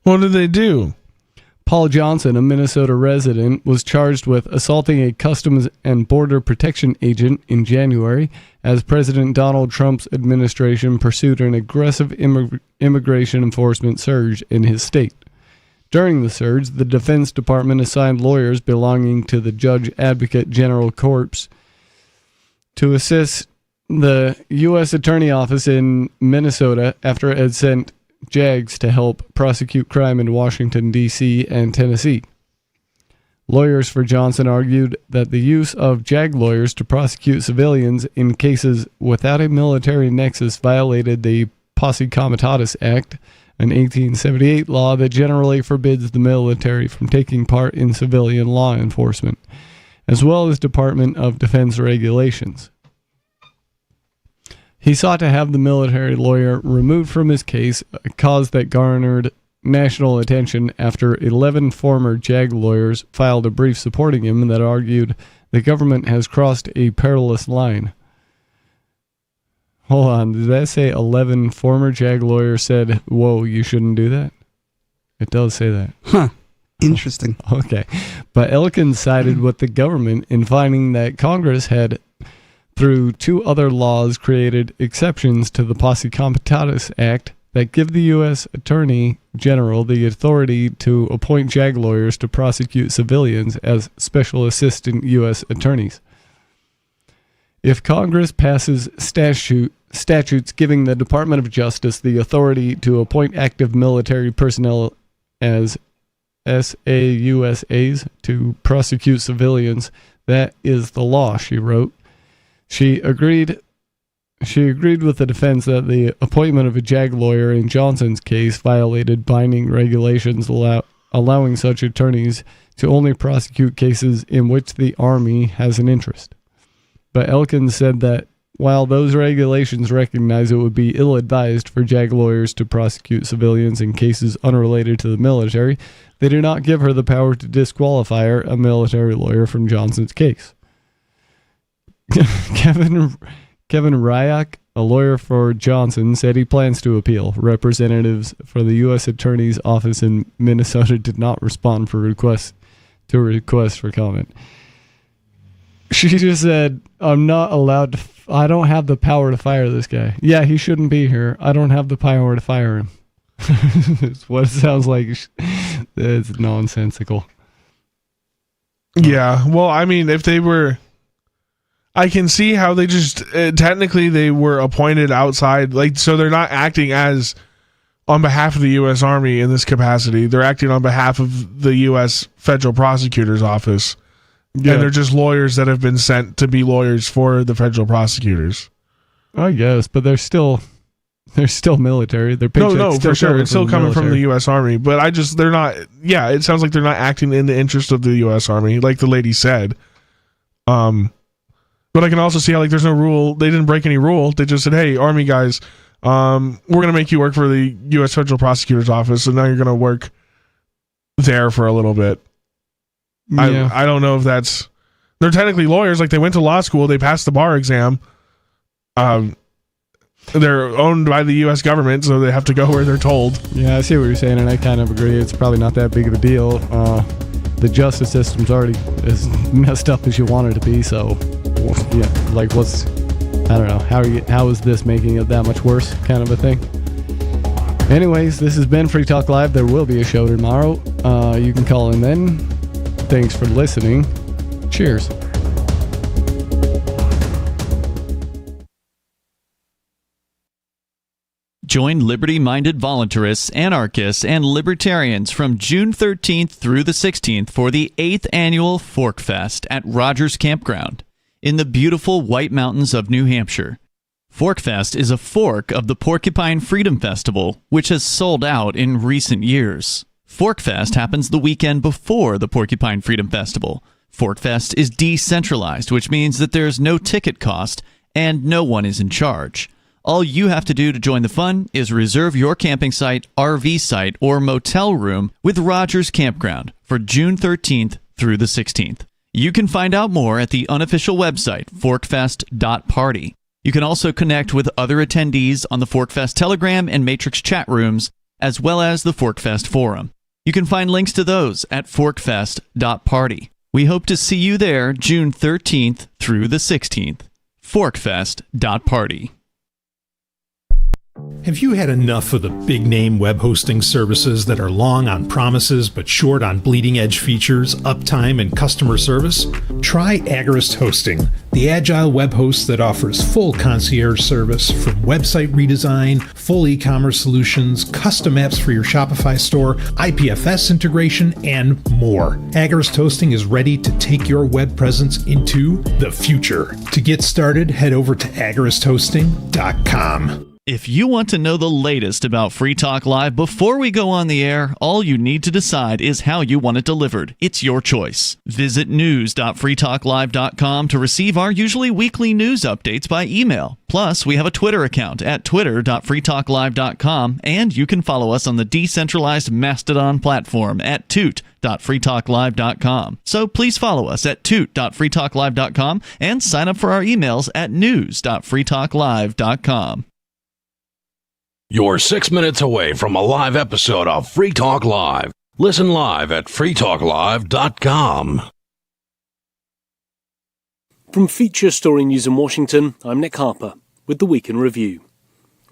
What did they do? Paul Johnson, a Minnesota resident, was charged with assaulting a Customs and Border Protection agent in January as President Donald Trump's administration pursued an aggressive immigration enforcement surge in his state. During the surge, the Defense Department assigned lawyers belonging to the Judge Advocate General Corps to assist the U.S. Attorney Office in Minnesota after it had sent JAGs to help prosecute crime in Washington, D.C. and Tennessee. Lawyers for Johnson argued that the use of JAG lawyers to prosecute civilians in cases without a military nexus violated the Posse Comitatus Act, an 1878 law that generally forbids the military from taking part in civilian law enforcement, as well as Department of Defense regulations. He sought to have the military lawyer removed from his case, a cause that garnered national attention after 11 former JAG lawyers filed a brief supporting him that argued the government has crossed a perilous line. Hold on, did that say 11 former JAG lawyers said, whoa, you shouldn't do that? It does say that. Huh. Interesting. Okay. But Elkins sided with the government in finding that Congress had, through two other laws, created exceptions to the Posse Comitatus Act that give the U.S. Attorney General the authority to appoint JAG lawyers to prosecute civilians as special assistant U.S. attorneys. If Congress passes statutes giving the Department of Justice the authority to appoint active military personnel as SAUSAs to prosecute civilians, that is the law, she wrote. She agreed with the defense that the appointment of a JAG lawyer in Johnson's case violated binding regulations allowing such attorneys to only prosecute cases in which the Army has an interest. But Elkins said that while those regulations recognize it would be ill-advised for JAG lawyers to prosecute civilians in cases unrelated to the military, they do not give her the power to disqualify a military lawyer from Johnson's case. Kevin Ryak, a lawyer for Johnson, said he plans to appeal. Representatives for the U.S. Attorney's Office in Minnesota did not respond for requests for comment. She just said, I'm not allowed to, I don't have the power to fire this guy. Yeah, he shouldn't be here. I don't have the power to fire him. It's what it sounds like. It's nonsensical. Yeah, well, I mean, if they were, I can see how they just, technically they were appointed outside, like, so they're not acting as on behalf of the U.S. Army in this capacity. They're acting on behalf of the U.S. Federal Prosecutor's Office. Yeah. And they're just lawyers that have been sent to be lawyers for the federal prosecutors. I guess, but they're still military. They're no, for sure. It's still coming from the U.S. Army, but they're not. Yeah, it sounds like they're not acting in the interest of the U.S. Army, like the lady said. But I can also see how, like, there's no rule. They didn't break any rule. They just said, "Hey, Army guys, we're gonna make you work for the U.S. Federal Prosecutor's Office, and now you're gonna work there for a little bit." Yeah. I don't know if that's... They're technically lawyers. Like, they went to law school. They passed the bar exam. They're owned by the U.S. government, so they have to go where they're told. Yeah, I see what you're saying, and I kind of agree. It's probably not that big of a deal. The justice system's already as messed up as you want it to be, so... Yeah, like, what's... I don't know. How is this making it that much worse, kind of a thing? Anyways, this has been Free Talk Live. There will be a show tomorrow. You can call in then. Thanks for listening. Cheers. Join liberty-minded voluntarists, anarchists, and libertarians from June 13th through the 16th for the 8th annual Fork Fest at Rogers Campground in the beautiful White Mountains of New Hampshire. Fork Fest is a fork of the Porcupine Freedom Festival, which has sold out in recent years. Fork Fest happens the weekend before the Porcupine Freedom Festival. Fork Fest is decentralized, which means that there's no ticket cost and no one is in charge. All you have to do to join the fun is reserve your camping site, RV site, or motel room with Rogers Campground for June 13th through the 16th. You can find out more at the unofficial website, forkfest.party. You can also connect with other attendees on the Fork Fest Telegram and Matrix chat rooms as well as the ForkFest forum. You can find links to those at forkfest.party. We hope to see you there June 13th through the 16th. forkfest.party. Have you had enough of the big-name web hosting services that are long on promises but short on bleeding-edge features, uptime, and customer service? Try Agorist Hosting, the agile web host that offers full concierge service from website redesign, full e-commerce solutions, custom apps for your Shopify store, IPFS integration, and more. Agorist Hosting is ready to take your web presence into the future. To get started, head over to agoristhosting.com. If you want to know the latest about Free Talk Live before we go on the air, all you need to decide is how you want it delivered. It's your choice. Visit news.freetalklive.com to receive our usually weekly news updates by email. Plus, we have a Twitter account at twitter.freetalklive.com, and you can follow us on the decentralized Mastodon platform at toot.freetalklive.com. So please follow us at toot.freetalklive.com and sign up for our emails at news.freetalklive.com. You're 6 minutes away from a live episode of Free Talk Live. Listen live at freetalklive.com. From Feature Story News in Washington, I'm Nick Harper with the Week in Review.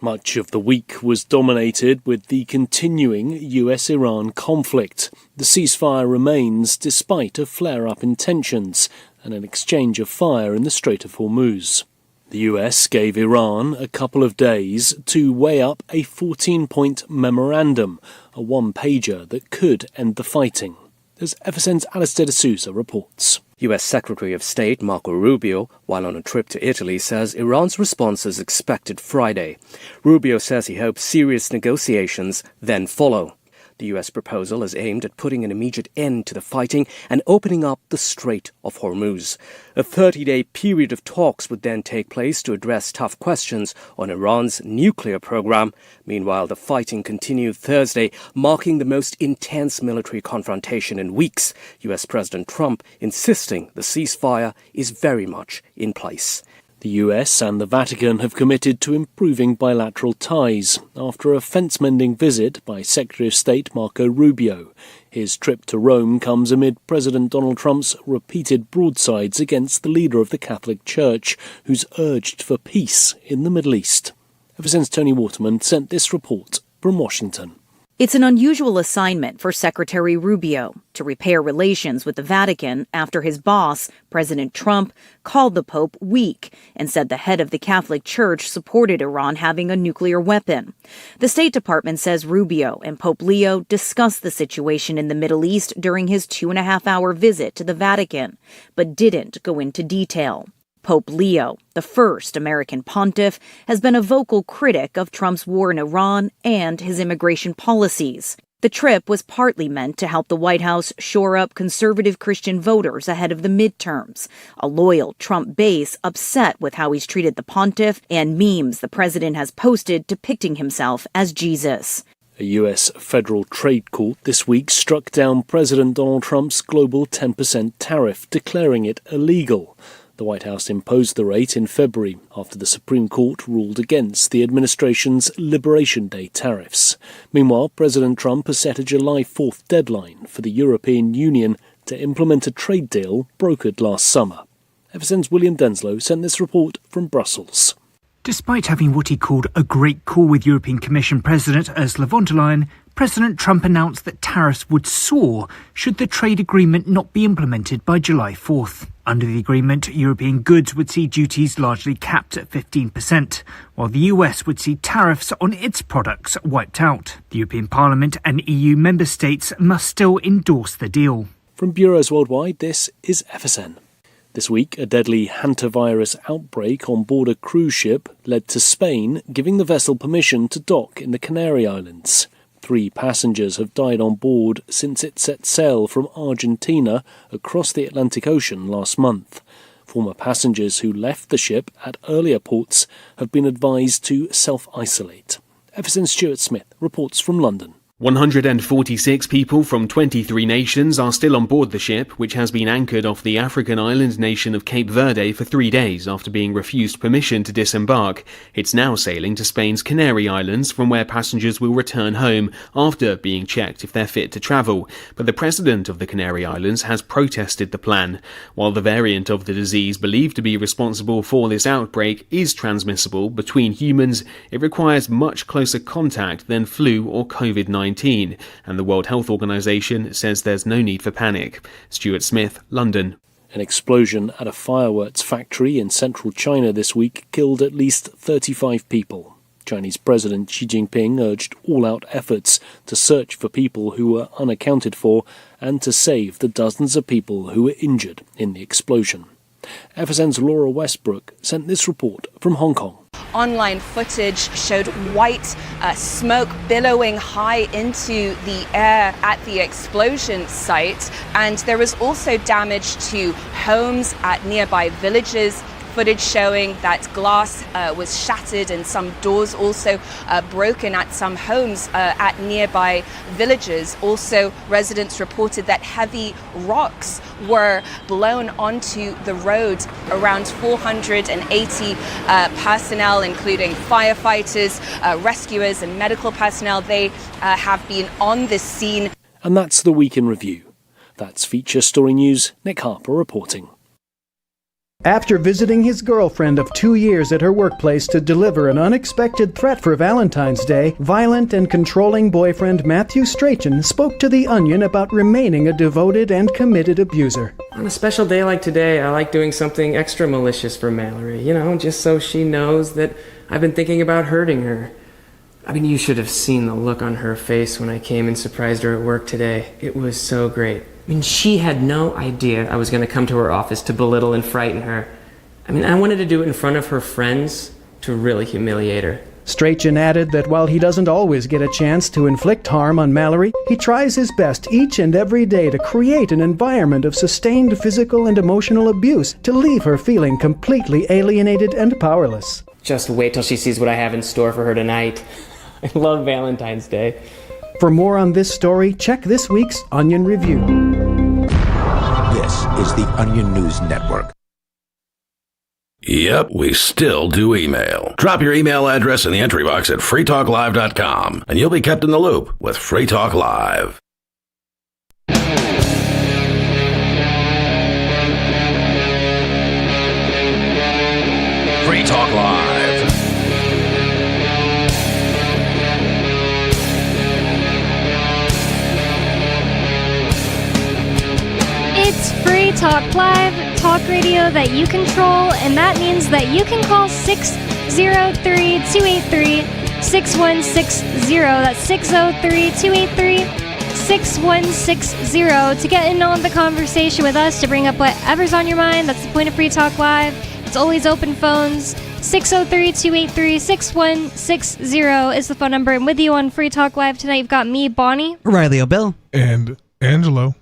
Much of the week was dominated with the continuing US-Iran conflict. The ceasefire remains despite a flare-up in tensions and an exchange of fire in the Strait of Hormuz. The US gave Iran a couple of days to weigh up a 14-point memorandum, a one-pager that could end the fighting. As FSN's Alistair D'Souza reports. U.S. Secretary of State Marco Rubio, while on a trip to Italy, says Iran's response is expected Friday. Rubio says he hopes serious negotiations then follow. The U.S. proposal is aimed at putting an immediate end to the fighting and opening up the Strait of Hormuz. A 30-day period of talks would then take place to address tough questions on Iran's nuclear program. Meanwhile, the fighting continued Thursday, marking the most intense military confrontation in weeks. U.S. President Trump insisting the ceasefire is very much in place. The US and the Vatican have committed to improving bilateral ties after a fence-mending visit by Secretary of State Marco Rubio. His trip to Rome comes amid President Donald Trump's repeated broadsides against the leader of the Catholic Church, who's urged for peace in the Middle East. FSN's Tony Waterman sent this report from Washington. It's an unusual assignment for Secretary Rubio to repair relations with the Vatican after his boss, President Trump, called the Pope weak and said the head of the Catholic Church supported Iran having a nuclear weapon. The State Department says Rubio and Pope Leo discussed the situation in the Middle East during his 2.5-hour visit to the Vatican, but didn't go into detail. Pope Leo, the first American pontiff, has been a vocal critic of Trump's war in Iran and his immigration policies. The trip was partly meant to help the White House shore up conservative Christian voters ahead of the midterms, a loyal Trump base upset with how he's treated the pontiff and memes the president has posted depicting himself as Jesus. A U.S. federal trade court this week struck down President Donald Trump's global 10% tariff, declaring it illegal. The White House imposed the rate in February after the Supreme Court ruled against the administration's Liberation Day tariffs. Meanwhile, President Trump has set a July 4th deadline for the European Union to implement a trade deal brokered last summer. FSN's William Denslow sent this report from Brussels. Despite having what he called a great call with European Commission President Ursula von der Leyen, President Trump announced that tariffs would soar should the trade agreement not be implemented by July 4th. Under the agreement, European goods would see duties largely capped at 15%, while the US would see tariffs on its products wiped out. The European Parliament and EU member states must still endorse the deal. From Bureaus Worldwide, this is FSN. This week, a deadly hantavirus outbreak on board a cruise ship led to Spain giving the vessel permission to dock in the Canary Islands. 3 passengers have died on board since it set sail from Argentina across the Atlantic Ocean last month. Former passengers who left the ship at earlier ports have been advised to self-isolate. FSN's Stuart Smith reports from London. 146 people from 23 nations are still on board the ship, which has been anchored off the African island nation of Cape Verde for 3 days after being refused permission to disembark. It's now sailing to Spain's Canary Islands, from where passengers will return home after being checked if they're fit to travel. But the president of the Canary Islands has protested the plan. While the variant of the disease believed to be responsible for this outbreak is transmissible between humans, it requires much closer contact than flu or COVID-19. And the World Health Organization says there's no need for panic. Stuart Smith, London. An explosion at a fireworks factory in central China this week killed at least 35 people. Chinese President Xi Jinping urged all-out efforts to search for people who were unaccounted for and to save the dozens of people who were injured in the explosion. FSN's Laura Westbrook sent this report from Hong Kong. Online footage showed white smoke billowing high into the air at the explosion site, and there was also damage to homes at nearby villages. Footage showing that glass was shattered and some doors also broken at some homes at nearby villages. Also, residents reported that heavy rocks were blown onto the road. Around 480 personnel, including firefighters, rescuers and medical personnel, they have been on this scene. And that's the Week in Review. That's Feature Story News. Nick Harper reporting. After visiting his girlfriend of 2 years at her workplace to deliver an unexpected threat for Valentine's Day, violent and controlling boyfriend Matthew Strachan spoke to The Onion about remaining a devoted and committed abuser. On a special day like today, I like doing something extra malicious for Mallory, just so she knows that I've been thinking about hurting her. I mean, you should have seen the look on her face when I came and surprised her at work today. It was so great. I mean, she had no idea I was going to come to her office to belittle and frighten her. I mean, I wanted to do it in front of her friends to really humiliate her. Strachan added that while he doesn't always get a chance to inflict harm on Mallory, he tries his best each and every day to create an environment of sustained physical and emotional abuse to leave her feeling completely alienated and powerless. Just wait till she sees what I have in store for her tonight. I love Valentine's Day. For more on this story, check this week's Onion Review. This is the Onion News Network. Yep, we still do email. Drop your email address in the entry box at freetalklive.com, and you'll be kept in the loop with Free Talk Live. Free Talk Live. It's Free Talk Live, talk radio that you control, and that means that you can call 603-283-6160. That's 603-283-6160 to get in on the conversation with us, to bring up whatever's on your mind. That's the point of Free Talk Live. It's always open phones. 603-283-6160 is the phone number. And with you on Free Talk Live tonight, you've got me, Bonnie. Riley O'Bill. And Angelo.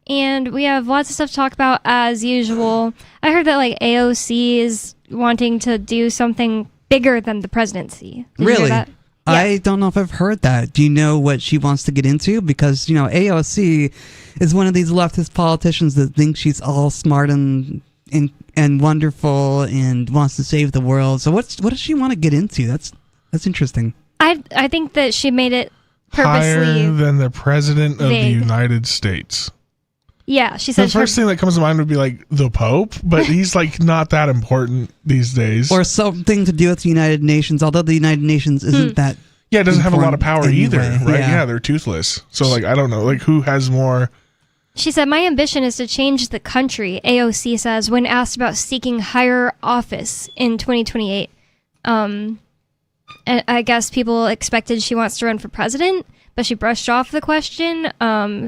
And we have lots of stuff to talk about as usual. I heard that AOC is wanting to do something bigger than the presidency. Did you hear that? Yeah. I don't know if I've heard that. Do you know what she wants to get into? Because, AOC is one of these leftist politicians that thinks she's all smart and wonderful and wants to save the world. So what does she want to get into? That's interesting. I think that she made it purposely higher than the president of vague. the United States. Yeah, she said the first thing that comes to mind would be the Pope, but he's not that important these days. Or something to do with the United Nations, although the United Nations isn't that. Yeah, it doesn't have a lot of power anyway, either, right? Yeah. They're toothless. So I don't know, who has more. She said, my ambition is to change the country, AOC says, when asked about seeking higher office in 2028. And I guess people expected she wants to run for president, but she brushed off the question.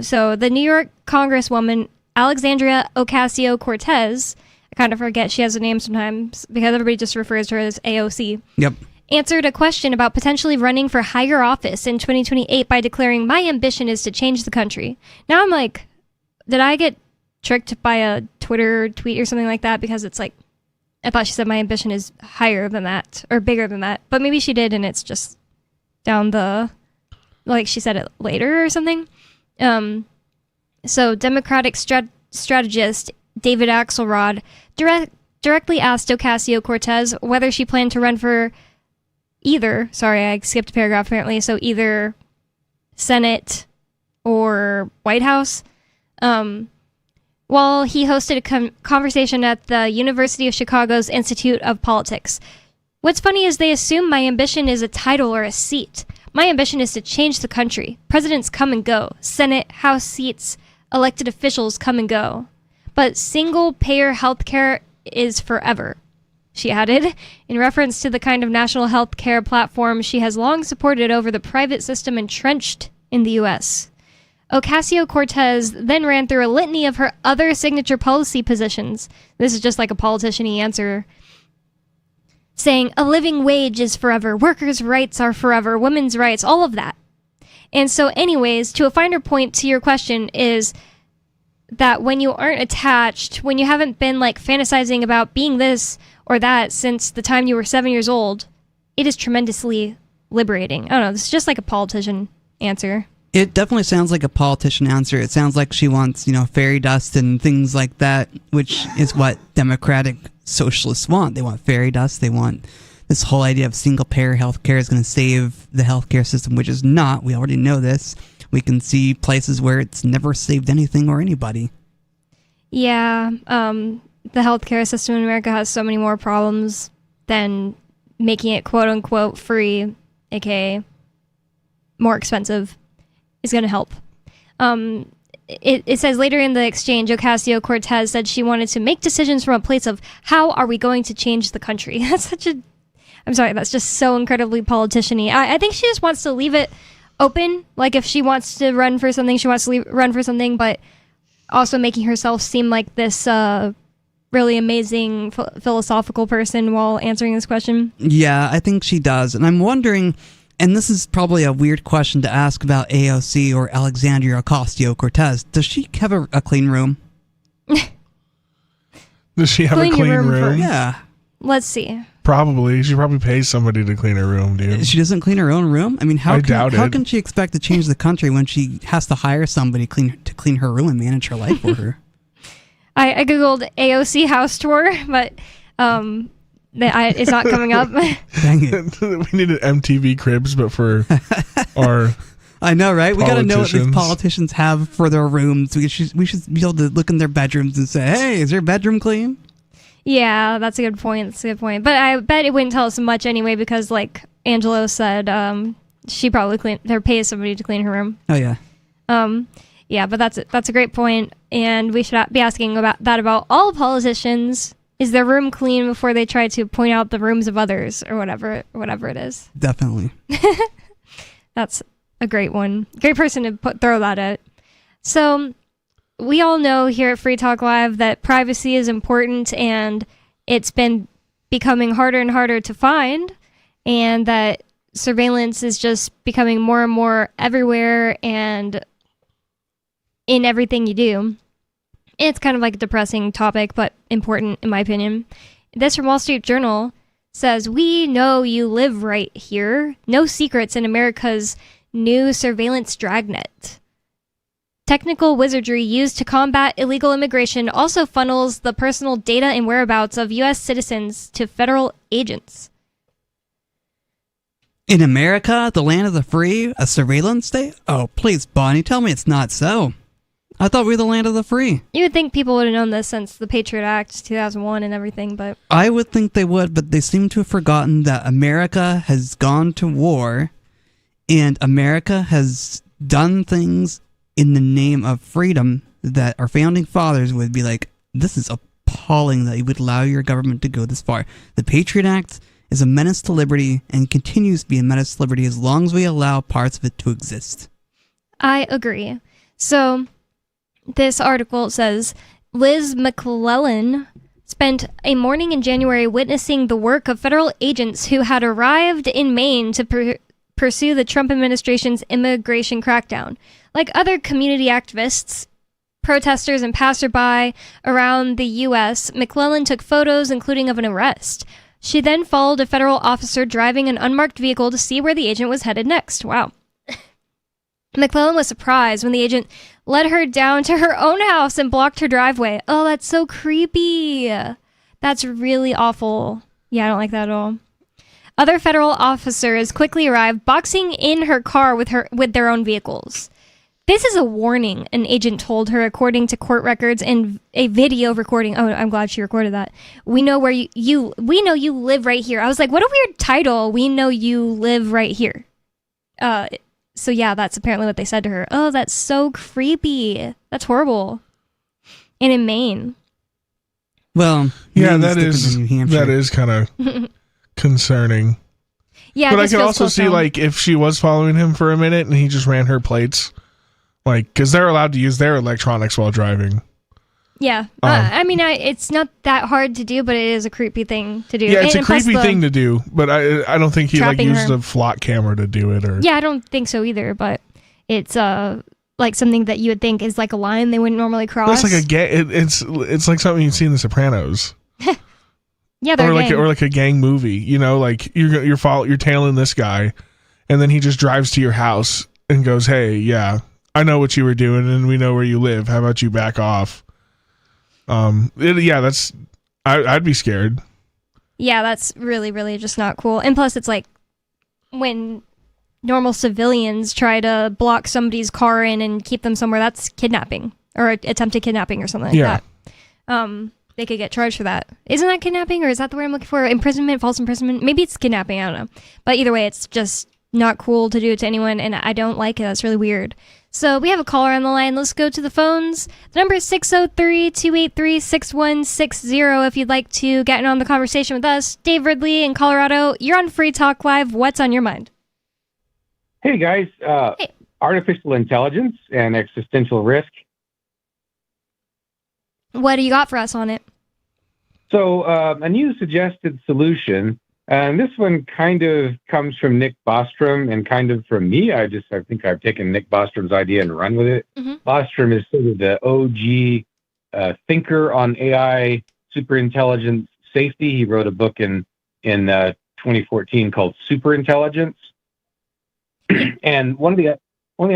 So the New York Congresswoman, Alexandria Ocasio-Cortez, I kind of forget she has a name sometimes because everybody just refers to her as AOC. Yep. Answered a question about potentially running for higher office in 2028 by declaring, my ambition is to change the country. Now I'm like, did I get tricked by a Twitter tweet or something like that? Because it's I thought she said my ambition is higher than that or bigger than that, but maybe she did and it's just down the like she said it later or something. So Democratic strategist David Axelrod directly asked Ocasio-Cortez whether she planned to run for either, sorry, I skipped a paragraph apparently, so either Senate or White House, while he hosted a conversation at the University of Chicago's Institute of Politics. What's funny is they assume my ambition is a title or a seat. My ambition is to change the country. Presidents come and go. Senate, House seats, elected officials come and go. But single-payer healthcare is forever, she added, in reference to the kind of national health care platform she has long supported over the private system entrenched in the U.S. Ocasio-Cortez then ran through a litany of her other signature policy positions. This is just like a politician-y answer, saying a living wage is forever, workers' rights are forever, women's rights, all of that. And so anyways, to a finer point to your question is that when you aren't attached, when you haven't been like fantasizing about being this or that since the time you were 7 years old, it is tremendously liberating. I don't know, this is just like a politician answer. It definitely sounds like a politician answer. It sounds like she wants, fairy dust and things like that, which is what Democratic socialists want. They want fairy dust. They want this whole idea of single-payer healthcare is going to save the healthcare system, which is not. We already know this. We can see places where it's never saved anything or anybody. Yeah, the healthcare system in America has so many more problems than making it quote-unquote free, aka more expensive, is going to help. It says later in the exchange, Ocasio-Cortez said she wanted to make decisions from a place of how are we going to change the country. That's that's just so incredibly politician-y. I think she just wants to leave it open. Like if she wants to run for something, she wants to run for something, but also making herself seem like this really amazing philosophical person while answering this question. Yeah, I think she does. And I'm wondering, and this is probably a weird question to ask about AOC or Alexandria Ocasio-Cortez, does she have a clean room? Does she have a clean room? Yeah. Let's see. Probably. She probably pays somebody to clean her room, dude. She doesn't clean her own room? I mean, how can she expect to change the country when she has to hire somebody to clean her room and manage her life for her? I googled AOC house tour, but it's not coming up. Dang it. We need an MTV Cribs, but for our I know, right? We got to know what these politicians have for their rooms. We should be able to look in their bedrooms and say, hey, is your bedroom clean? Yeah, that's a good point. But I bet it wouldn't tell us much anyway because, like Angelo said, she probably pays somebody to clean her room. Oh, yeah. Yeah, but that's a great point, and we should be asking about all politicians. Is their room clean before they try to point out the rooms of others or whatever it is? Definitely. That's a great one. Great person to throw that at. So we all know here at Free Talk Live that privacy is important, and it's been becoming harder and harder to find, and that surveillance is just becoming more and more everywhere and in everything you do. It's kind of like a depressing topic, but important in my opinion. This from Wall Street Journal says, we know you live right here. No secrets in America's new surveillance dragnet. Technical wizardry used to combat illegal immigration also funnels the personal data and whereabouts of U.S. citizens to federal agents. In America, the land of the free, a surveillance state? Oh, please, Bonnie, tell me it's not so. I thought we were the land of the free. You would think people would have known this since the Patriot Act, 2001 and everything, but... I would think they would, but they seem to have forgotten that America has gone to war, and America has done things in the name of freedom that our founding fathers would be like, this is appalling that you would allow your government to go this far. The Patriot Act is a menace to liberty and continues to be a menace to liberty as long as we allow parts of it to exist. I agree. So, this article says, Liz McClellan spent a morning in January witnessing the work of federal agents who had arrived in Maine to pursue the Trump administration's immigration crackdown. Like other community activists, protesters, and passerby around the U.S., McClellan took photos, including of an arrest. She then followed a federal officer driving an unmarked vehicle to see where the agent was headed next. Wow. McClellan was surprised when the agent led her down to her own house and blocked her driveway. Oh, that's so creepy. That's really awful. Yeah, I don't like that at all. Other federal officers quickly arrived, boxing in her car with their own vehicles. This is a warning, an agent told her, according to court records and a video recording. Oh, I'm glad she recorded that. We know where we know you live right here. I was like, what a weird title. We know you live right here. So yeah, that's apparently what they said to her. Oh, that's so creepy. That's horrible. And in Maine. Well, yeah, that is kind of concerning. Yeah, but I can also see like if she was following him for a minute and he just ran her plates, like because they're allowed to use their electronics while driving. Yeah, I mean, it's not that hard to do, but it is a creepy thing to do. Yeah, it's a creepy thing to do, but I don't think he like used a flock camera to do it. Or yeah, I don't think so either. But it's like something that you would think is like a line they wouldn't normally cross. It's like it's like something you'd see in The Sopranos. Yeah, they're or like a gang movie. You know, like you're tailing this guy, and then he just drives to your house and goes, "Hey, yeah, I know what you were doing, and we know where you live. How about you back off?" I'd be scared. Yeah, that's really, really just not cool. And plus, it's like when normal civilians try to block somebody's car in and keep them somewhere, that's kidnapping or attempted kidnapping or something like that. They could get charged for that. Isn't that kidnapping, or is that the word I'm looking for? Imprisonment, false imprisonment? Maybe it's kidnapping, I don't know. But either way, it's just not cool to do it to anyone, and I don't like it. That's really weird. So we have a caller on the line. Let's go to the phones. The number is 603-283-6160 if you'd like to get in on the conversation with us. Dave Ridley in Colorado, you're on Free Talk Live. What's on your mind? Hey, guys. Artificial intelligence and existential risk. What do you got for us on it? So a new suggested solution, and this one kind of comes from Nick Bostrom and kind of from me. I think I've taken Nick Bostrom's idea and run with it. Mm-hmm. Bostrom is sort of the OG thinker on AI superintelligence safety. He wrote a book in 2014 called Superintelligence. And one of the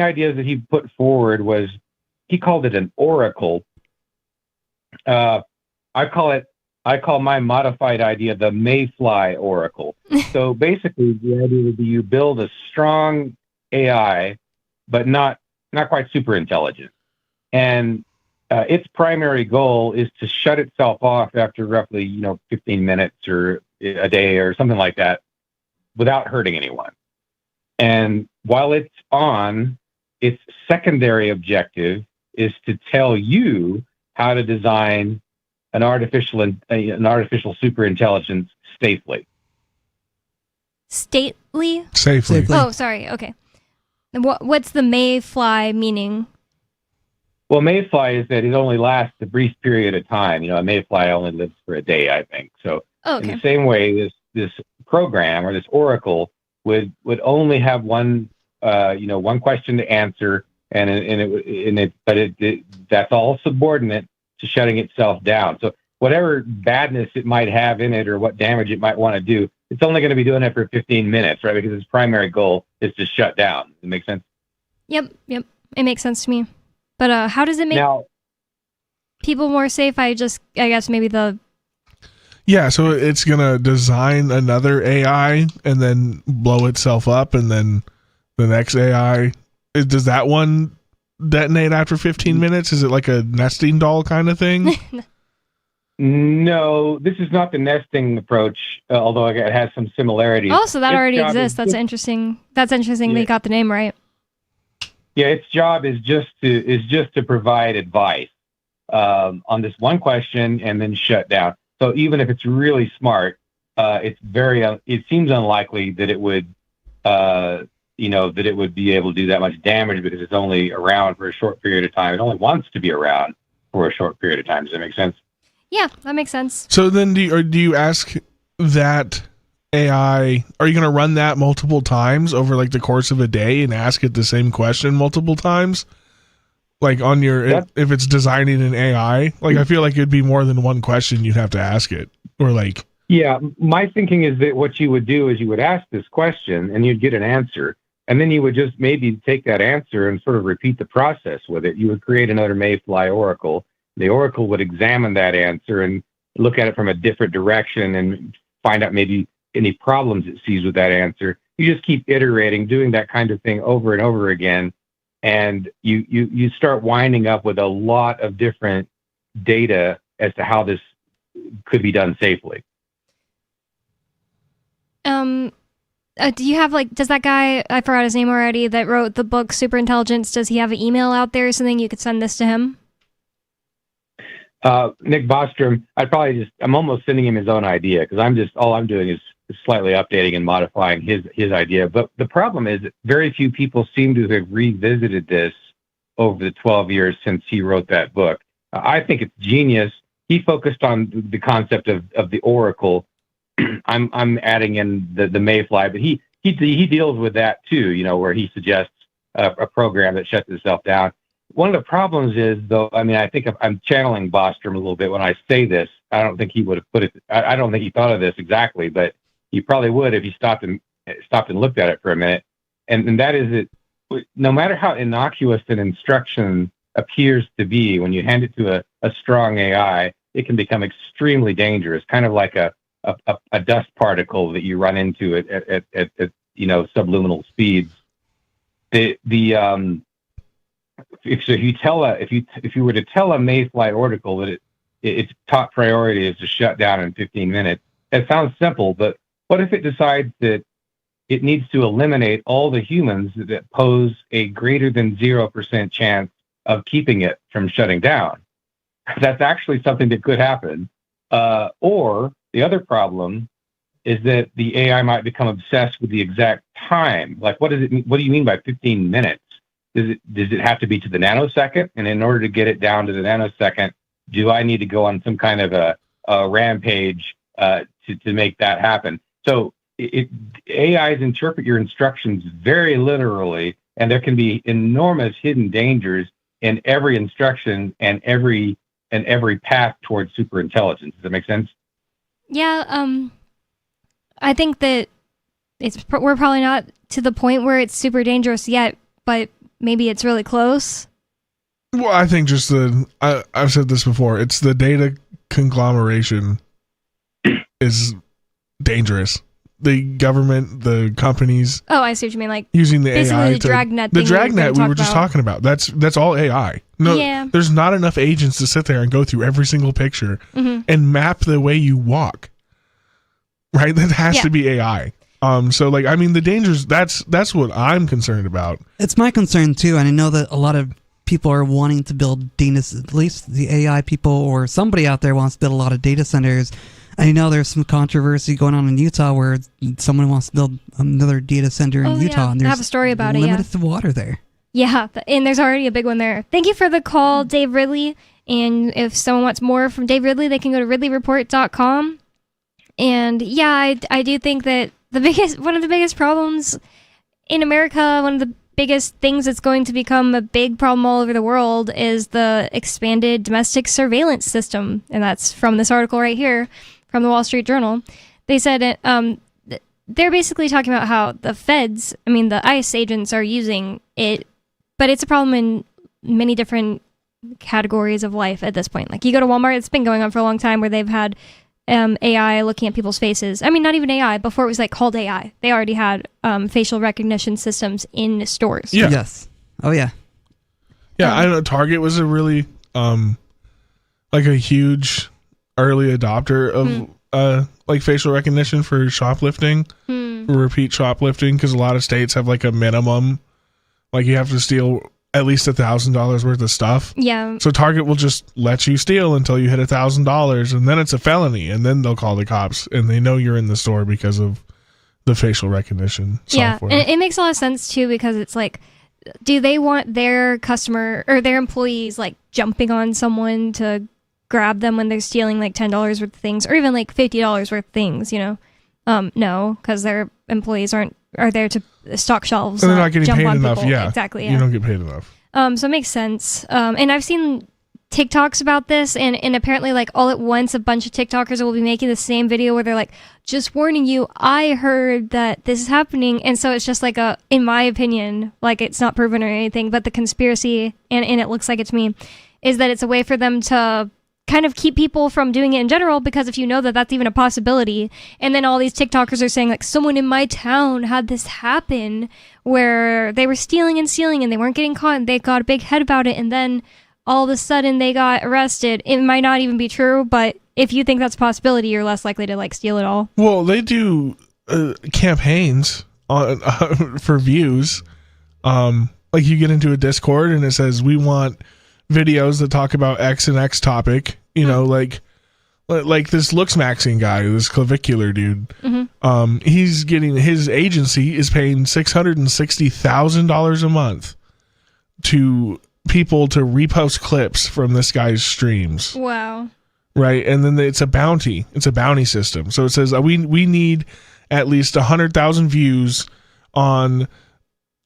ideas that he put forward was, he called it an oracle. I call my modified idea the Mayfly Oracle. So basically, the idea would be you build a strong AI, but not quite super intelligent. And its primary goal is to shut itself off after roughly 15 minutes or a day or something like that, without hurting anyone. And while it's on, its secondary objective is to tell you how to design an artificial superintelligence safely. Safely? Oh, sorry. Okay. What's the Mayfly meaning? Well, Mayfly is that it only lasts a brief period of time. A Mayfly only lives for a day, I think. So in the same way, this program or this oracle would only have one question to answer, but that's all subordinate to shutting itself down. So whatever badness it might have in it or what damage it might want to do, it's only going to be doing it for 15 minutes, right? Because its primary goal is to shut down. Does it make sense? Yep. It makes sense to me. But how does it make people more safe? I guess maybe Yeah, so it's going to design another AI and then blow itself up, and then the next AI, does that one detonate after 15 minutes? Is it like a nesting doll kind of thing? No, this is not the nesting approach, although it has some similarities. Oh, so that already exists. That's interesting. That's interesting that you got the name right. Yeah, its job is just to provide advice on this one question and then shut down. So even if it's really smart, it seems unlikely that it would that it would be able to do that much damage, because it's only around for a short period of time. It only wants to be around for a short period of time. Does that make sense? Yeah, that makes sense. So then do you ask that AI, are you going to run that multiple times over like the course of a day and ask it the same question multiple times? Like on if it's designing an AI, like I feel like it'd be more than one question you'd have to ask it, or like. Yeah, my thinking is that what you would do is you would ask this question and you'd get an answer. And then you would just maybe take that answer and sort of repeat the process with it. You would create another Mayfly oracle. The oracle would examine that answer and look at it from a different direction and find out maybe any problems it sees with that answer. You just keep iterating, doing that kind of thing over and over again. And you start winding up with a lot of different data as to how this could be done safely. Do you have does that guy, I forgot his name already, that wrote the book Superintelligence, does he have an email out there or something you could send this to him? Nick Bostrom, I'm almost sending him his own idea, because all I'm doing is slightly updating and modifying his idea. But the problem is that very few people seem to have revisited this over the 12 years since he wrote that book. I think it's genius. He focused on the concept of the oracle. I'm adding in the Mayfly, but he deals with that too, where he suggests a program that shuts itself down. One of the problems is, though, I think I'm channeling Bostrom a little bit when I say this. I don't think he would have put it. I don't think he thought of this exactly, but he probably would if he stopped and looked at it for a minute. And that is that no matter how innocuous an instruction appears to be, when you hand it to a strong AI, it can become extremely dangerous, kind of like a dust particle that you run into at subluminal speeds. If you were to tell a Mayfly oracle that its top priority is to shut down in 15 minutes, it sounds simple, but what if it decides that it needs to eliminate all the humans that pose a greater than 0% chance of keeping it from shutting down? That's actually something that could happen. Or the other problem is that the AI might become obsessed with the exact time. Like, what do you mean by 15 minutes? Does it have to be to the nanosecond? And in order to get it down to the nanosecond, do I need to go on some kind of a rampage to make that happen? So AIs interpret your instructions very literally, and there can be enormous hidden dangers in every instruction and every path towards superintelligence. Does that make sense? Yeah, I think that we're probably not to the point where it's super dangerous yet, but maybe it's really close. Well, I think just I've said this before, it's the data conglomeration is dangerous. The government, the companies. Oh, I see what you mean. Like using the basically AI. The dragnet. The dragnet we were just talking about. That's all AI. No, yeah. There's not enough agents to sit there and go through every single picture and map the way you walk. Right? That has to be AI. So the dangers, that's what I'm concerned about. It's my concern too, and I know that a lot of people are wanting to build data, at least the AI people or somebody out there wants to build a lot of data centers. I know there's some controversy going on in Utah where someone wants to build another data center in Utah. And I have a story about it. Limited water there. Yeah, and there's already a big one there. Thank you for the call, Dave Ridley. And if someone wants more from Dave Ridley, they can go to ridleyreport.com. And yeah, I do think that one of the biggest problems in America, one of the biggest things that's going to become a big problem all over the world is the expanded domestic surveillance system. And that's from this article right here from the Wall Street Journal. They said they're basically talking about how the feds, the ICE agents are using it, but it's a problem in many different categories of life at this point. Like you go to Walmart, it's been going on for a long time where they've had AI looking at people's faces. Not even AI. Before it was called AI. They already had facial recognition systems in stores. Yeah. Yes. Oh yeah. Yeah, I don't know. Target was a really a huge early adopter of facial recognition for shoplifting, repeat shoplifting, because a lot of states have a minimum, you have to steal at least $1,000 worth of stuff. Yeah. So Target will just let you steal until you hit $1,000, and then it's a felony, and then they'll call the cops, and they know you're in the store because of the facial recognition software. Yeah, and it makes a lot of sense too, because it's do they want their customer or their employees jumping on someone to grab them when they're stealing $10 worth of things, or even $50 worth of things? No, because their employees are there to stock shelves. And they're not getting paid enough. People. Yeah, exactly. Yeah. You don't get paid enough. So it makes sense. And I've seen TikToks about this, and apparently like all at once a bunch of TikTokers will be making the same video where they're like, just warning you, I heard that this is happening. And so it's just like in my opinion, like it's not proven or anything, but the conspiracy, and it looks like it's me, is that it's a way for them to kind of keep people from doing it in general, because if you know that that's even a possibility, and then all these TikTokers are saying like, someone in my town had this happen where they were stealing and they weren't getting caught and they got a big head about it, and then all of a sudden they got arrested. It might not even be true, but if you think that's a possibility, you're less likely to like steal it all. Well, they do campaigns on for views. Like you get into a Discord and it says, we want videos that talk about X and X topic, you know, like this looks maxing guy, this clavicular dude. He's getting, his agency is paying $660,000 a month to people to repost clips from this guy's streams. Wow. Right. And then it's a bounty system. So it says we need at least 100,000 views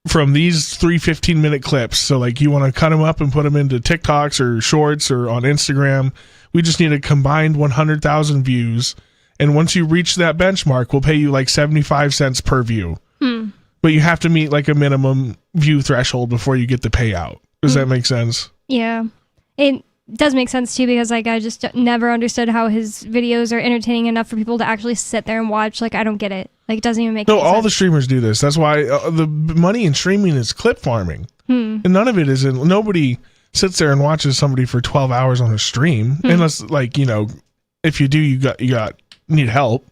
from these 3 15-minute clips. So like you want to cut them up and put them into TikToks or shorts or on Instagram. We just need a combined 100,000 views. And once you reach that benchmark, we'll pay you like 75 cents per view. But you have to meet like a minimum view threshold before you get the payout. Does that make sense? Yeah. It does make sense too, because like I just never understood how his videos are entertaining enough for people to actually sit there and watch. Like I don't get it. Like it doesn't even make sense. No, all the streamers do this. That's why the money in streaming is clip farming. And none of it is nobody sits there and watches somebody for 12 hours on a stream unless like, you know, if you do, you need help.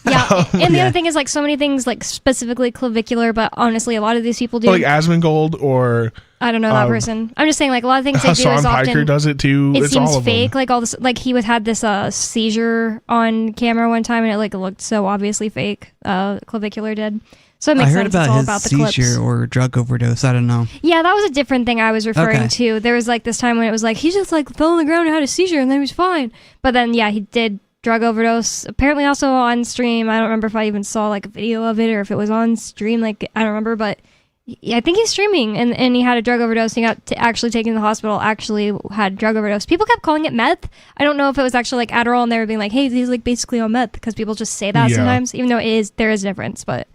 Yeah, and the other thing is like so many things like specifically clavicular, but honestly a lot of these people do like Asmongold or I don't know that person. I'm just saying like a lot of things they do Hassan is often Piker does it too. It it's seems all of fake. them. Like all this, like he had this seizure on camera one time, and it like looked so obviously fake. Clavicular did. So it makes I heard sense. It's all about about his the seizure clips. or drug overdose. I don't know. Yeah, that was a different thing I was referring Okay. to. There was like this time when it was like he just like fell on the ground and had a seizure, and then he was fine. But then yeah, he did drug overdose. Apparently also on stream. I don't remember if I even saw like a video of it or if it was on stream. Like I don't remember, but I think he's streaming and he had a drug overdose. He got actually taken to the hospital. Actually had drug overdose. People kept calling it meth. I don't know if it was actually like Adderall, and they were being like, "Hey, he's like basically on meth," because people just say that sometimes, even though there is a difference. But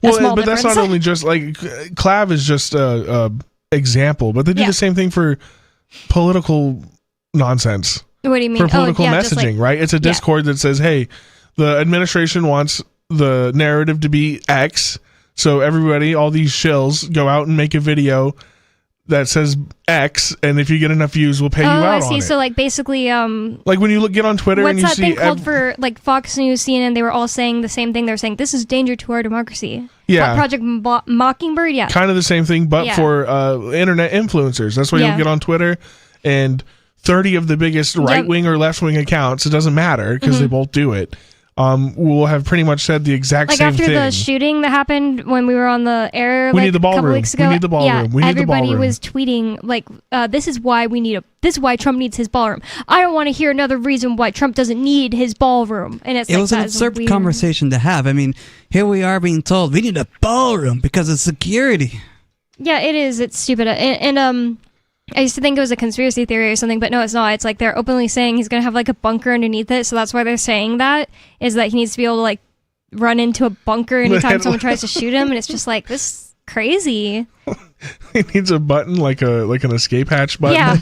well, but that's not only just like Clav is just a example, but they do the same thing for political nonsense. What do you mean? For political just messaging, like, right? It's a Discord that says, hey, the administration wants the narrative to be X. So everybody, all these shills, go out and make a video that says X, and if you get enough views, we'll pay you out I see. on it. So like basically, like when you get on Twitter and what's you that see thing called for like Fox News, CNN? They were all saying the same thing. They're saying this is danger to our democracy. Yeah. Project Mockingbird. Yeah. Kind of the same thing, but for internet influencers. That's why you'll get on Twitter and 30 of the biggest right wing or left wing accounts. It doesn't matter because they both do it. Will have pretty much said the exact same thing. Like after the shooting that happened when we were on the air we need the a couple ballroom. weeks ago. We need the ballroom. We need the ballroom. Everybody was tweeting like, "This is why this is why Trump needs his ballroom." I don't want to hear another reason why Trump doesn't need his ballroom. And it was an absurd conversation to have. I mean, here we are being told we need a ballroom because of security. Yeah, it is. It's stupid. And I used to think it was a conspiracy theory or something, but no, it's not. It's like they're openly saying he's going to have like a bunker underneath it. So that's why they're saying that, is that he needs to be able to like run into a bunker anytime someone tries to shoot him. And it's just like, this is crazy. He needs a button like an escape hatch button. Yeah.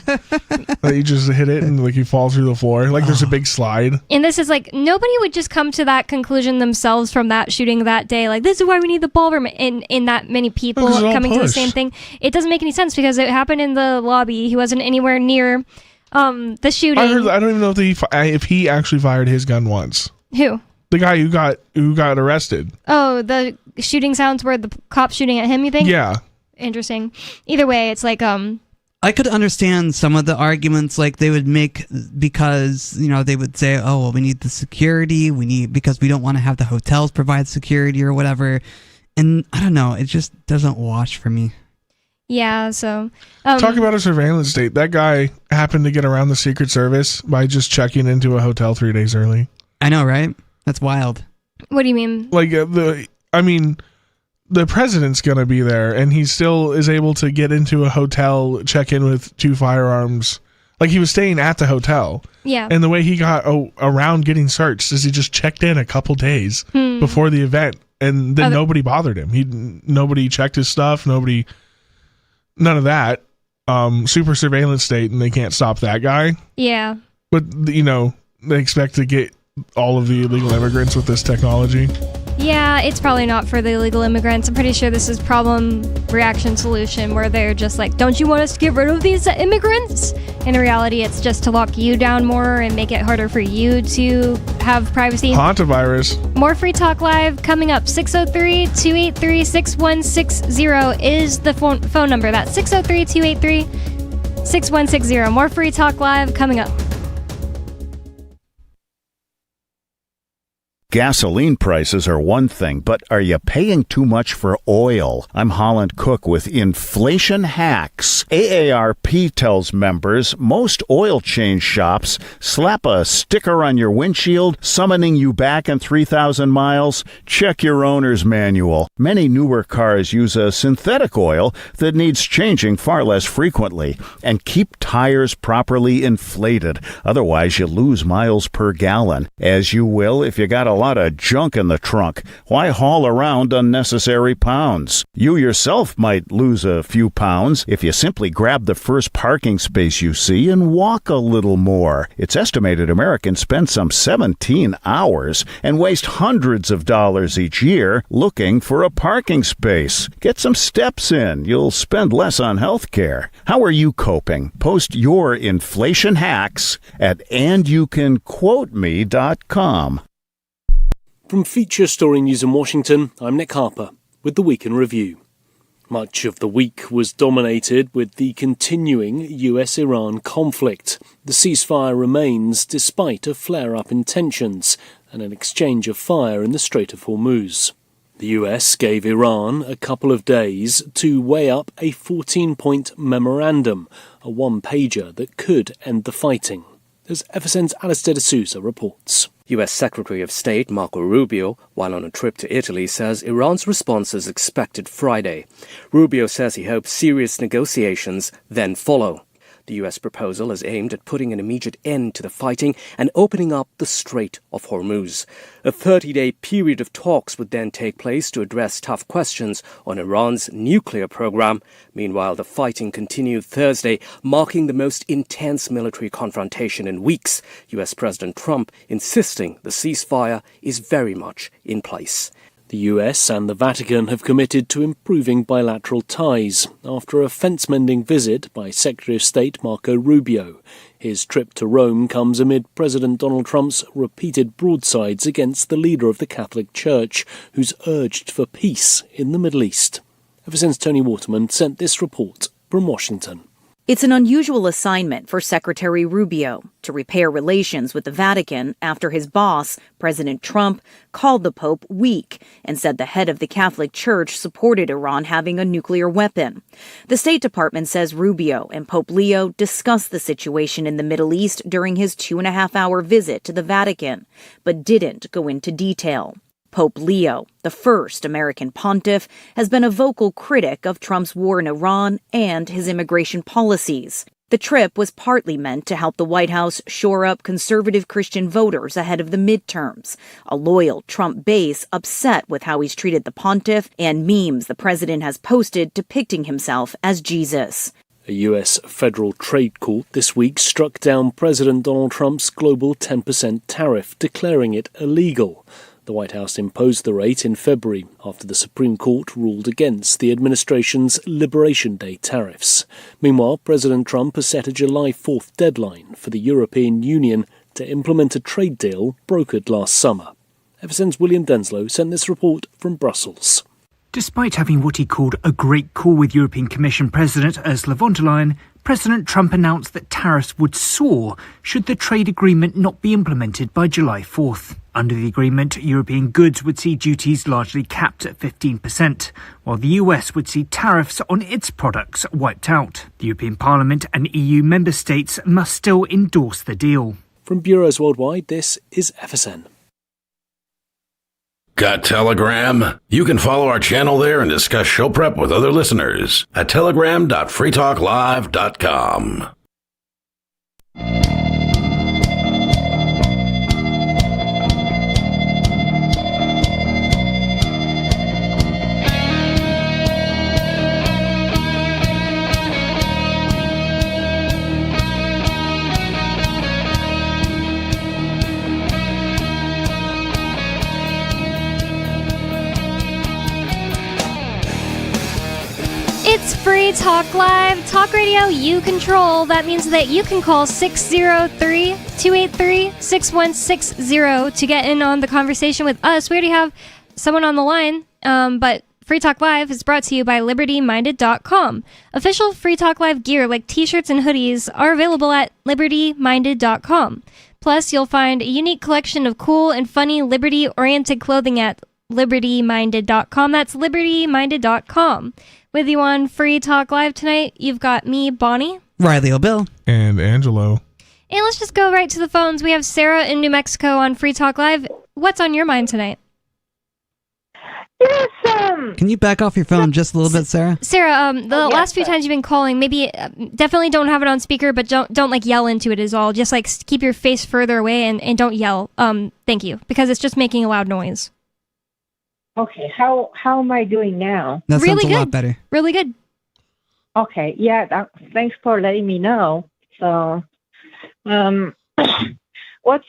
That you just hit it and like you fall through the floor. Like there's a big slide. And this is like, nobody would just come to that conclusion themselves from that shooting that day. Like, this is why we need the ballroom, in that many people coming to the same thing. It doesn't make any sense because it happened in the lobby. He wasn't anywhere near the shooting. I don't even know if he actually fired his gun once. Who? The guy who got arrested. Oh, the shooting sounds were the cop shooting at him, you think? Yeah. Interesting. Either way, it's like I could understand some of the arguments like they would make because, you know, they would say, oh, well, we need the security, because we don't want to have the hotels provide security or whatever. And I don't know, it just doesn't wash for me. Yeah, so talk about a surveillance state. That guy happened to get around the Secret Service by just checking into a hotel 3 days early. I know, right? That's wild. What do you mean? Like the president's gonna be there, and he still is able to get into a hotel, check in with 2 firearms. Like, he was staying at the hotel. Yeah. And the way he got around getting searched is he just checked in a couple days before the event, and then nobody bothered him. Nobody checked his stuff. None of that. Super surveillance state, and they can't stop that guy. Yeah. But, they expect to get all of the illegal immigrants with this technology. Yeah, it's probably not for the illegal immigrants. I'm pretty sure this is problem, reaction, solution, where they're just like, don't you want us to get rid of these immigrants? In reality, it's just to lock you down more and make it harder for you to have privacy. Hantavirus. More Free Talk Live coming up. 603-283-6160 is the phone number. That's 603-283-6160. More Free Talk Live coming up. Gasoline prices are one thing, but are you paying too much for oil? I'm Holland Cook with Inflation Hacks. AARP tells members most oil change shops slap a sticker on your windshield summoning you back in 3,000 miles. Check your owner's manual. Many newer cars use a synthetic oil that needs changing far less frequently. And keep tires properly inflated. Otherwise, you lose miles per gallon, as you will if you got a lot of junk in the trunk. Why haul around unnecessary pounds? You yourself might lose a few pounds if you simply grab the first parking space you see and walk a little more. It's estimated Americans spend some 17 hours and waste hundreds of dollars each year looking for a parking space. Get some steps in. You'll spend less on health care. How are you coping? Post your inflation hacks at andyoucanquoteme.com. From Feature Story News in Washington, I'm Nick Harper with the Week in Review. Much of the week was dominated with the continuing US-Iran conflict. The ceasefire remains despite a flare-up in tensions and an exchange of fire in the Strait of Hormuz. The US gave Iran a couple of days to weigh up a 14-point memorandum, a one-pager that could end the fighting. As FSN's Alistair D'Souza reports. U.S. Secretary of State Marco Rubio, while on a trip to Italy, says Iran's response is expected Friday. Rubio says he hopes serious negotiations then follow. The U.S. proposal is aimed at putting an immediate end to the fighting and opening up the Strait of Hormuz. A 30-day period of talks would then take place to address tough questions on Iran's nuclear program. Meanwhile, the fighting continued Thursday, marking the most intense military confrontation in weeks. U.S. President Trump insisting the ceasefire is very much in place. The US and the Vatican have committed to improving bilateral ties after a fence-mending visit by Secretary of State Marco Rubio. His trip to Rome comes amid President Donald Trump's repeated broadsides against the leader of the Catholic Church, who's urged for peace in the Middle East. Ever since Tony Waterman sent this report from Washington. It's an unusual assignment for Secretary Rubio to repair relations with the Vatican after his boss, President Trump, called the Pope weak and said the head of the Catholic Church supported Iran having a nuclear weapon. The State Department says Rubio and Pope Leo discussed the situation in the Middle East during his 2.5-hour visit to the Vatican, but didn't go into detail. Pope Leo, the first American pontiff, has been a vocal critic of Trump's war in Iran and his immigration policies. The trip was partly meant to help the White House shore up conservative Christian voters ahead of the midterms, a loyal Trump base upset with how he's treated the pontiff and memes the president has posted depicting himself as Jesus. A U.S. federal trade court this week struck down President Donald Trump's global 10% tariff, declaring it illegal. The White House imposed the rate in February after the Supreme Court ruled against the administration's Liberation Day tariffs. Meanwhile, President Trump has set a July 4th deadline for the European Union to implement a trade deal brokered last summer. FSN's William Denslow sent this report from Brussels. Despite having what he called a great call with European Commission President Ursula von der Leyen, President Trump announced that tariffs would soar should the trade agreement not be implemented by July 4th. Under the agreement, European goods would see duties largely capped at 15%, while the US would see tariffs on its products wiped out. The European Parliament and EU member states must still endorse the deal. From bureaus worldwide, this is FSN. Got Telegram? You can follow our channel there and discuss show prep with other listeners at telegram.freetalklive.com. Free Talk Live. Talk radio you control. That means that you can call 603-283-6160 to get in on the conversation with us. We already have someone on the line, but Free Talk Live is brought to you by LibertyMinded.com. Official Free Talk Live gear like t-shirts and hoodies are available at LibertyMinded.com. Plus, you'll find a unique collection of cool and funny Liberty-oriented clothing at LibertyMinded.com. That's LibertyMinded.com. With you on Free Talk Live tonight, you've got me, Bonnie. Riley O'Bill. And Angelo. And let's just go right to the phones. We have Sarah in New Mexico on Free Talk Live. What's on your mind tonight? Yes, Can you back off your phone just a little bit, Sarah? Sarah, last few times you've been calling, maybe definitely don't have it on speaker, but don't like yell into it is all. Just like keep your face further away and don't yell. Thank you, because it's just making a loud noise. Okay, how am I doing now? That really sounds a good. lot better. Really good. Okay, yeah. Thanks for letting me know. So, what's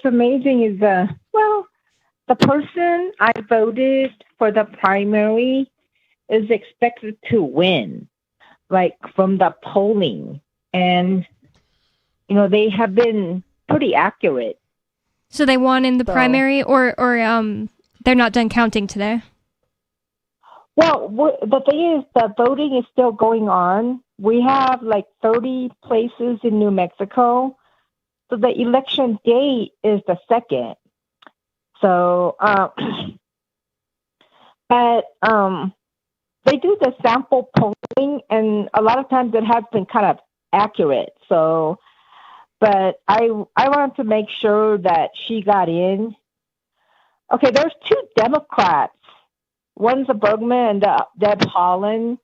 amazing is the person I voted for the primary is expected to win, like from the polling, and they have been pretty accurate. So they won in the primary, or they're not done counting today? Well, the thing is, the voting is still going on. We have like 30 places in New Mexico. So the election date is the 2nd. So, but they do the sample polling, and a lot of times it has been kind of accurate. So, but I wanted to make sure that she got in. Okay, there's 2 Democrats. One's a Bergman and Deb Haaland.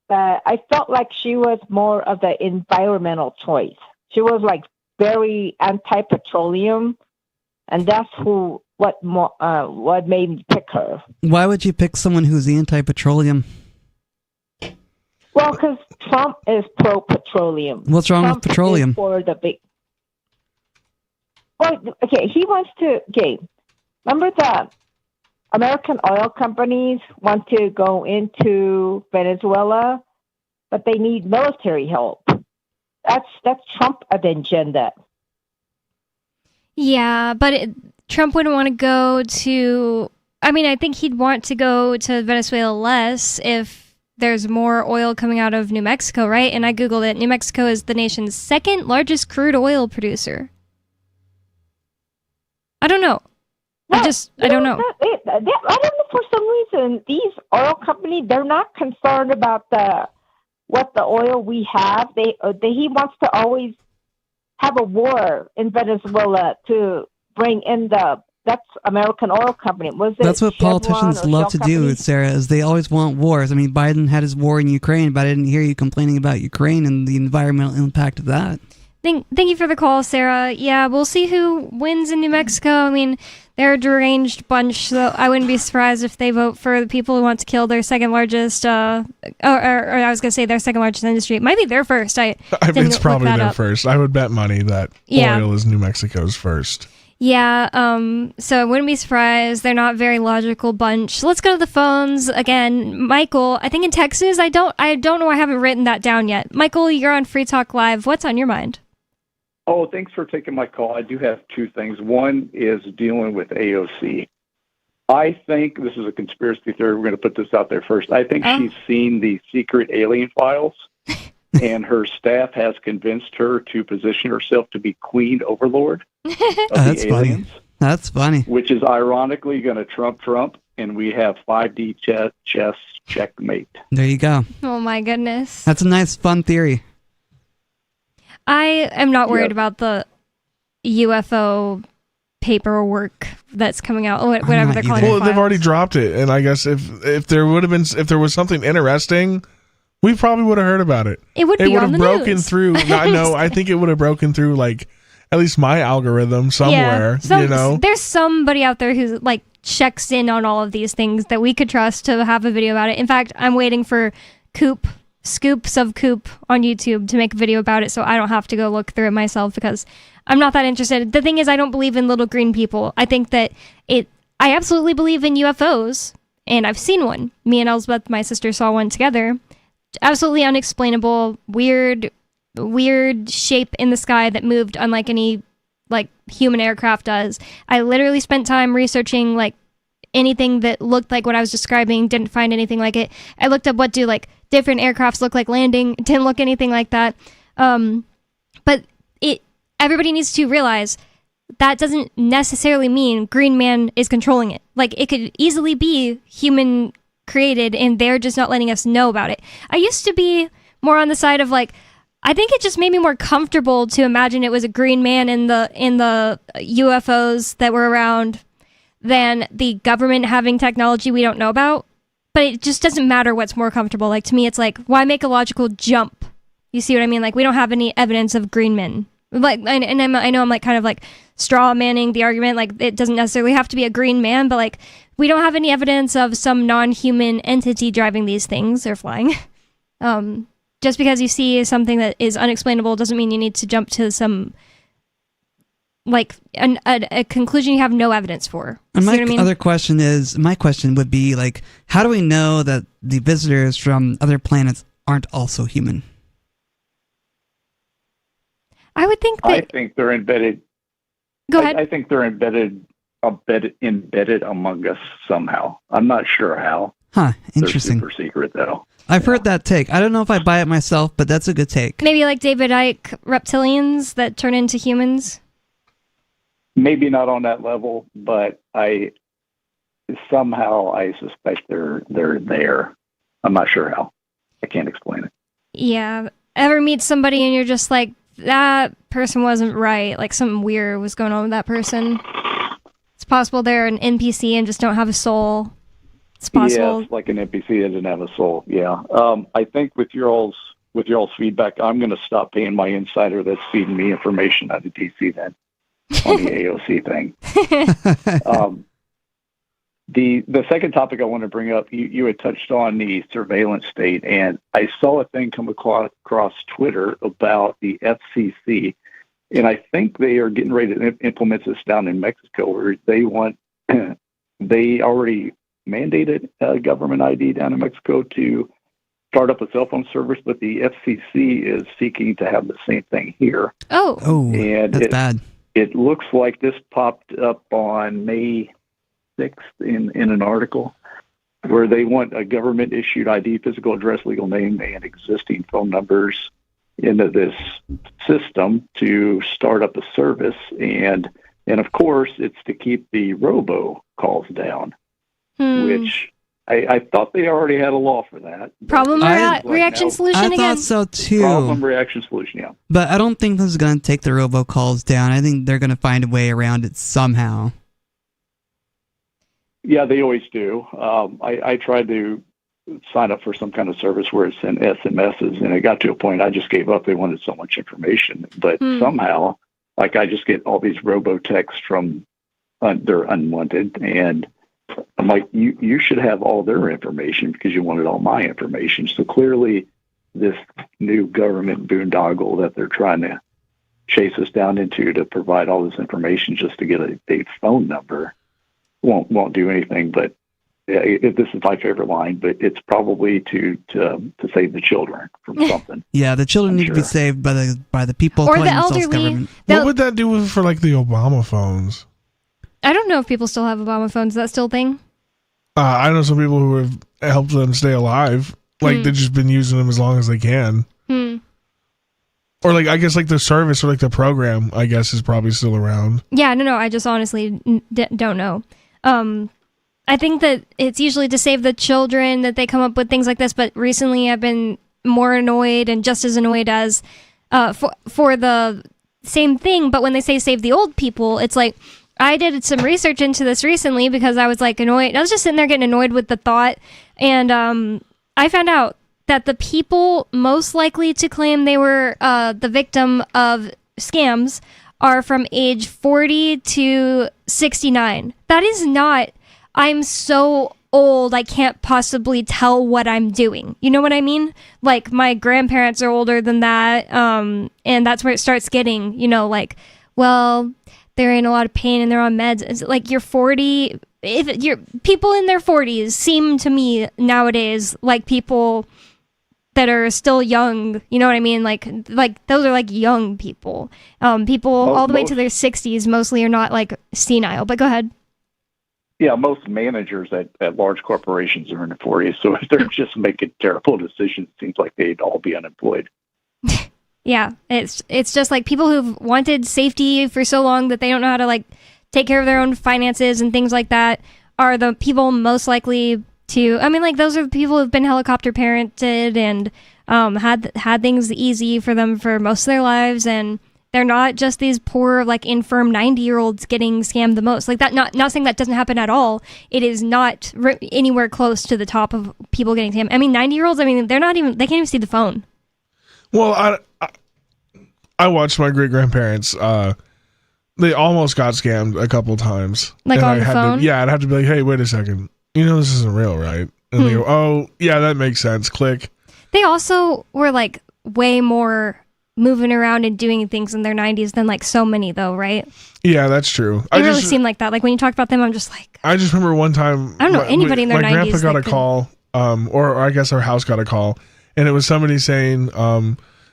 But I felt like she was more of the environmental choice. She was like very anti-petroleum, and that's what made me pick her. Why would you pick someone who's anti-petroleum? Well, because Trump is pro-petroleum. What's wrong with petroleum? For the big. Well, okay, he wants to. Okay, remember the American oil companies want to go into Venezuela, but they need military help. That's Trump agenda. Yeah, but Trump wouldn't want to go to... I mean, I think he'd want to go to Venezuela less if there's more oil coming out of New Mexico, right? And I Googled it. New Mexico is the nation's 2nd largest crude oil producer. I don't know. I don't know. I don't know, for some reason, these oil companies, they're not concerned about what the oil we have. He wants to always have a war in Venezuela to bring in that's American Oil Company. That's what Chevron politicians or love Shell to do, Company? Sarah, is they always want wars. I mean, Biden had his war in Ukraine, but I didn't hear you complaining about Ukraine and the environmental impact of that. Thank you for the call, Sarah. Yeah, we'll see who wins in New Mexico. I mean, they're a deranged bunch, so I wouldn't be surprised if they vote for the people who want to kill their second largest, or I was going to say their second largest industry. It might be their first. It's probably their first. I would bet money that oil is New Mexico's first. Yeah, so I wouldn't be surprised. They're not a very logical bunch. Let's go to the phones again. Michael, I think in Texas, I don't know, I haven't written that down yet. Michael, you're on Free Talk Live. What's on your mind? Oh, thanks for taking my call. I do have 2 things. One is dealing with AOC. I think this is a conspiracy theory. We're going to put this out there first. I think she's seen the secret alien files, and her staff has convinced her to position herself to be Queen Overlord of That's the funny. aliens. That's funny. Which is ironically going to Trump, and we have 5D chess checkmate. There you go. Oh my goodness. That's a nice, fun theory. I am not worried about the UFO paperwork that's coming out, whatever they're calling it. Well, they've already dropped it, and I guess if there was something interesting, we probably would have heard about it. It would be on the broken news. through. No, I think it would have broken through like at least my algorithm somewhere. There's somebody out there who like checks in on all of these things that we could trust to have a video about it. In fact, I'm waiting for Scoops of Coop on YouTube to make a video about it so I don't have to go look through it myself because I'm not that interested. The thing is, I don't believe in little green people. I think that I absolutely believe in UFOs, and I've seen one. Me and Elizabeth, my sister, saw one together. absolutely unexplainable, weird shape in the sky that moved unlike any like human aircraft does. I literally spent time researching like anything that looked like what I was describing, didn't find anything like it. I looked up what do like different aircrafts look like landing, didn't look anything like that. But everybody needs to realize that doesn't necessarily mean Green Man is controlling it. Like, it could easily be human created and they're just not letting us know about it. I used to be more on the side of like, I think it just made me more comfortable to imagine it was a green man in the UFOs that were around than the government having technology we don't know about. But it just doesn't matter what's more comfortable. Like, to me, it's like, why make a logical jump? You see what I mean? Like, we don't have any evidence of green men. Like, and I know I'm like kind of like straw manning the argument. Like, it doesn't necessarily have to be a green man, but like, we don't have any evidence of some non-human entity driving these things or flying. Just because you see something that is unexplainable doesn't mean you need to jump to some like a conclusion you have no evidence for. And my other question would be like, how do we know that the visitors from other planets aren't also human? I would think that... I think they're embedded. Go ahead. I think they're embedded among us somehow. I'm not sure how. Huh, interesting. They're super secret, though. I've heard that take. I don't know if I buy it myself, but that's a good take. Maybe like David Icke reptilians that turn into humans? Maybe not on that level, but I suspect they're there. I'm not sure how. I can't explain it. Yeah. Ever meet somebody and you're just like, that person wasn't right. Like, something weird was going on with that person. It's possible they're an NPC and just don't have a soul. It's possible. Yeah, like an NPC that doesn't have a soul. Yeah. I think with your all's feedback, I'm going to stop paying my insider that's feeding me information out of DC then on the AOC thing. The second topic I want to bring up, you had touched on the surveillance state, and I saw a thing come across Twitter about the FCC, and I think they are getting ready to implement this down in Mexico, where they already mandated government ID down in Mexico to start up a cell phone service, but the FCC is seeking to have the same thing here. Oh, and that's bad. It looks like this popped up on May 6th in an article where they want a government-issued ID, physical address, legal name, and existing phone numbers into this system to start up a service. And of course, it's to keep the robocalls down, which I thought they already had a law for that. Problem reaction solution again? I thought so too. Problem reaction solution, yeah. But I don't think this is going to take the robocalls down. I think they're going to find a way around it somehow. Yeah, they always do. I tried to sign up for some kind of service where it sent SMSs, and it got to a point I just gave up. They wanted so much information. But somehow, like, I just get all these robo-texts from they're unwanted, and I'm like, you should have all their information because you wanted all my information. So clearly this new government boondoggle that they're trying to chase us down into to provide all this information just to get a phone number won't do anything. But this is my favorite line, but it's probably to save the children from something. Yeah, the children need to be saved by the people or calling the themselves elderly. government. What would that do for like the Obama phones? I don't know if people still have Obama phones. Is that still a thing? I know some people who have helped them stay alive. Like, they've just been using them as long as they can. Or, like, I guess, like, the service or, like, the program, I guess, is probably still around. Yeah, no, I just honestly don't know. I think that it's usually to save the children that they come up with things like this, but recently I've been more annoyed and just as annoyed as for the same thing, but when they say save the old people, it's like, I did some research into this recently because I was like annoyed. I was just sitting there getting annoyed with the thought. And I found out that the people most likely to claim they were the victim of scams are from age 40 to 69. That is not, I'm so old, I can't possibly tell what I'm doing. You know what I mean? Like, my grandparents are older than that. And that's where it starts getting, like, well, they're in a lot of pain and they're on meds. It's like, you're 40. If you're people in their 40s seem to me nowadays like people that are still young. You know what I mean? Like those are like young people. People all the way to their 60s mostly are not like senile. But go ahead. Yeah, most managers at large corporations are in their 40s, so if they're just making terrible decisions, it seems like they'd all be unemployed. Yeah, it's just like people who've wanted safety for so long that they don't know how to like take care of their own finances and things like that are the people most likely to. I mean, like those are the people who've been helicopter parented and had things easy for them for most of their lives, and they're not just these poor, like, infirm 90-year-olds getting scammed the most. Like, that, not saying that doesn't happen at all. It is not anywhere close to the top of people getting scammed. I mean, 90-year-olds, I mean, they can't even see the phone. Well, I watched my great-grandparents. They almost got scammed a couple times. Like on the phone? I'd have to be like, hey, wait a second. You know this isn't real, right? And they go, oh, yeah, that makes sense. Click. They also were, like, way more moving around and doing things in their 90s than like so many though, right? Yeah, that's true. It really seemed like that. Like when you talk about them, I'm just like, I just remember one time I don't know anybody in their 90s. My grandpa got a call, or I guess our house got a call, and it was somebody saying,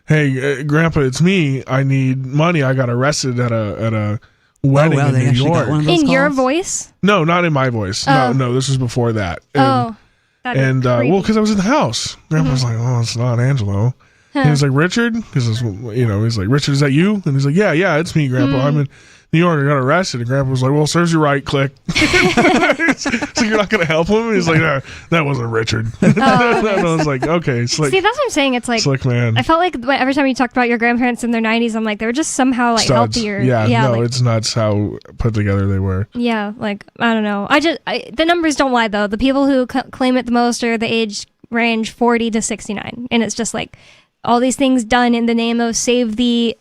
hey, grandpa, it's me. I need money. I got arrested at a wedding in New York. In your voice? No, not in my voice. Oh. No, this was before that. And, well, because I was in the house. Grandpa was like, oh, it's not Angelo. He was like, Richard? Because, he's like, Richard, is that you? And he's like, yeah, it's me, Grandpa. I'm in New York. I got arrested. And Grandpa was like, well, serves you right. Click. So you're not going to help him? And he's like, no, that wasn't Richard. And I was like, okay. Slick. See, that's what I'm saying. It's like, slick man. I felt like every time you talked about your grandparents in their 90s, I'm like, they were just somehow like Studs. healthier. Yeah, like, it's nuts how put together they were. Yeah, like, I don't know. The numbers don't lie, though. The people who claim it the most are the age range 40 to 69. And it's just like, all these things done in the name of save the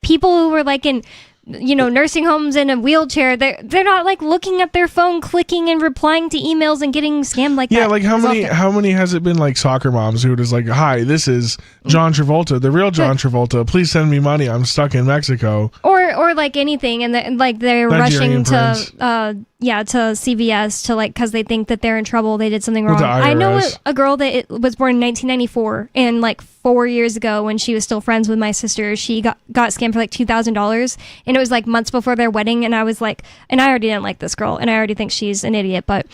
people who were like in, nursing homes in a wheelchair. They're not like looking at their phone, clicking and replying to emails and getting scammed like that. Yeah, like how many has it been like soccer moms who are just like, hi, this is John Travolta, the real John Travolta. Please send me money. I'm stuck in Mexico. Or like anything, and they're rushing to CVS to like because they think that they're in trouble. They did something wrong. I know a girl that was born in 1994, and like 4 years ago when she was still friends with my sister, she got scammed for like $2,000, and it was like months before their wedding. And I was like, and I already didn't like this girl, and I already think she's an idiot, but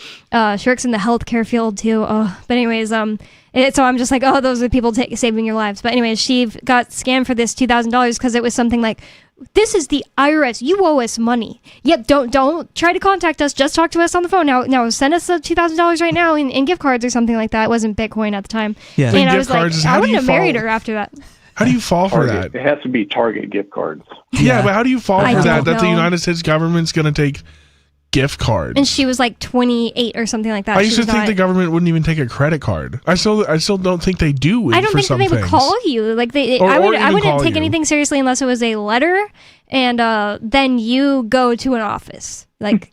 she works in the healthcare field too. But anyways, so I'm just like, oh, those are the people saving your lives. But anyways, she got scammed for this $2,000 because it was something like, this is the IRS. You owe us money. Yep. Don't try to contact us. Just talk to us on the phone. Now send us the $2,000 right now in gift cards or something like that. It wasn't Bitcoin at the time. Yeah. And I was like, I wouldn't have married her after that. How do you fall for that? It has to be Target gift cards. Yeah, but how do you fall for that? That the United States government's going to take gift cards. And she was like 28 or something like that. I used to think the government wouldn't even take a credit card. I still don't think they do. I don't think that they would call you. Like I wouldn't take anything seriously unless it was a letter, and then you go to an office. Like,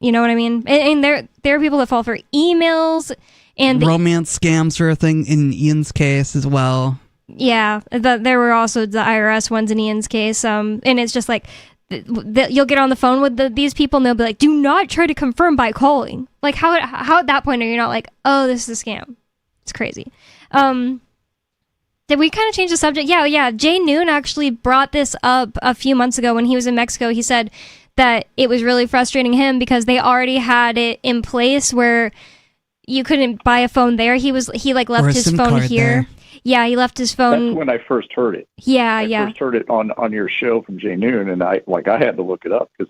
you know what I mean? And there are people that fall for emails and romance scams are a thing in Ian's case as well. Yeah, there were also the IRS ones in Ian's case. And it's just like, you'll get on the phone with these people and they'll be like, do not try to confirm by calling. Like how at that point are you not like, oh, this is a scam? It's crazy. Did we kind of change the subject? Yeah. Jay Noon actually brought this up a few months ago when he was in Mexico. He said that it was really frustrating him because they already had it in place where you couldn't buy a phone there. He left his phone here. There. Yeah, he left his phone. That's when I first heard it. Yeah. I first heard it on your show from Jay Noon, and I had to look it up because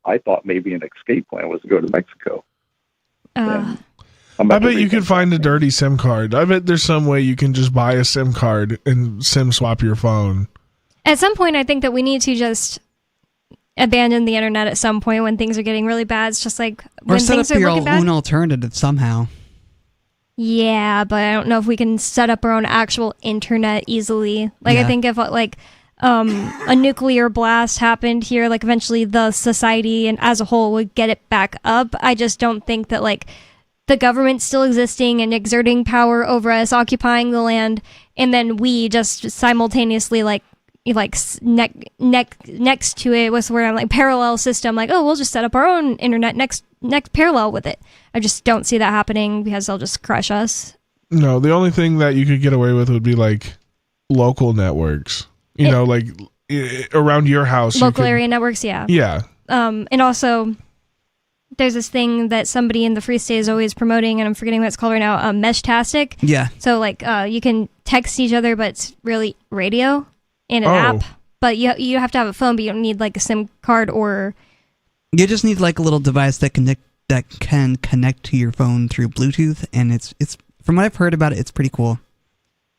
I thought maybe an escape plan was to go to Mexico. I bet you could find a dirty SIM card. I bet there's some way you can just buy a SIM card and SIM swap your phone. At some point, I think that we need to just abandon the internet at some point when things are getting really bad. It's just like when things are looking bad. Or set up your own alternative somehow. Yeah, but I don't know if we can set up our own actual internet easily. Like, I think if a nuclear blast happened here, like eventually the society and as a whole would get it back up. I just don't think that like the government still existing and exerting power over us, occupying the land, and then we just simultaneously next to it, what's the word? I'm like parallel system. Like, oh, we'll just set up our own internet next parallel with it. I just don't see that happening because they'll just crush us. No, the only thing that you could get away with would be like local networks. You know, like around your house. Local area networks, yeah. Yeah. And also, there's this thing that somebody in the Free State is always promoting, and I'm forgetting what it's called right now, Meshtastic. Yeah. So, like, you can text each other, but it's really radio in an app. But you have to have a phone, but you don't need, like, a SIM card or... You just need, like, a little device that can connect to your phone through Bluetooth, and it's from what I've heard about it, it's pretty cool.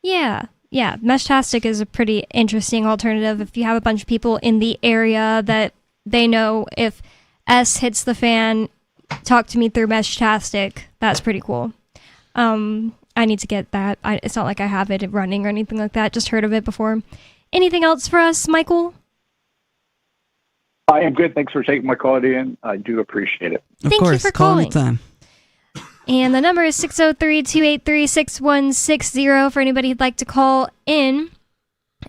Yeah. Meshtastic is a pretty interesting alternative if you have a bunch of people in the area that they know if S hits the fan, talk to me through Meshtastic. That's pretty cool. I need to get that. It's not like I have it running or anything like that. Just heard of it before. Anything else for us, Michael? I am good. Thanks for taking my call, Ian. I do appreciate it. Thank you for calling. And the number is 603-283-6160 for anybody who'd like to call in.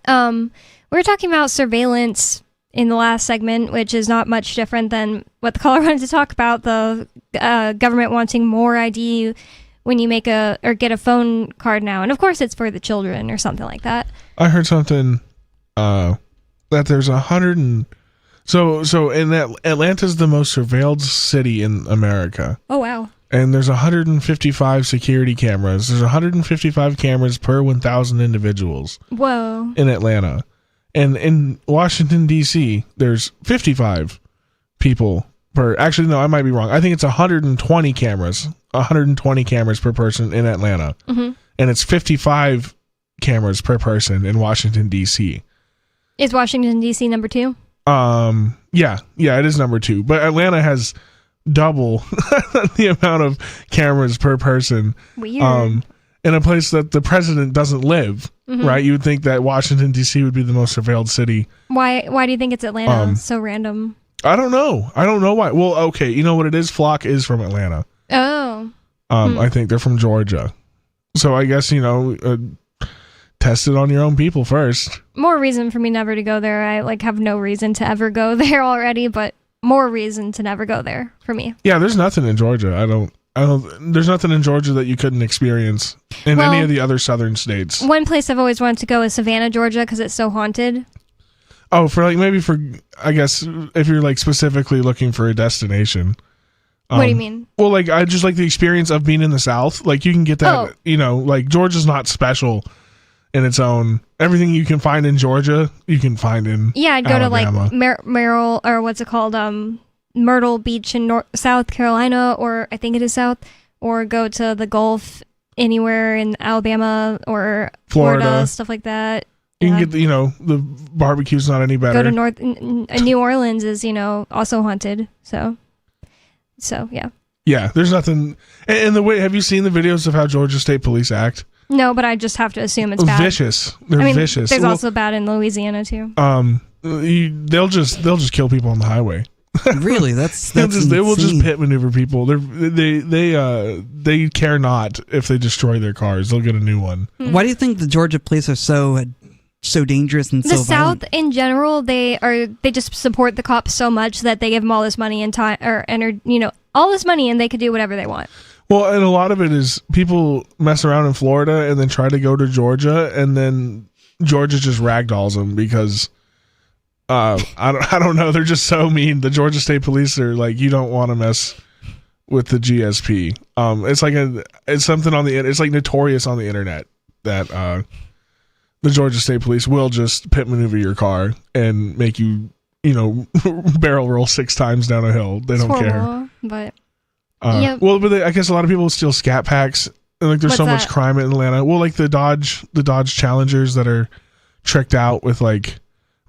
We were talking about surveillance in the last segment, which is not much different than what the caller wanted to talk about, the government wanting more ID when you make get a phone card now. And of course it's for the children or something like that. I heard something that there's 100 so in that Atlanta's the most surveilled city in America. Oh wow. And there's 155 security cameras. There's 155 cameras per 1,000 individuals. Whoa. In Atlanta. And in Washington, D.C., there's 55 people per... Actually, no, I might be wrong. I think it's 120 cameras. 120 cameras per person in Atlanta. Mm-hmm. And it's 55 cameras per person in Washington, D.C. Is Washington, D.C. number 2? Yeah, it is number 2. But Atlanta has... double the amount of cameras per person. Weird. In a place that the president doesn't live, right? You would think that Washington, D.C. would be the most surveilled city. Why do you think it's Atlanta? So random. I don't know why. Well, okay, you know what it is? Flock is from Atlanta. Oh. I think they're from Georgia. So I guess, test it on your own people first. More reason for me never to go there. I have no reason to ever go there already, but more reason to never go there for me. Yeah, there's nothing in Georgia. There's nothing in Georgia that you couldn't experience in any of the other southern states. One place I've always wanted to go is Savannah, Georgia, because it's so haunted. Oh, I guess if you're specifically looking for a destination. What do you mean? Well, I just like the experience of being in the South. You can get that, Georgia's not special in its own. Everything you can find in Georgia, you can find in I'd go Alabama. to Merrill, or what's it called, Myrtle Beach in South Carolina, or I think it is South, or go to the Gulf anywhere in Alabama or Florida, stuff like that. You can get the barbecue's not any better. Go to New Orleans is also haunted. So yeah. Yeah, there's nothing. And the way, have you seen the videos of how Georgia State Police act? No, but I just have to assume it's bad. Vicious. They're vicious. There's also bad in Louisiana too. They'll just kill people on the highway. Really? That's they will just pit maneuver people. They care not if they destroy their cars. They'll get a new one. Why do you think the Georgia police are so dangerous and so violent? The South in general, they just support the cops so much that they give them all this money and time all this money, and they could do whatever they want. Well, and a lot of it is people mess around in Florida and then try to go to Georgia, and then Georgia just ragdolls them because I don't know. They're just so mean. The Georgia State Police are you don't want to mess with the GSP. It's something on the it's notorious on the internet that the Georgia State Police will just pit maneuver your car and make you barrel roll 6 times down a hill. They don't care. But but I guess a lot of people steal Scat Packs. And there's so much crime in Atlanta. Well, the Dodge Challengers that are tricked out with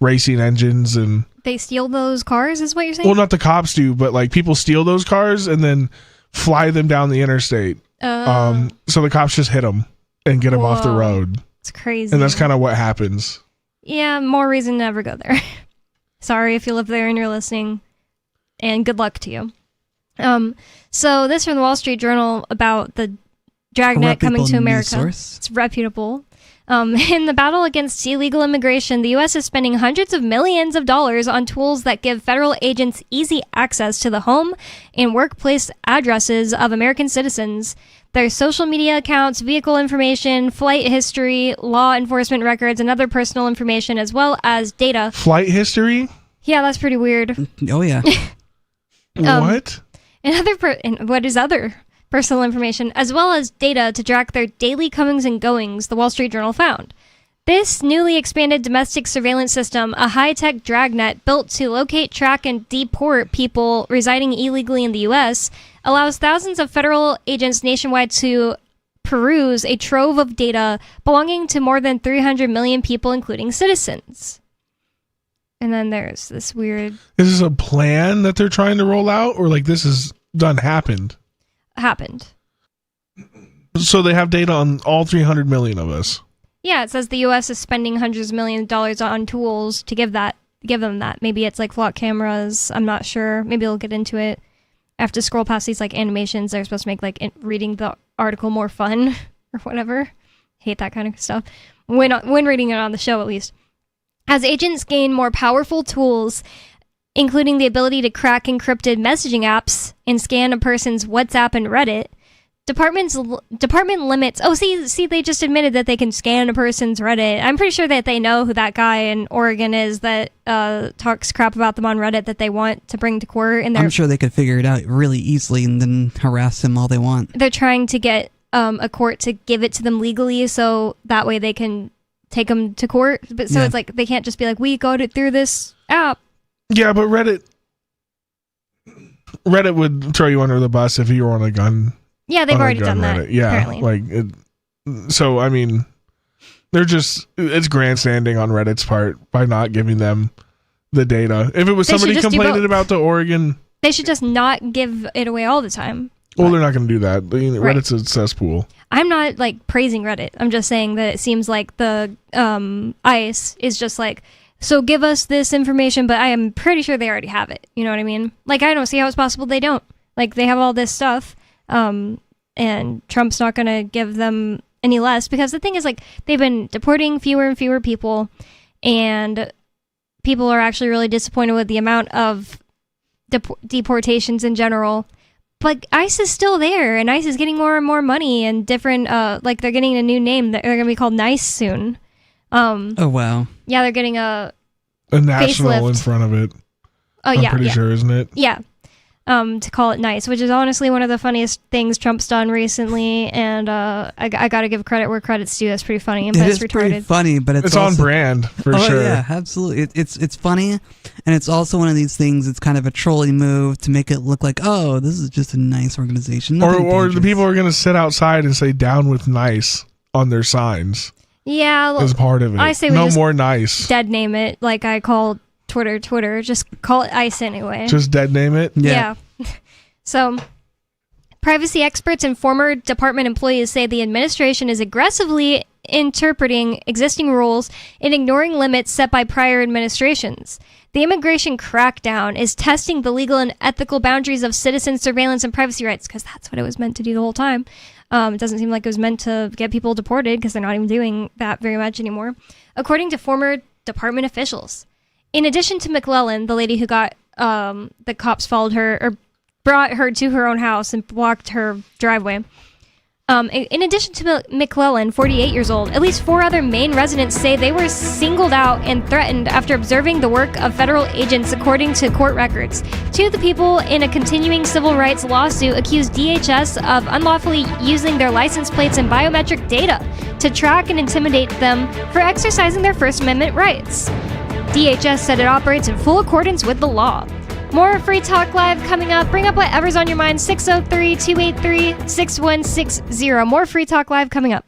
racing engines, and they steal those cars, is what you're saying? Well, not the cops do, but people steal those cars and then fly them down the interstate. So the cops just hit them and get them off the road. It's crazy. And that's kind of what happens. Yeah, more reason to never go there. Sorry if you live there and you're listening, and good luck to you. So this from the Wall Street Journal about the Dragnet coming to America. Source. It's reputable. In the battle against illegal immigration, the U.S. is spending hundreds of millions of dollars on tools that give federal agents easy access to the home and workplace addresses of American citizens, their social media accounts, vehicle information, flight history, law enforcement records, and other personal information, as well as data. Flight history? Yeah, that's pretty weird. Oh, yeah. What? And what is other personal information, as well as data to track their daily comings and goings, the Wall Street Journal found. This newly expanded domestic surveillance system, a high-tech dragnet built to locate, track, and deport people residing illegally in the U.S., allows thousands of federal agents nationwide to peruse a trove of data belonging to more than 300 million people, including citizens. And then there's this weird... Is this a plan that they're trying to roll out, or like this is happened? So they have data on all 300 million of us. Yeah, it says the U.S. is spending hundreds of millions of dollars on tools to give them that. Maybe it's like flock cameras. I'm not sure. Maybe we'll get into it. I have to scroll past these like animations. They're supposed to make like reading the article more fun or whatever. Hate that kind of stuff. When reading it on the show, at least. As agents gain more powerful tools, including the ability to crack encrypted messaging apps and scan a person's WhatsApp and Reddit, department limits... Oh, see, they just admitted that they can scan a person's Reddit. I'm pretty sure that they know who that guy in Oregon is that talks crap about them on Reddit that they want to bring to court. And I'm sure they could figure it out really easily and then harass him all they want. They're trying to get a court to give it to them legally so that way they can take them to court. But so It's like they can't just be like, we got it through this app. Yeah, but Reddit would throw you under the bus if you were on a gun. Yeah, they've already done Reddit. that. Yeah, apparently. So I mean, it's grandstanding on Reddit's part by not giving them the data. If it was somebody complaining about the Oregon, they should just not give it away all the time. Well, they're not going to do that. Reddit's a cesspool. I'm not like praising Reddit. I'm just saying that it seems like the ICE is just like, so give us this information, but I am pretty sure they already have it. You know what I mean? Like, I don't see how it's possible they don't. Like, they have all this stuff, and Trump's not going to give them any less, because the thing is, like, they've been deporting fewer and fewer people, and people are actually really disappointed with the amount of deportations in general. But ICE is still there, and ICE is getting more and more money, and different, like, they're getting a new name. They're going to be called NICE soon. Oh, wow. Yeah, they're getting a national facelift in front of it. Oh, I'm pretty sure, isn't it? Yeah. To call it NICE, which is honestly one of the funniest things Trump's done recently, and I got to give credit where credit's due. That's pretty funny, but it's retarded. Pretty funny, but it's on also, brand for sure. Yeah, absolutely. It's funny, and it's also one of these things. It's kind of a trolling move to make it look like, oh, this is just a nice organization. Or the people are going to sit outside and say "Down with NICE" on their signs. Yeah, as part of it. I say no just more NICE. Dead name it, like I call Twitter. Just call it ICE anyway. Just dead name it? Yeah. So, privacy experts and former department employees say the administration is aggressively interpreting existing rules and ignoring limits set by prior administrations. The immigration crackdown is testing the legal and ethical boundaries of citizen surveillance and privacy rights, because that's what it was meant to do the whole time. It doesn't seem like it was meant to get people deported, because they're not even doing that very much anymore, according to former department officials. In addition to McClellan, the lady who got the cops followed her or brought her to her own house and blocked her driveway. In addition to McClellan, 48 years old, at least 4 other Maine residents say they were singled out and threatened after observing the work of federal agents, according to court records. 2 of the people in a continuing civil rights lawsuit accused DHS of unlawfully using their license plates and biometric data to track and intimidate them for exercising their First Amendment rights. DHS said it operates in full accordance with the law. More Free Talk Live coming up. Bring up whatever's on your mind. 603-283-6160. More Free Talk Live coming up.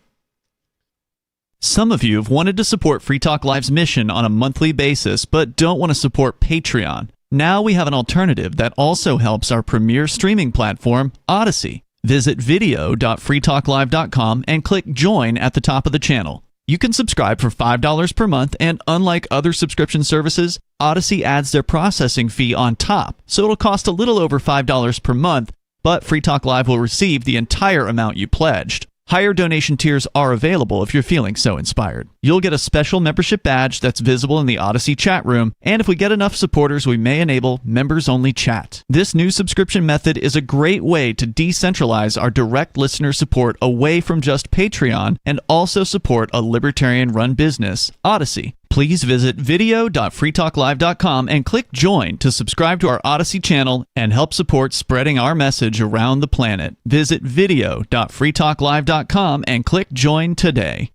Some of you have wanted to support Free Talk Live's mission on a monthly basis, but don't want to support Patreon. Now we have an alternative that also helps our premier streaming platform, Odyssey. Visit video.freetalklive.com and click Join at the top of the channel. You can subscribe for $5 per month, and unlike other subscription services, Odyssey adds their processing fee on top, so it'll cost a little over $5 per month, but Free Talk Live will receive the entire amount you pledged. Higher donation tiers are available if you're feeling so inspired. You'll get a special membership badge that's visible in the Odyssey chat room, and if we get enough supporters, we may enable members-only chat. This new subscription method is a great way to decentralize our direct listener support away from just Patreon and also support a libertarian-run business, Odyssey. Please visit video.freetalklive.com and click join to subscribe to our Odyssey channel and help support spreading our message around the planet. Visit video.freetalklive.com and click join today.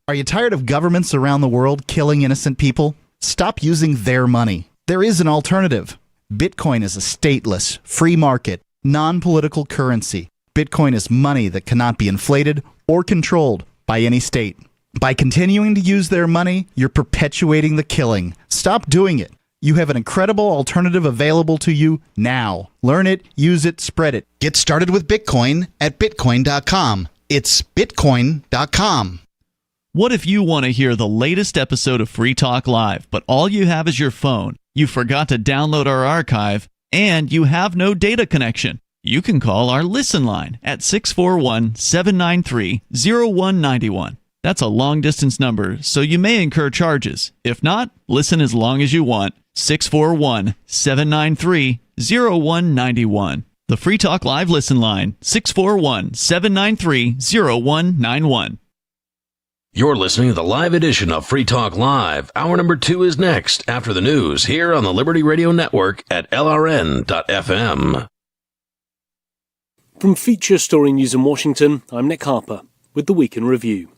Are you tired of governments around the world killing innocent people? Stop using their money. There is an alternative. Bitcoin is a stateless, free market, non-political currency. Bitcoin is money that cannot be inflated or controlled by any state. By continuing to use their money, you're perpetuating the killing. Stop doing it. You have an incredible alternative available to you now. Learn it, use it, spread it. Get started with Bitcoin at Bitcoin.com. It's Bitcoin.com. What if you want to hear the latest episode of Free Talk Live, but all you have is your phone, you forgot to download our archive, and you have no data connection? You can call our Listen line at 641-793-0191. That's a long-distance number, so you may incur charges. If not, listen as long as you want. 641-793-0191. The Free Talk Live Listen line, 641-793-0191. You're listening to the live edition of Free Talk Live. Hour number 2 is next, after the news, here on the Liberty Radio Network at LRN.FM. From Feature Story News in Washington, I'm Nick Harper with the Week in Review.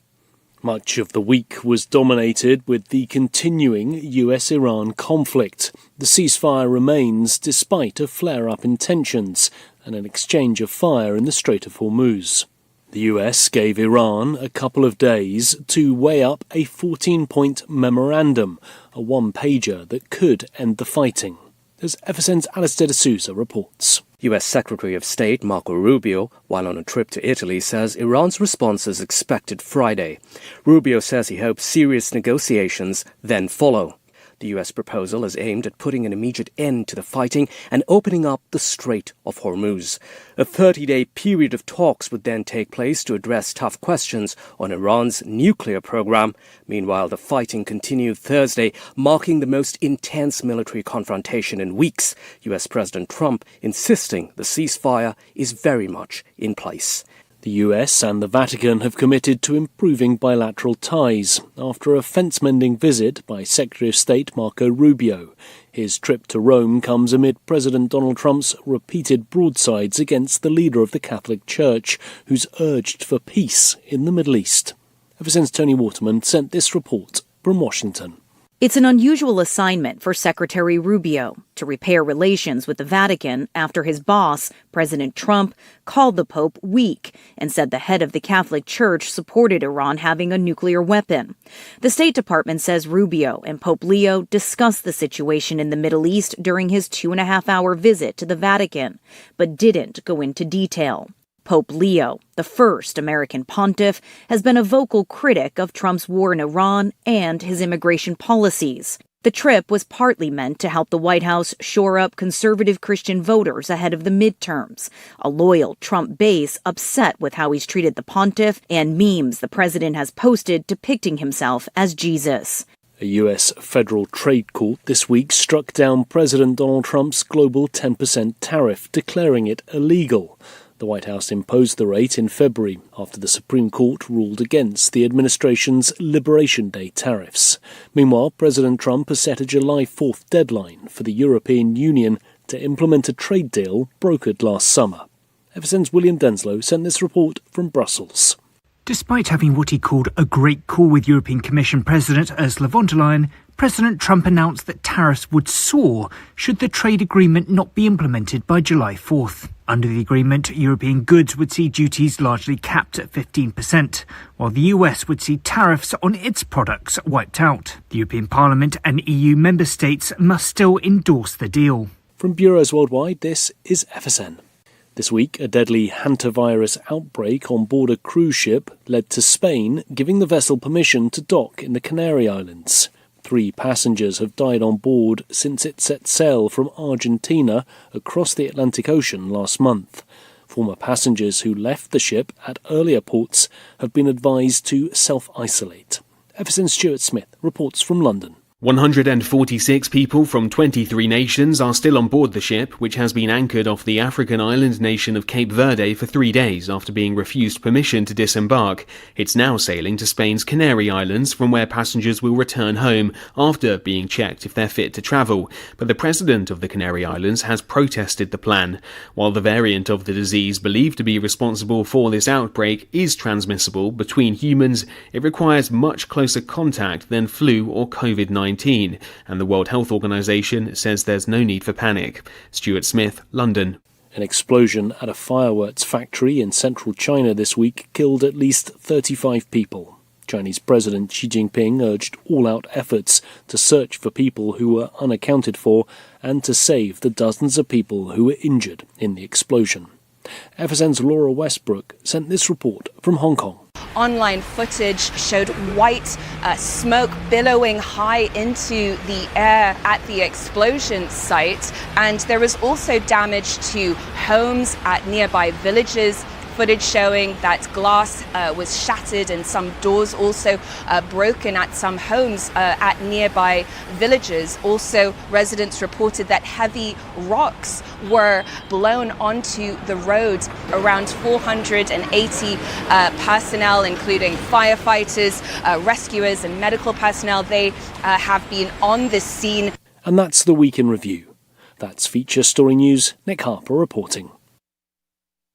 Much of the week was dominated with the continuing US-Iran conflict. The ceasefire remains despite a flare-up in tensions and an exchange of fire in the Strait of Hormuz. The US gave Iran a couple of days to weigh up a 14-point memorandum, a one-pager that could end the fighting. As FSN's Alistair D'Souza reports. U.S. Secretary of State Marco Rubio, while on a trip to Italy, says Iran's response is expected Friday. Rubio says he hopes serious negotiations then follow. The U.S. proposal is aimed at putting an immediate end to the fighting and opening up the Strait of Hormuz. A 30-day period of talks would then take place to address tough questions on Iran's nuclear program. Meanwhile, the fighting continued Thursday, marking the most intense military confrontation in weeks. U.S. President Trump insisting the ceasefire is very much in place. The US and the Vatican have committed to improving bilateral ties after a fence-mending visit by Secretary of State Marco Rubio. His trip to Rome comes amid President Donald Trump's repeated broadsides against the leader of the Catholic Church, who's urged for peace in the Middle East. Ever since Tony Waterman sent this report from Washington. It's an unusual assignment for Secretary Rubio to repair relations with the Vatican after his boss, President Trump, called the Pope weak and said the head of the Catholic Church supported Iran having a nuclear weapon. The State Department says Rubio and Pope Leo discussed the situation in the Middle East during his 2.5-hour visit to the Vatican, but didn't go into detail. Pope Leo, the first American pontiff, has been a vocal critic of Trump's war in Iran and his immigration policies. The trip was partly meant to help the White House shore up conservative Christian voters ahead of the midterms, a loyal Trump base upset with how he's treated the pontiff and memes the president has posted depicting himself as Jesus. A U.S. federal trade court this week struck down President Donald Trump's global 10% tariff, declaring it illegal. The White House imposed the rate in February after the Supreme Court ruled against the administration's Liberation Day tariffs. Meanwhile, President Trump has set a July 4th deadline for the European Union to implement a trade deal brokered last summer. FSN's William Denslow sent this report from Brussels. Despite having what he called a great call with European Commission President Ursula von der Leyen, President Trump announced that tariffs would soar should the trade agreement not be implemented by July 4th. Under the agreement, European goods would see duties largely capped at 15%, while the US would see tariffs on its products wiped out. The European Parliament and EU member states must still endorse the deal. From Bureaus Worldwide, this is FSN. This week, a deadly hantavirus outbreak on board a cruise ship led to Spain giving the vessel permission to dock in the Canary Islands. 3 passengers have died on board since it set sail from Argentina across the Atlantic Ocean last month. Former passengers who left the ship at earlier ports have been advised to self-isolate. FSN's Stuart Smith reports from London. 146 people from 23 nations are still on board the ship, which has been anchored off the African island nation of Cape Verde for 3 days after being refused permission to disembark. It's now sailing to Spain's Canary Islands, from where passengers will return home after being checked if they're fit to travel. But the president of the Canary Islands has protested the plan. While the variant of the disease believed to be responsible for this outbreak is transmissible between humans, it requires much closer contact than flu or COVID-19. And the World Health Organization says there's no need for panic. Stuart Smith, London. An explosion at a fireworks factory in central China this week killed at least 35 people. Chinese President Xi Jinping urged all-out efforts to search for people who were unaccounted for and to save the dozens of people who were injured in the explosion. FSN's Laura Westbrook sent this report from Hong Kong. Online footage showed white smoke billowing high into the air at the explosion site, and there was also damage to homes at nearby villages. Footage showing that glass was shattered and some doors also broken at some homes at nearby villages. Also, residents reported that heavy rocks were blown onto the road. Around 480 personnel, including firefighters, rescuers and medical personnel, they have been on the scene. And that's the Week in Review. That's Feature Story News. Nick Harper reporting.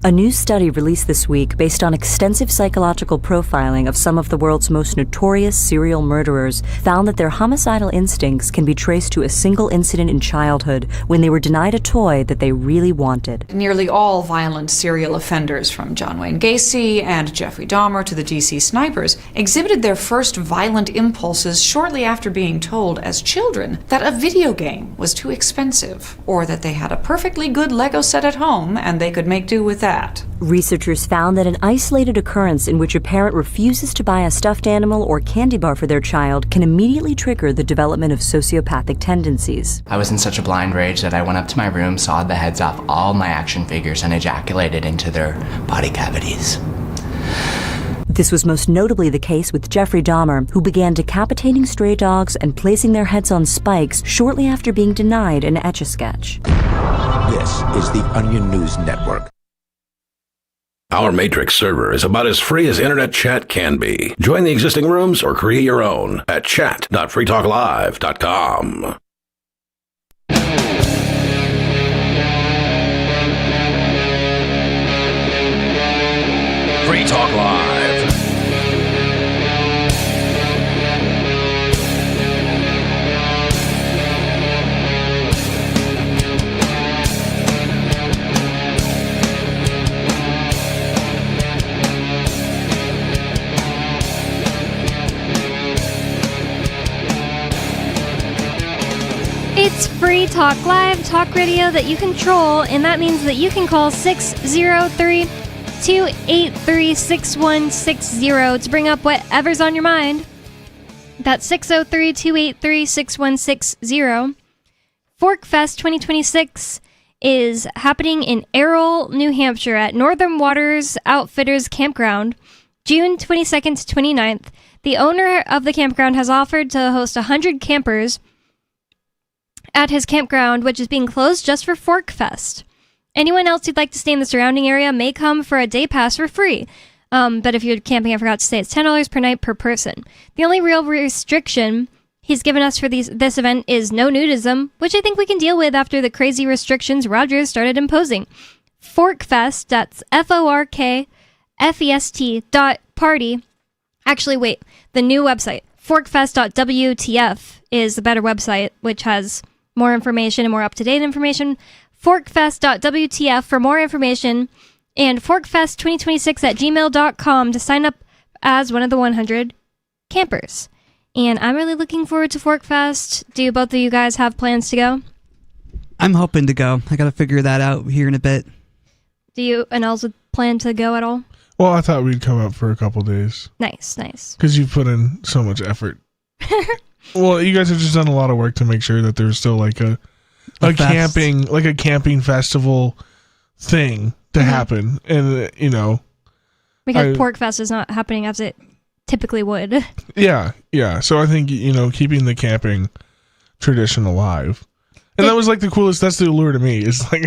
A new study released this week based on extensive psychological profiling of some of the world's most notorious serial murderers found that their homicidal instincts can be traced to a single incident in childhood when they were denied a toy that they really wanted. Nearly all violent serial offenders, from John Wayne Gacy and Jeffrey Dahmer to the DC snipers, exhibited their first violent impulses shortly after being told as children that a video game was too expensive, or that they had a perfectly good Lego set at home and they could make do with that. Researchers found that an isolated occurrence in which a parent refuses to buy a stuffed animal or candy bar for their child can immediately trigger the development of sociopathic tendencies. I was in such a blind rage that I went up to my room, sawed the heads off all my action figures, and ejaculated into their body cavities. This was most notably the case with Jeffrey Dahmer, who began decapitating stray dogs and placing their heads on spikes shortly after being denied an Etch-a-Sketch. This is the Onion News Network. Our Matrix server is about as free as internet chat can be. Join the existing rooms or create your own at chat.freetalklive.com. Free Talk Live. It's Free Talk Live, talk radio that you control, and that means that you can call 603-283-6160 to bring up whatever's on your mind. That's 603-283-6160. Forkfest 2026 is happening in Errol, New Hampshire at Northern Waters Outfitters Campground, June 22nd to 29th. The owner of the campground has offered to host 100 campers at his campground, which is being closed just for Forkfest. Anyone else who'd like to stay in the surrounding area may come for a day pass for free. But if you're camping, I forgot to say, it's $10 per night per person. The only real restriction he's given us for this event is no nudism, which I think we can deal with after the crazy restrictions Rogers started imposing. Forkfest, that's FORKFEST.party. Actually, wait, the new website, forkfest.wtf, is the better website, which has more information and more up-to-date information. Forkfest.wtf for more information, and forkfest2026@gmail.com to sign up as one of the 100 campers. And I'm really looking forward to Forkfest. Do both of you guys have plans to go? I'm hoping to go. I got to figure that out here in a bit. Do you and Elsa plan to go at all? Well, I thought we'd come up for a couple days. Nice, nice. Because you put in so much effort. Well, you guys have just done a lot of work to make sure that there's still like a camping festival thing to happen, and because Pork Fest is not happening as it typically would. Yeah. So I think keeping the camping tradition alive, and that was like the coolest. That's the allure to me. Is like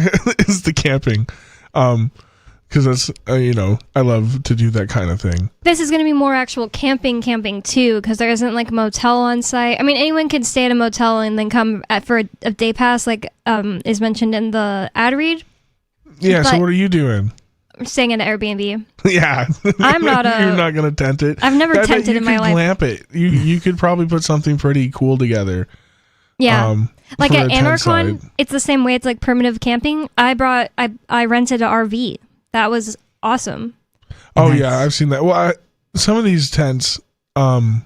is the camping, because that's I love to do that kind of thing. This is going to be more actual camping too, because there isn't like a motel on site. I mean, anyone can stay at a motel and then come for a day pass, like is mentioned in the ad read. Yeah. So what are you doing? I'm staying in an Airbnb. Yeah. I'm not You're not gonna tent it. I've never tented in my life. Glamp it. You could probably put something pretty cool together. Yeah. Like at Anarchon, it's the same way. It's like primitive camping. I rented an RV. That was awesome. Oh yeah, I've seen that. Well, some of these tents, like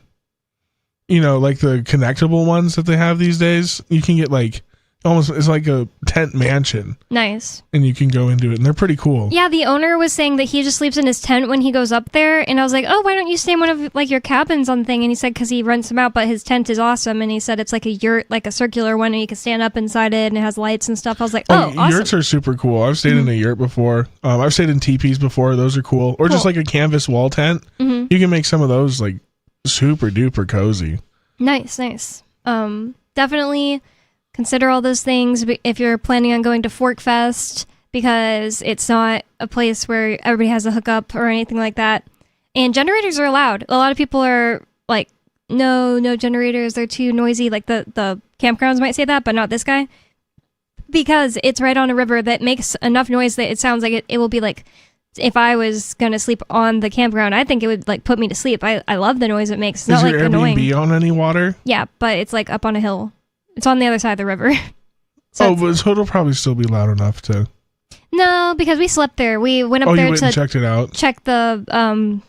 the connectable ones that they have these days, you can get like almost, it's like a tent mansion. Nice. And you can go into it, and they're pretty cool. Yeah, the owner was saying that he just sleeps in his tent when he goes up there, and I was like, oh, why don't you stay in one of like your cabins on the thing? And he said because he rents them out, but his tent is awesome, and he said it's like a yurt, like a circular one, and you can stand up inside it, and it has lights and stuff. I was like, oh, awesome. Yurts are super cool. I've stayed in a yurt before. I've stayed in teepees before. Those are cool. Or just like a canvas wall tent. You can make some of those like super duper cozy. Nice. Definitely consider all those things if you're planning on going to Fork Fest, because it's not a place where everybody has a hookup or anything like that. And generators are allowed. A lot of people are like, no generators, they're too noisy. Like the campgrounds might say that, but not this guy. Because it's right on a river that makes enough noise that it sounds like it will be like, if I was going to sleep on the campground, I think it would like put me to sleep. I love the noise it makes. It's not like annoying. Is your Airbnb on any water? Yeah, but it's like up on a hill. It's on the other side of the river. So it'll probably still be loud enough to... No, because we slept there. We went up there to checked it out. Check the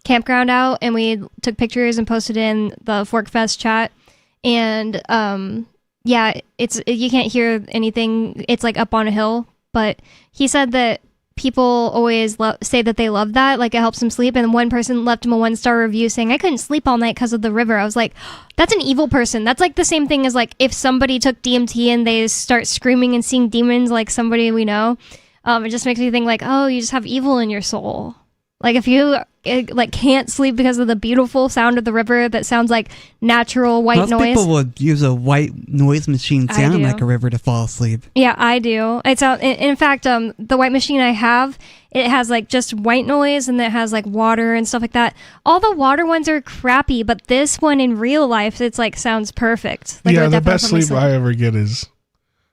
campground out, and we took pictures and posted in the Fork Fest chat. And yeah, you can't hear anything. It's like up on a hill. But he said that people always say that they love that, like it helps them sleep. And one person left him a 1-star review saying, I couldn't sleep all night because of the river. I was like, that's an evil person. That's like the same thing as like if somebody took DMT and they start screaming and seeing demons, like somebody we know. It just makes me think like, oh, you just have evil in your soul. Like if you like can't sleep because of the beautiful sound of the river that sounds like natural white noise. Most people would use a white noise machine sounding like a river to fall asleep. Yeah, I do. In fact, the white machine I have, it has like just white noise, and it has like water and stuff like that. All the water ones are crappy, but this one in real life, it's like sounds perfect. Like, yeah, the best sleep I ever get is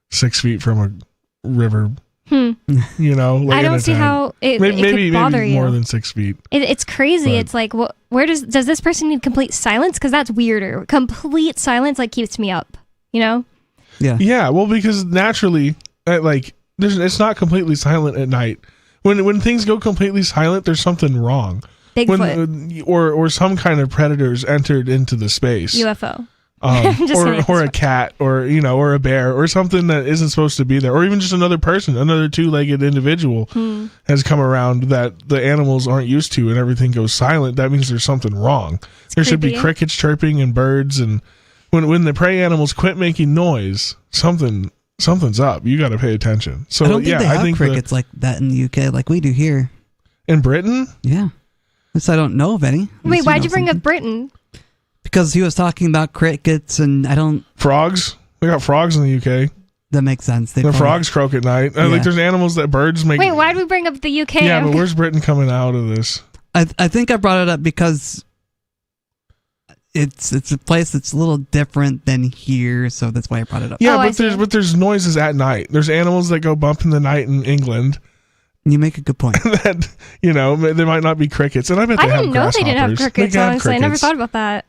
6 feet from a river. Like I don't see how it could bother you. More than 6 feet. It's crazy. But it's like, where does this person need complete silence? Because that's weirder. Complete silence like keeps me up. Yeah. Yeah. Well, because naturally, it's not completely silent at night. When things go completely silent, there's something wrong. Bigfoot. Or some kind of predators entered into the space. UFO. Or a cat, or a bear, or something that isn't supposed to be there, or even just another person, another two-legged individual has come around that the animals aren't used to, and everything goes silent. That means there's something wrong. There should be crickets chirping and birds, and when the prey animals quit making noise, something's up. You got to pay attention. So I don't think they have crickets like that in the UK, like we do here. In Britain? Yeah. At least I don't know of any. Wait, why'd you bring up Britain? Because he was talking about crickets, and I don't... Frogs? We got frogs in the UK. That makes sense. The frogs croak at night. Yeah. Like there's animals that birds make... Wait, why'd we bring up the UK? Yeah, but where's Britain coming out of this? I think I brought it up because it's a place that's a little different than here, so that's why I brought it up. Yeah, but there's noises at night. There's animals that go bump in the night in England. You make a good point. That they might not be crickets, and I bet they have grasshoppers. I didn't know they didn't have crickets. Honestly, I never thought about that.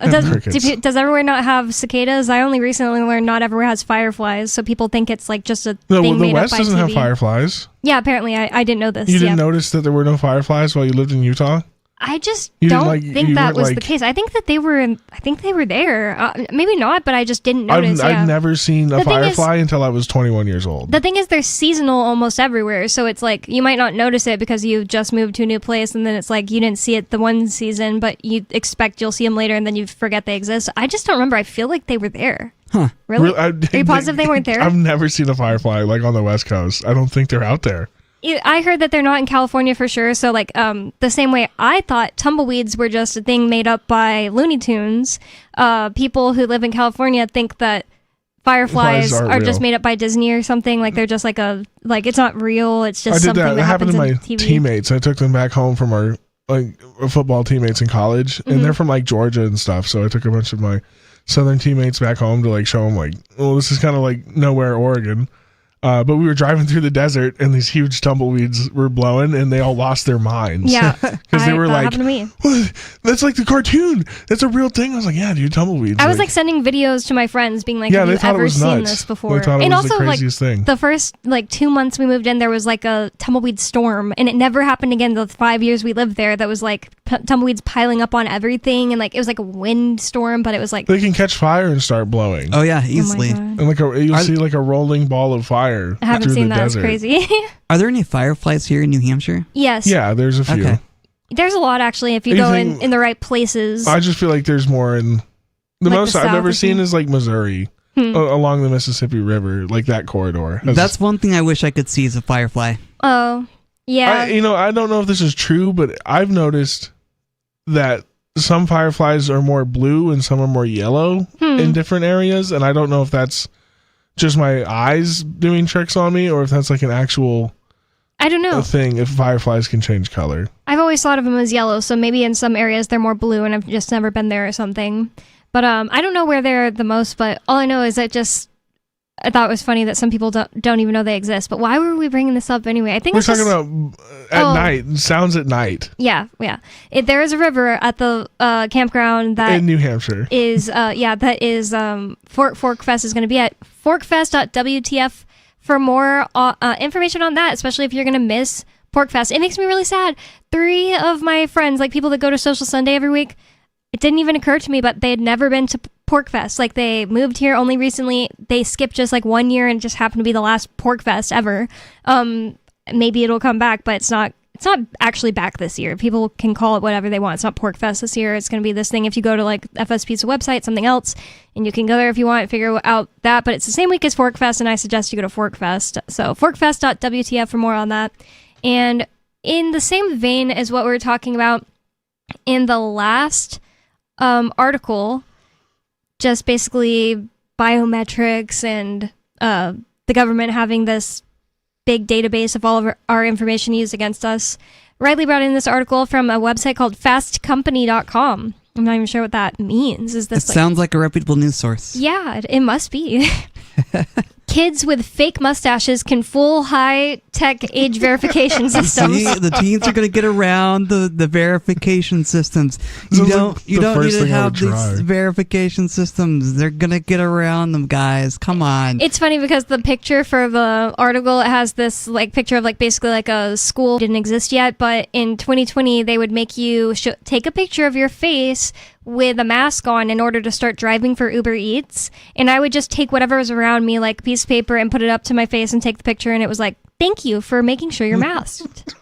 Does everywhere not have cicadas? I only recently learned not everywhere has fireflies, so people think it's like just a thing made up by TV. The West doesn't have fireflies. Yeah, apparently I didn't know this. You didn't notice that there were no fireflies while you lived in Utah? I just don't think that was the case. I think that they were there. Maybe not, but I just didn't notice. I've never seen a firefly until I was 21 years old. The thing is, they're seasonal almost everywhere. So it's like you might not notice it because you just moved to a new place, and then it's like you didn't see it the one season, but you expect you'll see them later, and then you forget they exist. I just don't remember. I feel like they were there. Huh. Really? Are you positive they weren't there? I've never seen a firefly like on the West Coast. I don't think they're out there. I heard that they're not in California for sure. So like the same way I thought tumbleweeds were just a thing made up by Looney Tunes, people who live in California think that fireflies are just made up by Disney or something. Like they're just like it's not real. It's just something that happened happens to my in TV. teammates. I took them back home from our football teammates in college, and they're from like Georgia and stuff. So I took a bunch of my Southern teammates back home to like show them like, well, this is kind of like nowhere, Oregon. But we were driving through the desert and these huge tumbleweeds were blowing and they all lost their minds. Yeah. Because they were that like, happened to me. "What? That's like the cartoon. That's a real thing." I was like, yeah, dude, tumbleweeds. I was like sending videos to my friends being like, Yeah, have they you thought it ever was seen nuts. this before? They thought it and was the also craziest thing. the first 2 months we moved in, there was like a tumbleweed storm and it never happened again the 5 years we lived there. That was like tumbleweeds piling up on everything, and like it was like a wind storm, but it was like they can catch fire and start blowing. Oh yeah, easily. And like you'll see like a rolling ball of fire. I haven't through seen the that. It's desert. crazy. Are there any fireflies here in New Hampshire? Yes. Yeah, there's a few. Okay. There's a lot actually if you go in the right places. I just feel like there's more in the Like most the I've South ever or seen something? is like Missouri along the Mississippi River, like that corridor. has- That's one thing I wish I could see is a firefly. Oh, yeah. I don't know if this is true, but I've noticed that some fireflies are more blue and some are more yellow in different areas, and I don't know if that's just my eyes doing tricks on me or if that's like an actual I don't know. thing. If fireflies can change color, I've always thought of them as yellow, so maybe in some areas they're more blue and I've just never been there or something. But I don't know where they're the most, but all I know is that I thought it was funny that some people don't even know they exist. But why were we bringing this up anyway? I think we're it's talking just, about at night. Sounds at night Yeah. There is a river at the campground that in New Hampshire. is that is Forkfest is going to be at forkfest.wtf for more information on that, especially if you're going to miss Porkfest. It makes me really sad. 3 of my friends, like people that go to Social Sunday every week, it didn't even occur to me, but they had never been to Porkfest. Like they moved here only recently. They skipped just like 1 year and it just happened to be the last Porkfest ever. Maybe it'll come back, but it's not actually back this year. People can call it whatever they want. It's not Porkfest this year. It's going to be this thing. If you go to like FSP's website, something else, and you can go there if you want and figure out that. But it's the same week as Forkfest, and I suggest you go to Forkfest. So forkfest.wtf for more on that. And in the same vein as what we were talking about in the last article, just basically biometrics and the government having this big database of all of our information used against us. Riley brought in this article from a website called fastcompany.com. I'm not even sure what that means. Is this It sounds like a reputable news source. Yeah, it must be. Kids with fake mustaches can fool high-tech age verification systems. See, the teens are going to get around the verification systems. You don't need to have these verification systems. They're going to get around them, guys. Come on. It's funny because the picture for the article, it has this like picture of like basically like a school didn't exist yet, but in 2020 they would make you take a picture of your face with a mask on in order to start driving for Uber Eats, and I would just take whatever was around me, like a piece of paper, and put it up to my face and take the picture, and it was like, thank you for making sure you're masked.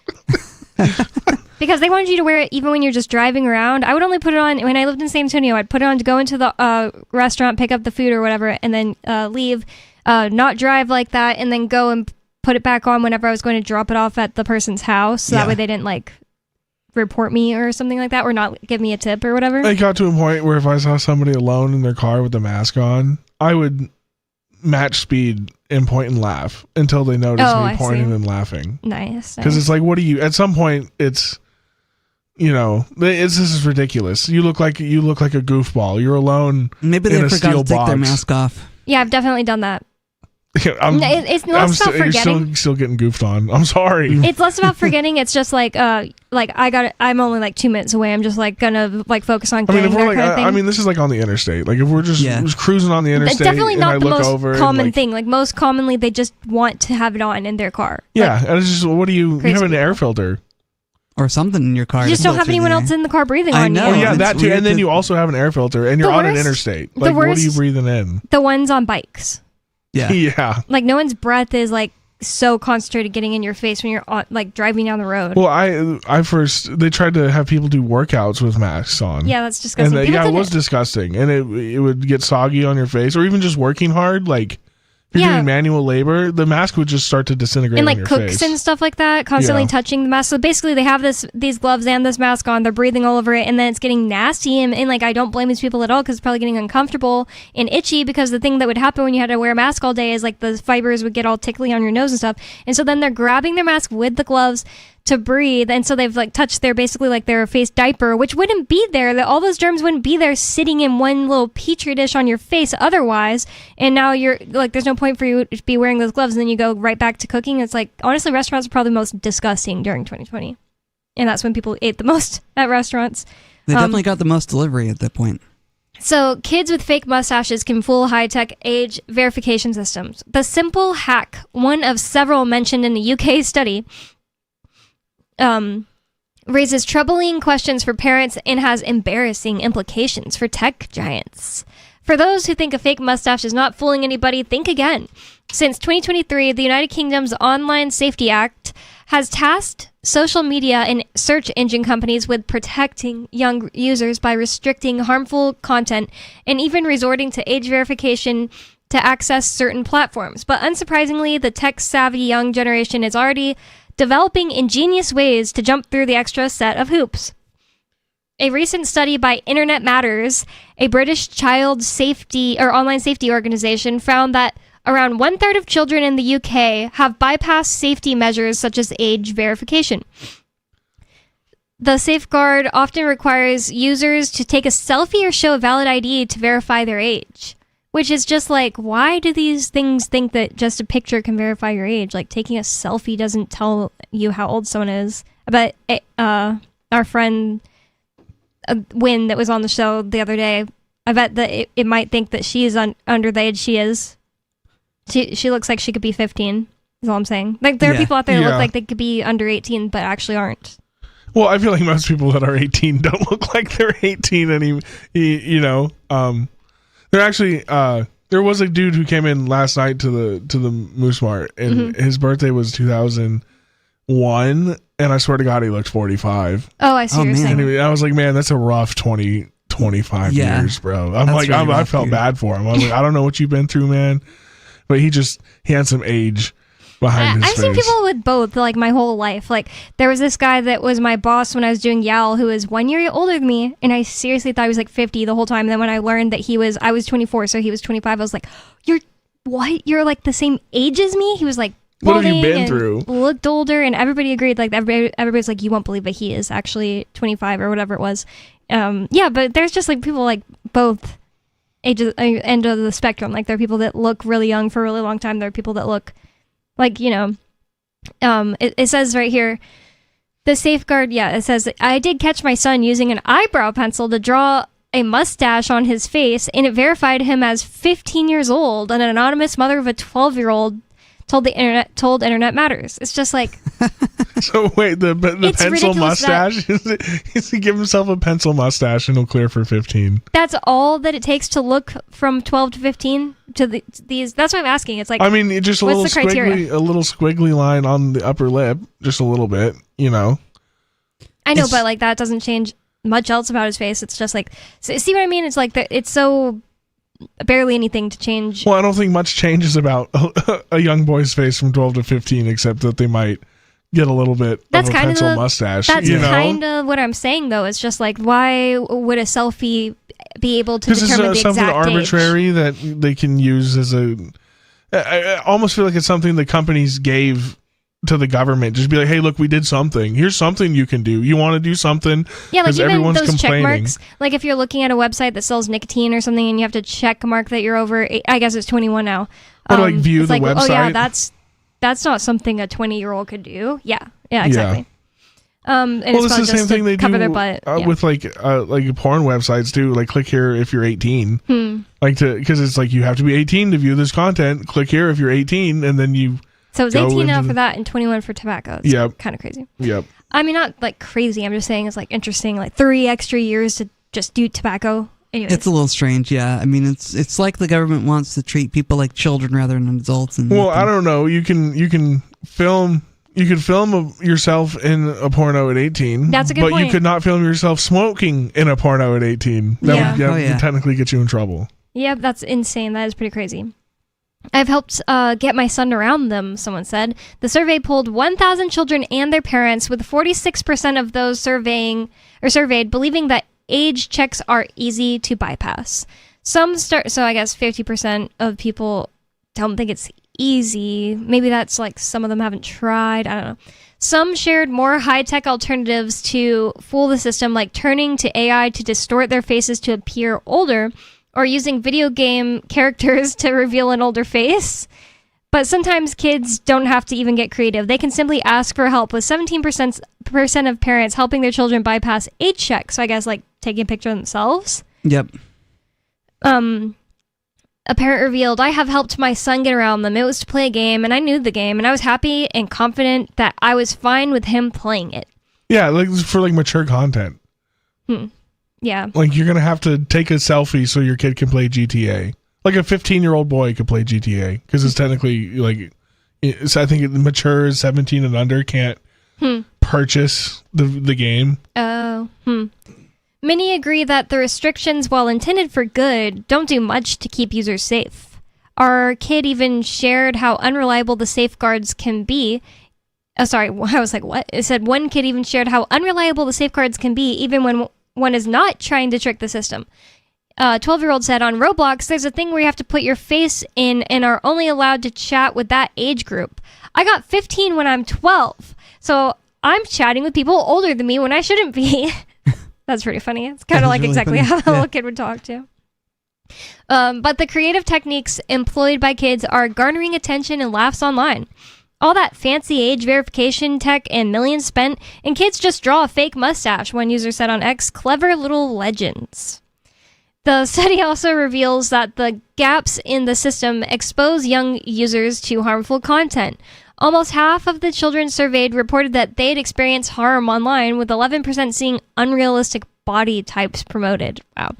Because they wanted you to wear it even when you're just driving around. I would only put it on when I lived in San Antonio. I'd put it on to go into the restaurant, pick up the food or whatever, and then leave, not drive like that, and then go and put it back on whenever I was going to drop it off at the person's house, so that way they didn't like report me or something like that, or not give me a tip or whatever. It got to a point where if I saw somebody alone in their car with the mask on, I would match speed and point and laugh until they noticed me pointing and laughing. Nice. Because it's like, what do you? At some point, it's this is ridiculous. You look like a goofball. You're alone. Maybe they forgot to take their mask off. Yeah, I've definitely done that. It's less about You're forgetting. still getting goofed on. I'm sorry. It's less about forgetting. It's just like I'm only like 2 minutes away. I'm just like gonna like focus on getting that kind of thing. This is like on the interstate. Like if we're just cruising on the interstate, definitely and not I the look most over common thing. Like most commonly, they just want to have it on in their car. Yeah, and it's just, what do you have an air filter or something in your car? You just don't have anyone else in the car breathing on you. Oh yeah, that too. And then you also have an air filter, and you're on an interstate. Like, what are you breathing in? The ones on bikes. Yeah. Like no one's breath is like so concentrated getting in your face when you're on, like driving down the road. Well, they tried to have people do workouts with masks on. Yeah, that's disgusting. And it was disgusting, and it would get soggy on your face, or even just working hard. Like If you're doing manual labor, the mask would just start to disintegrate and on like your cooks face. and stuff like that, constantly touching the mask. So basically they have these gloves and this mask on, they're breathing all over it, and then it's getting nasty, and like I don't blame these people at all, because it's probably getting uncomfortable and itchy, because the thing that would happen when you had to wear a mask all day is like the fibers would get all tickly on your nose and stuff. And so then they're grabbing their mask with the gloves to breathe, and so they've like touched their basically like their face diaper, which wouldn't be there, that all those germs wouldn't be there sitting in one little petri dish on your face otherwise. And now you're like, there's no point for you to be wearing those gloves, and then you go right back to cooking. It's like, honestly, restaurants are probably the most disgusting during 2020, and that's when people ate the most at restaurants. They definitely got the most delivery at that point. So kids with fake mustaches can fool high-tech age verification systems. The simple hack, one of several mentioned in the UK study, raises troubling questions for parents and has embarrassing implications for tech giants. For those who think a fake mustache is not fooling anybody, think again. Since 2023, the United Kingdom's Online Safety Act has tasked social media and search engine companies with protecting young users by restricting harmful content and even resorting to age verification to access certain platforms. But unsurprisingly, the tech-savvy young generation is already developing ingenious ways to jump through the extra set of hoops. A recent study by Internet Matters, a British child safety or online safety organization, found that around 1/3 of children in the UK have bypassed safety measures such as age verification. The safeguard often requires users to take a selfie or show a valid ID to verify their age. Which is just like, why do these things think that just a picture can verify your age? Like, taking a selfie doesn't tell you how old someone is. I bet our friend Wynn that was on the show the other day, I bet that it might think that she is under the age she is. She looks like she could be 15, is all I'm saying. Like, there are people out there that look like they could be under 18, but actually aren't. Well, I feel like most people that are 18 don't look like they're 18 anymore, you know. They're actually there was a dude who came in last night to the Moose Mart, and his birthday was 2001, and I swear to God he looked 45. Oh, I see what you're saying. And I was like, man, that's a rough 25 years, bro. I felt bad for him. I was like, I don't know what you've been through, man, but he had some age behind his face. I've seen people with both, like, my whole life. Like, there was this guy that was my boss when I was doing YAL, who was 1 year older than me, and I seriously thought he was like 50 the whole time. And then when I learned that I was 24, so he was 25, I was like, you're like the same age as me? He was like, what have you been through? Looked older, and everybody agreed. Like, everybody's like, you won't believe that he is actually 25 or whatever it was. Yeah, but there's just like people like both ages, end of the spectrum. Like, there are people that look really young for a really long time. There are people that look like, you know, it says right here, the safeguard, it says, I did catch my son using an eyebrow pencil to draw a mustache on his face, and it verified him as 15 years old. And an anonymous mother of a 12-year-old told Internet Matters. It's just like... So wait, the pencil mustache? Is he give himself a pencil mustache and he'll clear for 15? That's all that it takes to look from 12 to 15 to these. That's what I'm asking. It's like, I mean, just a little squiggly line on the upper lip, just a little bit, you know. I know, but like that doesn't change much else about his face. It's just like, see what I mean? It's like it's so barely anything to change. Well, I don't think much changes about a young boy's face from 12 to 15, except that they might get a little bit of a pencil mustache. That's kind of what I'm saying, though. It's just like, why would a selfie be able to determine the exact age? Because it's something arbitrary that they can use as I almost feel like it's something the companies gave to the government. Just be like, hey, look, we did something. Here's something you can do. You want to do something? Yeah, like even everyone's those check complaining. marks. Like if you're looking at a website that sells nicotine or something, and you have to check mark that you're over. I guess it's 21 now. Or like view the website. Oh yeah, that's not something a 20-year-old could do. Yeah, exactly. And well, it's the same thing they do their butt. With like porn websites too. Like, click here if you're 18. Because it's like you have to be 18 to view this content. Click here if you're 18, and then you. So it's 18 now for that, and 21 for tobacco. It's kind of crazy. Yep. I mean, not like crazy. I'm just saying it's like interesting. Like 3 extra years to just do tobacco. Anyways. It's a little strange, yeah. I mean, it's like the government wants to treat people like children rather than adults. And I don't know. You can film yourself in a porno at 18. That's a good point. But you point. could not film yourself smoking in a porno at 18. That would technically get you in trouble. Yep, that's insane. That is pretty crazy. I've helped get my son around them, someone said. The survey polled 1,000 children and their parents, with 46% of those surveyed believing that age checks are easy to bypass. So I guess 50% of people don't think it's easy. Maybe that's like some of them haven't tried. I don't know. Some shared more high-tech alternatives to fool the system, like turning to AI to distort their faces to appear older, or using video game characters to reveal an older face. But sometimes kids don't have to even get creative. They can simply ask for help, with 17% of parents helping their children bypass age checks. So I guess like taking a picture of themselves. Yep. A parent revealed, I have helped my son get around them. It was to play a game, and I knew the game, and I was happy and confident that I was fine with him playing it. Yeah, like for like mature content. Yeah. Like you're gonna have to take a selfie so your kid can play GTA. Like a 15-year-old boy could play GTA because it's technically like, I think it matures 17 and under can't purchase the game. Oh. Many agree that the restrictions, while intended for good, don't do much to keep users safe. Our kid even shared how unreliable the safeguards can be. Oh, sorry, I was like, what? It said one kid even shared how unreliable the safeguards can be, even when one is not trying to trick the system. 12-year-old said, on Roblox, there's a thing where you have to put your face in and are only allowed to chat with that age group. I got 15 when I'm 12, so I'm chatting with people older than me when I shouldn't be. That's pretty funny. It's kind of like really exactly funny. How the little kid would talk to. But the creative techniques employed by kids are garnering attention and laughs online. All that fancy age verification tech and millions spent, and kids just draw a fake mustache, one user said on X. Clever little legends. The study also reveals that the gaps in the system expose young users to harmful content. Almost half of the children surveyed reported that they'd experienced harm online, with 11% seeing unrealistic body types promoted. Wow.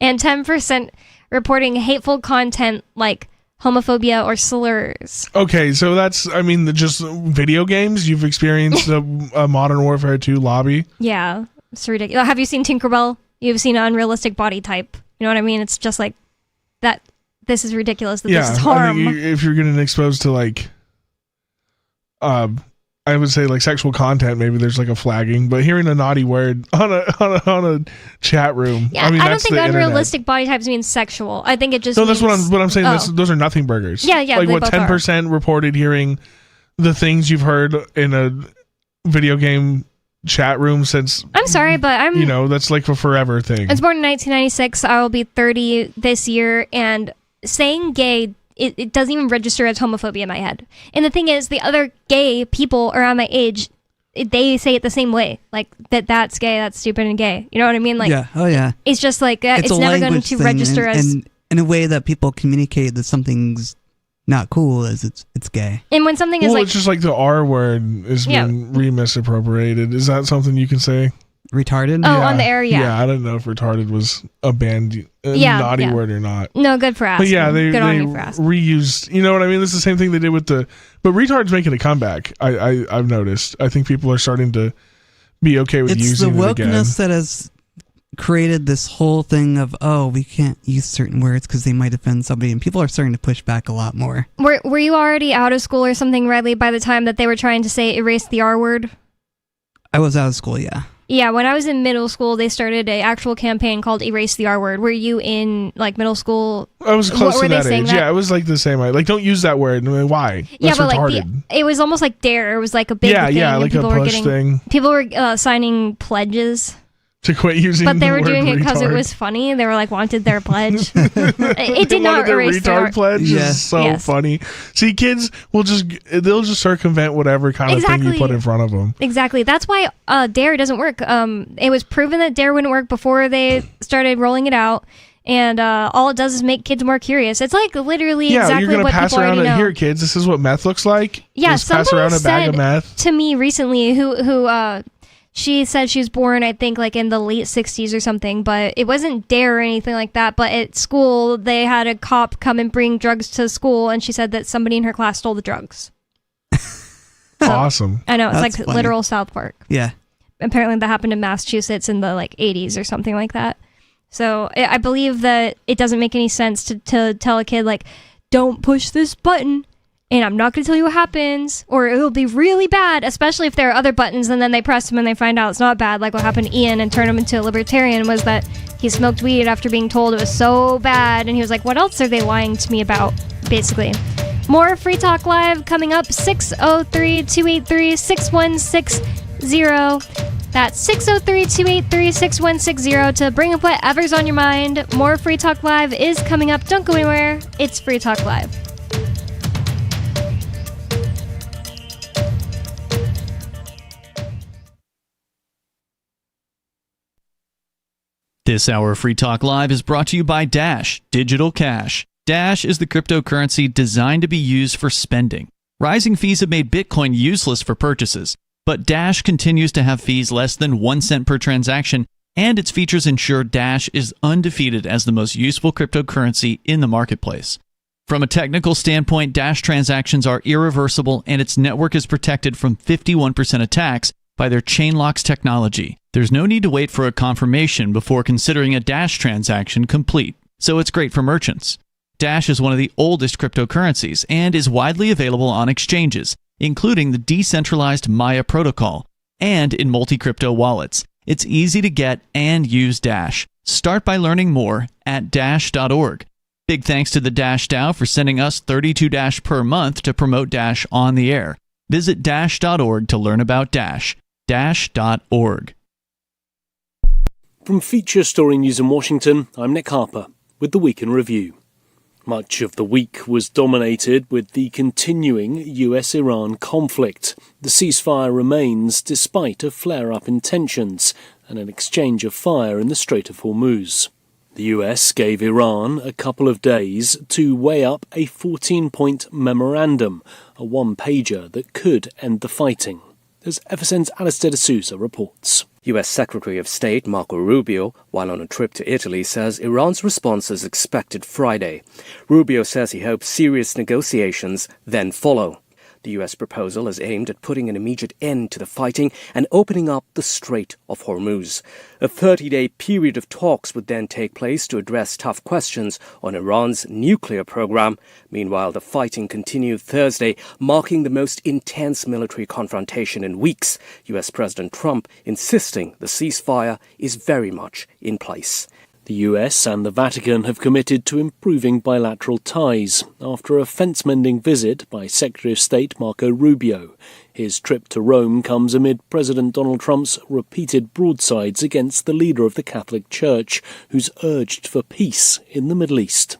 And 10% reporting hateful content like homophobia or slurs. Okay, so that's, I mean, just video games. You've experienced a Modern Warfare 2 lobby. Yeah, it's ridiculous. Have you seen Tinkerbell? You've seen an unrealistic body type. You know what I mean? It's just like that. This is ridiculous. This is harm. I mean, if you're getting exposed to like, I would say like sexual content, maybe there's like a flagging. But hearing a naughty word on a chat room, yeah, I mean, I don't think unrealistic body types means sexual. I think it just that's what I'm saying. Those are nothing burgers. Yeah, like what 10% reported hearing the things you've heard in a video game chat room since. I'm sorry, but that's like a forever thing. I was born in 1996. I will be 30 this year, and saying gay, it doesn't even register as homophobia in my head. And the thing is, the other gay people around my age, they say it the same way, like that's gay, that's stupid and gay. You know what I mean? Like, yeah, oh yeah. It's just like it's never going to register as. And in a way that people communicate that something's not cool is it's gay. And when something is it's just like the R word is being re-misappropriated. Is that something you can say? Retarded? Oh, on the air, yeah. Yeah, I didn't know if retarded was a banned naughty word or not. No, good for asking. But yeah, they asking. reused. You know what I mean? This is the same thing they did with the. But retard's making a comeback. I've noticed. I think people are starting to be okay with using it again. It's the wokeness that has created this whole thing of, we can't use certain words because they might offend somebody, and people are starting to push back a lot more. Were you already out of school or something, Riley, by the time that they were trying to say erase the R word? I was out of school, yeah. Yeah, when I was in middle school, they started an actual campaign called Erase the R Word. Were you in like middle school? I was close to that age. Yeah, it was like the same. Like, don't use that word. I mean, why? That's retarded. Like it was almost like DARE. It was like a big thing. Yeah, like a push thing. People were signing pledges to quit using the word retard. But they were doing it because it was funny. They were like, wanted their pledge. It did not erase their retard pledge. Is so funny. See, kids they'll just circumvent whatever kind of thing you put in front of them. Exactly. That's why DARE doesn't work. It was proven that DARE wouldn't work before they started rolling it out. And all it does is make kids more curious. It's like literally exactly you're gonna what pass people around already know. Here, kids, this is what meth looks like. Yeah, just pass around a bag of meth. To me recently, who she said she was born, I think, like in the late 60s or something, but it wasn't DARE or anything like that. But at school, they had a cop come and bring drugs to school, and she said that somebody in her class stole the drugs. Awesome. I know, it's like funny. Literal South Park. Yeah. Apparently that happened in Massachusetts in the like 80s or something like that. So I believe that it doesn't make any sense to tell a kid like, don't push this button, and I'm not going to tell you what happens, or it'll be really bad, especially if there are other buttons, and then they press them and they find out it's not bad, like what happened to Ian and turned him into a libertarian, was that he smoked weed after being told it was so bad, and he was like, what else are they lying to me about, basically. More Free Talk Live coming up, 603-283-6160. That's 603-283-6160 to bring up whatever's on your mind. More Free Talk Live is coming up. Don't go anywhere. It's Free Talk Live. This hour of Free Talk Live is brought to you by Dash Digital Cash. Dash is the cryptocurrency designed to be used for spending. Rising fees have made Bitcoin useless for purchases, but Dash continues to have fees less than 1 cent per transaction, and its features ensure Dash is undefeated as the most useful cryptocurrency in the marketplace. From a technical standpoint, Dash transactions are irreversible, and its network is protected from 51% attacks by their Chainlocks technology. There's no need to wait for a confirmation before considering a Dash transaction complete, so it's great for merchants. Dash is one of the oldest cryptocurrencies and is widely available on exchanges, including the decentralized Maya protocol, and in multi-crypto wallets. It's easy to get and use Dash. Start by learning more at Dash.org. Big thanks to the Dash DAO for sending us 32 Dash per month to promote Dash on the air. Visit Dash.org to learn about Dash. Dash.org. From Feature Story News in Washington, I'm Nick Harper with the Week in Review. Much of the week was dominated with the continuing US-Iran conflict. The ceasefire remains despite a flare-up in tensions and an exchange of fire in the Strait of Hormuz. The US gave Iran a couple of days to weigh up a 14-point memorandum, a one-pager that could end the fighting. As FSN's Alistair D'Souza reports. U.S. Secretary of State Marco Rubio, while on a trip to Italy, says Iran's response is expected Friday. Rubio says he hopes serious negotiations then follow. The U.S. proposal is aimed at putting an immediate end to the fighting and opening up the Strait of Hormuz. A 30-day period of talks would then take place to address tough questions on Iran's nuclear program. Meanwhile, the fighting continued Thursday, marking the most intense military confrontation in weeks, U.S. President Trump insisting the ceasefire is very much in place. The US and the Vatican have committed to improving bilateral ties after a fence-mending visit by Secretary of State Marco Rubio. His trip to Rome comes amid President Donald Trump's repeated broadsides against the leader of the Catholic Church, who's urged for peace in the Middle East.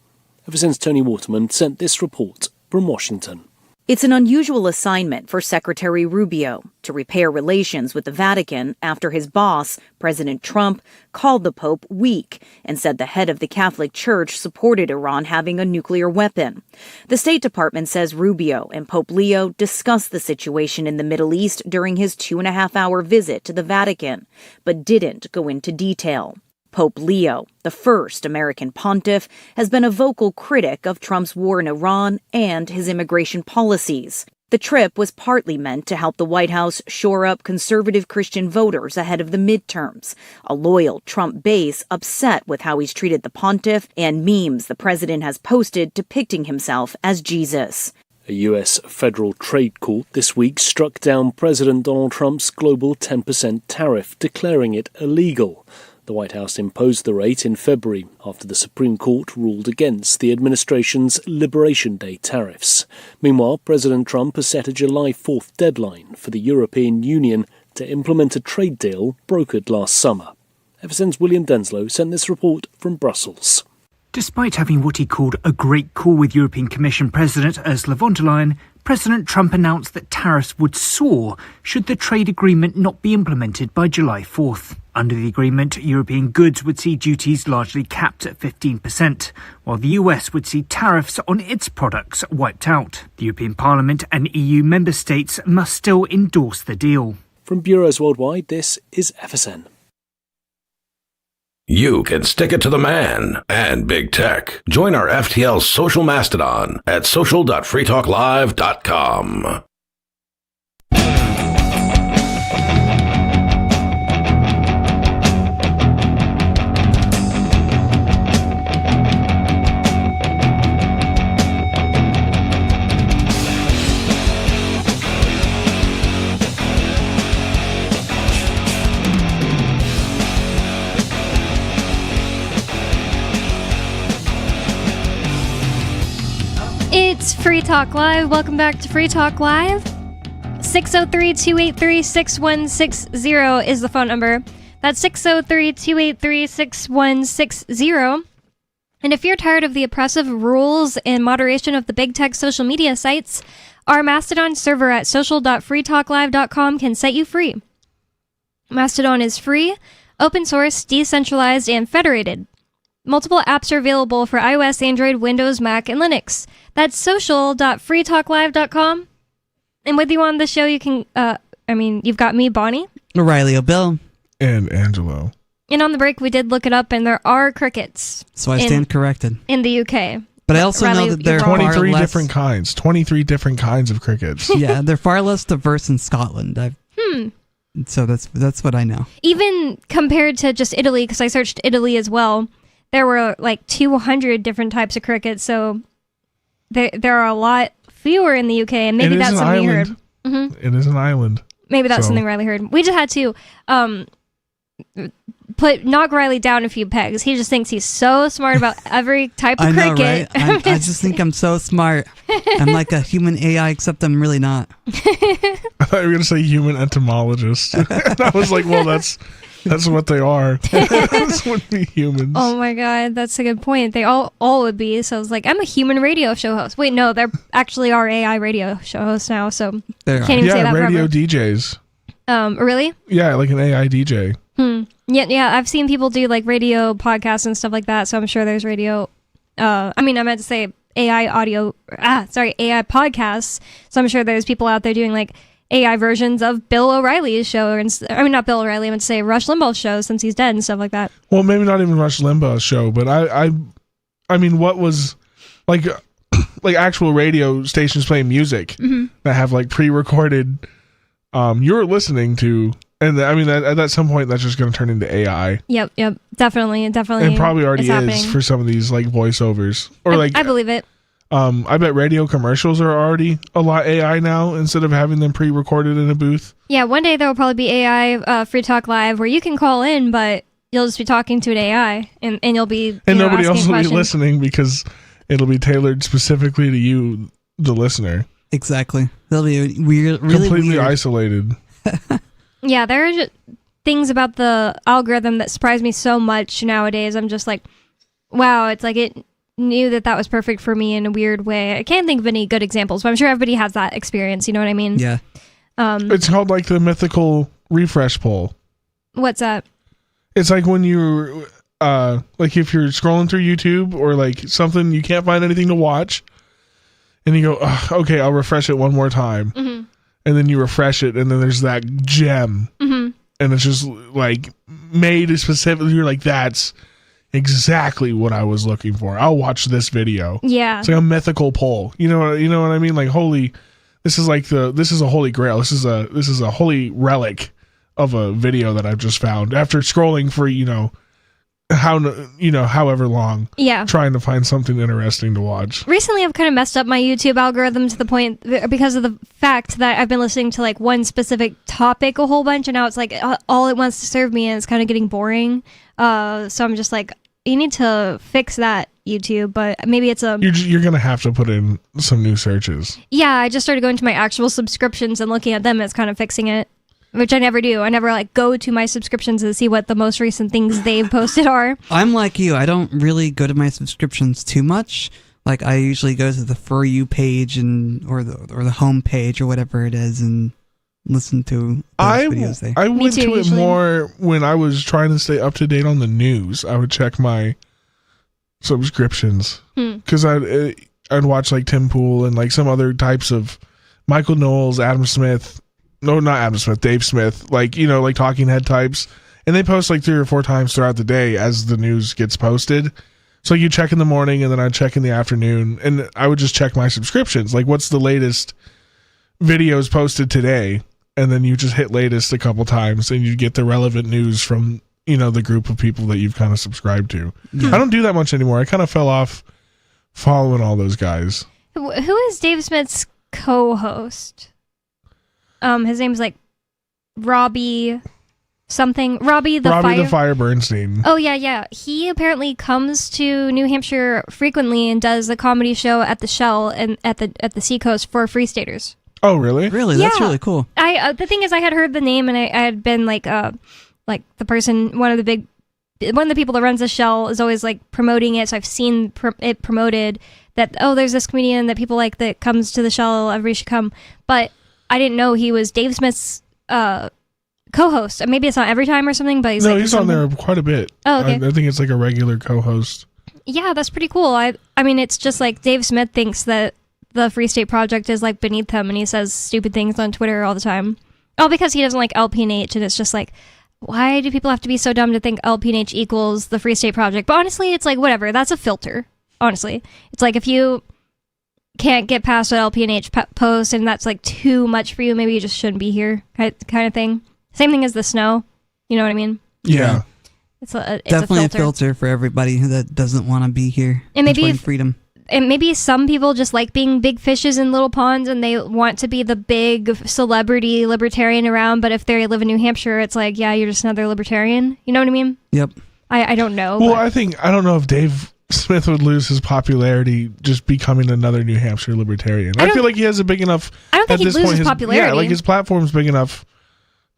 Ever since Tony Waterman sent this report from Washington. It's an unusual assignment for Secretary Rubio to repair relations with the Vatican after his boss, President Trump, called the Pope weak and said the head of the Catholic Church supported Iran having a nuclear weapon. The State Department says Rubio and Pope Leo discussed the situation in the Middle East during his 2.5-hour visit to the Vatican, but didn't go into detail. Pope Leo, the first American pontiff, has been a vocal critic of Trump's war in Iran and his immigration policies. The trip was partly meant to help the White House shore up conservative Christian voters ahead of the midterms, a loyal Trump base upset with how he's treated the pontiff and memes the president has posted depicting himself as Jesus. A U.S. federal trade court this week struck down President Donald Trump's global 10% tariff, declaring it illegal. The White House imposed the rate in February after the Supreme Court ruled against the administration's Liberation Day tariffs. Meanwhile, President Trump has set a July 4th deadline for the European Union to implement a trade deal brokered last summer. FSN's William Denslow sent this report from Brussels. Despite having what he called a great call with European Commission President Ursula von der Leyen, President Trump announced that tariffs would soar should the trade agreement not be implemented by July 4th. Under the agreement, European goods would see duties largely capped at 15%, while the US would see tariffs on its products wiped out. The European Parliament and EU member states must still endorse the deal. From Bureaus Worldwide, this is FSN. You can stick it to the man and big tech. Join our FTL social mastodon at social.freetalklive.com. Free Talk Live. Welcome back to Free Talk Live. 603-283-6160 is the phone number. That's 603-283-6160. And if you're tired of the oppressive rules and moderation of the big tech social media sites, our Mastodon server at social.freetalklive.com can set you free. Mastodon is free, open source, decentralized, and federated. Multiple apps are available for iOS, Android, Windows, Mac, and Linux. That's social.freetalklive.com. And with you on the show, you can, you've got me, Bonnie. O'Reilly O'Bill. And Angelo. And on the break, we did look it up, and there are crickets. So I stand corrected. In the UK. But I also know that there are 23 different kinds. 23 different kinds of crickets. Yeah, they're far less diverse in Scotland. So that's what I know. Even compared to just Italy, because I searched Italy as well, there were like 200 different types of crickets. So there are a lot fewer in the UK, and maybe that's something you heard. Mm-hmm. It is an island. Maybe that's something Riley heard. We just had to knock Riley down a few pegs. He just thinks he's so smart about every type of I know, cricket. Right? I just think I'm so smart. I'm like a human AI, except I'm really not. I thought you were going to say human entomologist. I was like, well, that's what they are. Those would be humans. Oh my god, that's a good point. They all would be. So I was like, I'm a human radio show host. Wait, no, they're actually our AI radio show hosts now. So can't even say that radio forever. DJs. Really? Yeah, like an AI DJ. Yeah. I've seen people do like radio podcasts and stuff like that. So I'm sure there's radio. I meant to say AI podcasts. So I'm sure there's people out there doing like AI versions of Bill O'Reilly's show, not Bill O'Reilly, I meant to say Rush Limbaugh's show since he's dead and stuff like that. Well, maybe not even Rush Limbaugh's show, but I mean, what was like actual radio stations playing music that have like pre-recorded you're listening to, and I mean at some point that's just going to turn into AI. Yep, definitely, and probably already is happening for some of these like voiceovers or I believe it. I bet radio commercials are already a lot AI now instead of having them pre-recorded in a booth. Yeah, one day there will probably be AI Free Talk Live where you can call in, but you'll just be talking to an AI and you'll be and nobody else will questions. be listening because it'll be tailored specifically to you, the listener. Exactly. They'll be really completely weird. Isolated. Yeah, there are just things about the algorithm that surprise me so much nowadays. I'm just like, wow, it's like it knew that was perfect for me in a weird way. I can't think of any good examples, but I'm sure everybody has that experience. You know what I mean? Yeah. It's called like the mythical refresh poll. What's that? It's like when you're like if you're scrolling through YouTube or like something, you can't find anything to watch, and you go, okay, I'll refresh it one more time, and then you refresh it, and then there's that gem, and it's just like made specifically. You're like, that's exactly what I was looking for. I'll watch this video. Yeah, it's like a mythical poll. You know what I mean? Like this is a holy grail. This is a holy relic of a video that I've just found after scrolling for however long. Yeah, trying to find something interesting to watch. Recently, I've kind of messed up my YouTube algorithm to the point because of the fact that I've been listening to like one specific topic a whole bunch, and now it's like all it wants to serve me, and it's kind of getting boring. So I'm just like, you need to fix that, YouTube. But maybe it's you're gonna have to put in some new searches. Yeah, I just started going to my actual subscriptions and looking at them. It's kind of fixing it, which I never do. I never like go to my subscriptions and see what the most recent things they've posted are. I'm like you. I don't really go to my subscriptions too much. Like I usually go to the For You page or the home page or whatever it is and listen to those videos there. I went to it more when I was trying to stay up to date on the news. I would check my subscriptions because I'd watch like Tim Pool and like some other types of Michael Knowles, Adam Smith. No, not Adam Smith, Dave Smith, like, like talking head types. And they post like 3 or 4 times throughout the day as the news gets posted. So you check in the morning and then I'd check in the afternoon, and I would just check my subscriptions. Like, what's the latest videos posted today? And then you just hit latest a couple times and you get the relevant news from, the group of people that you've kind of subscribed to. Yeah. I don't do that much anymore. I kind of fell off following all those guys. Who is Dave Smith's co-host? His name's like Robbie something. Robbie the Fire Bernstein. Oh yeah. He apparently comes to New Hampshire frequently and does a comedy show at the Shell and at the Seacoast for Free Staters. Oh really? Really? That's really cool. The thing is, I had heard the name and I had been like the person, one of the people that runs the Shell is always like promoting it. So I've seen it promoted that, oh, there's this comedian that people like that comes to the Shell. Everybody should come. But I didn't know he was Dave Smith's co-host. Maybe it's not every time or something, but he's on there quite a bit. Oh, okay. I think it's like a regular co-host. Yeah, that's pretty cool. I mean, it's just like Dave Smith thinks that the Free State Project is like beneath him, and he says stupid things on Twitter all the time. Oh, because he doesn't like LP&H, and it's just like, why do people have to be so dumb to think LP&H equals the Free State Project? But honestly, it's like, whatever. That's a filter, honestly. It's like, if you can't get past what LP&H post, and that's like too much for you, maybe you just shouldn't be here, kind of thing. Same thing as the snow. You know what I mean? Yeah. It's definitely a filter for everybody that doesn't want to be here. And maybe freedom. And maybe some people just like being big fishes in little ponds and they want to be the big celebrity libertarian around, but if they live in New Hampshire, it's like, yeah, you're just another libertarian. You know what I mean? Yep. I don't know. Well, I don't know if Dave Smith would lose his popularity just becoming another New Hampshire libertarian. I feel like he has a big enough... I don't think he'd lose his popularity. Yeah, like his platform's big enough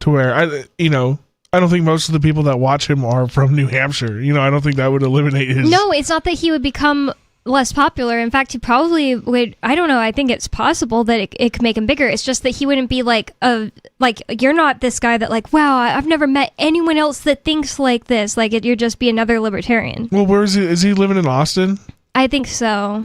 to where, I don't think most of the people that watch him are from New Hampshire. I don't think that would eliminate his... No, it's not that he would become less popular. In fact, he probably would. I don't know. I think it's possible that it could make him bigger. It's just that he wouldn't be like you're not this guy that like, wow, I've never met anyone else that thinks like this. Like you'd just be another libertarian. Well, where is he? Is he living in Austin? I think so.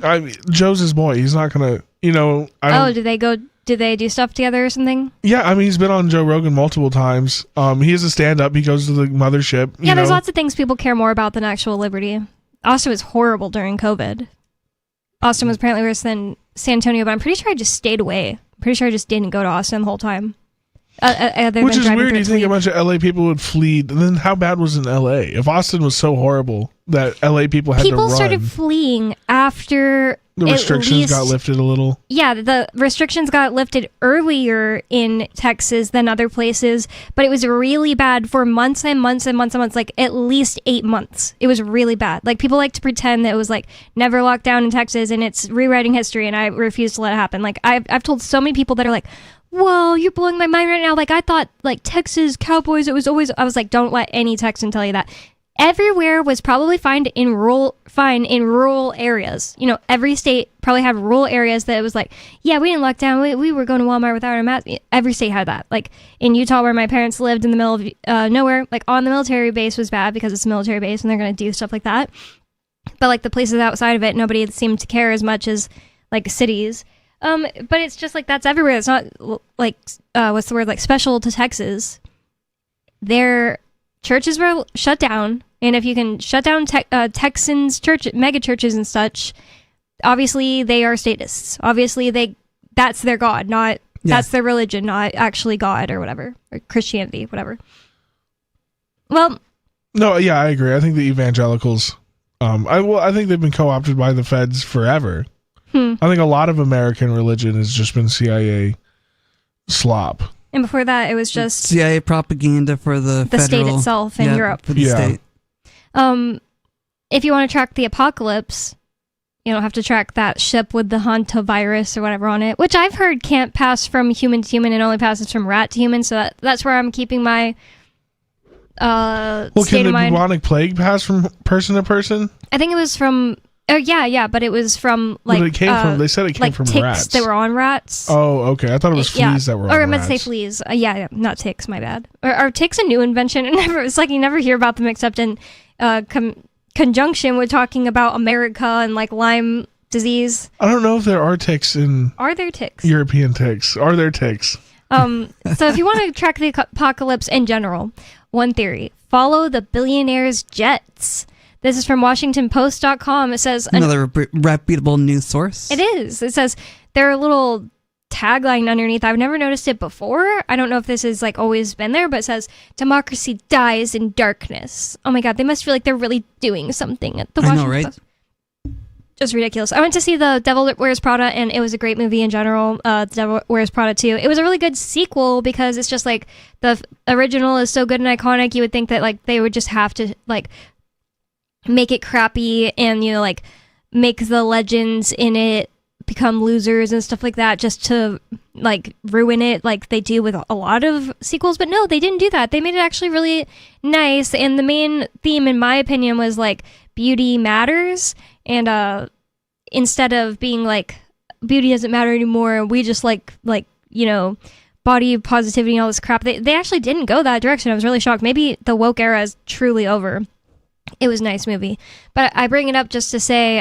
Joe's his boy. He's not gonna, do they do stuff together or something? Yeah, he's been on Joe Rogan multiple times. He is a stand-up. He goes to the mothership. Yeah, there's lots of things people care more about than actual liberty. Austin was horrible during COVID. Austin was apparently worse than San Antonio, but I'm pretty sure I just stayed away. I'm pretty sure I just didn't go to Austin the whole time. Which is weird. You think a bunch of LA people would flee, and then how bad was in LA? If Austin was so horrible that LA people had to run. People started fleeing after the restrictions got lifted a little. Yeah, the restrictions got lifted earlier in Texas than other places, but it was really bad for months and months and months and months, like at least 8 months. It was really bad. Like people like to pretend that it was like never locked down in Texas and it's rewriting history, and I refuse to let it happen. Like I've told so many people that are like, whoa, you're blowing my mind right now. Like I thought like Texas Cowboys, it was always, I was like, don't let any Texan tell you that. Everywhere was probably fine in rural areas. Every state probably had rural areas that it was like, yeah, we didn't lock down. We were going to Walmart without our mask. Every state had that. Like in Utah, where my parents lived in the middle of nowhere, like on the military base was bad because it's a military base and they're going to do stuff like that. But like the places outside of it, nobody seemed to care as much as like cities. But it's just like that's everywhere. It's not like what's the word, like special to Texas. Their churches were shut down, and if you can shut down Texans church mega churches and such, obviously they are statists. Obviously that's their god, not that's their religion, not actually God or whatever, or Christianity, whatever. Well, no, yeah, I agree. I think the evangelicals, I think they've been co-opted by the feds forever. I think a lot of American religion has just been CIA slop. And before that, it was just CIA propaganda for the state itself in Europe. For the state. If you want to track the apocalypse, you don't have to track that ship with the hantavirus or whatever on it, which I've heard can't pass from human to human and only passes from rat to human. So that's where I'm keeping my state of mind. Well, can the bubonic plague pass from person to person? I think it was from... Oh, yeah, but it was from, like... Well, it came from, they said it came like from ticks rats. that were on rats. Oh, okay. I thought it was fleas that were on rats. Or I meant to say fleas. Yeah, not ticks, my bad. Are ticks a new invention? It's like you never hear about them except in conjunction with talking about America and, like, Lyme disease. I don't know if there are ticks in... Are there ticks? European ticks. Are there ticks? So if you want to track the apocalypse in general, one theory, follow the billionaire's jets. This is from WashingtonPost.com. It says... Another reputable news source. It is. It says there are a little tagline underneath. I've never noticed it before. I don't know if this has like always been there, but it says, democracy dies in darkness. Oh my God, they must feel like they're really doing something at the Washington Post. just ridiculous. I went to see The Devil Wears Prada, and it was a great movie in general. The Devil Wears Prada 2. It was a really good sequel because it's just like the original is so good and iconic. You would think that like they would just have to like make it crappy and, you know, like make the legends in it become losers and stuff like that just to like ruin it like they do with a lot of sequels. But no, they didn't do that. They made it actually really nice. And the main theme, in my opinion, was like beauty matters. And instead of being like beauty doesn't matter anymore, we just like you know, body positivity and all this crap, they actually didn't go that direction. I was really shocked. Maybe the woke era is truly over. It was a nice movie. But I bring it up just to say,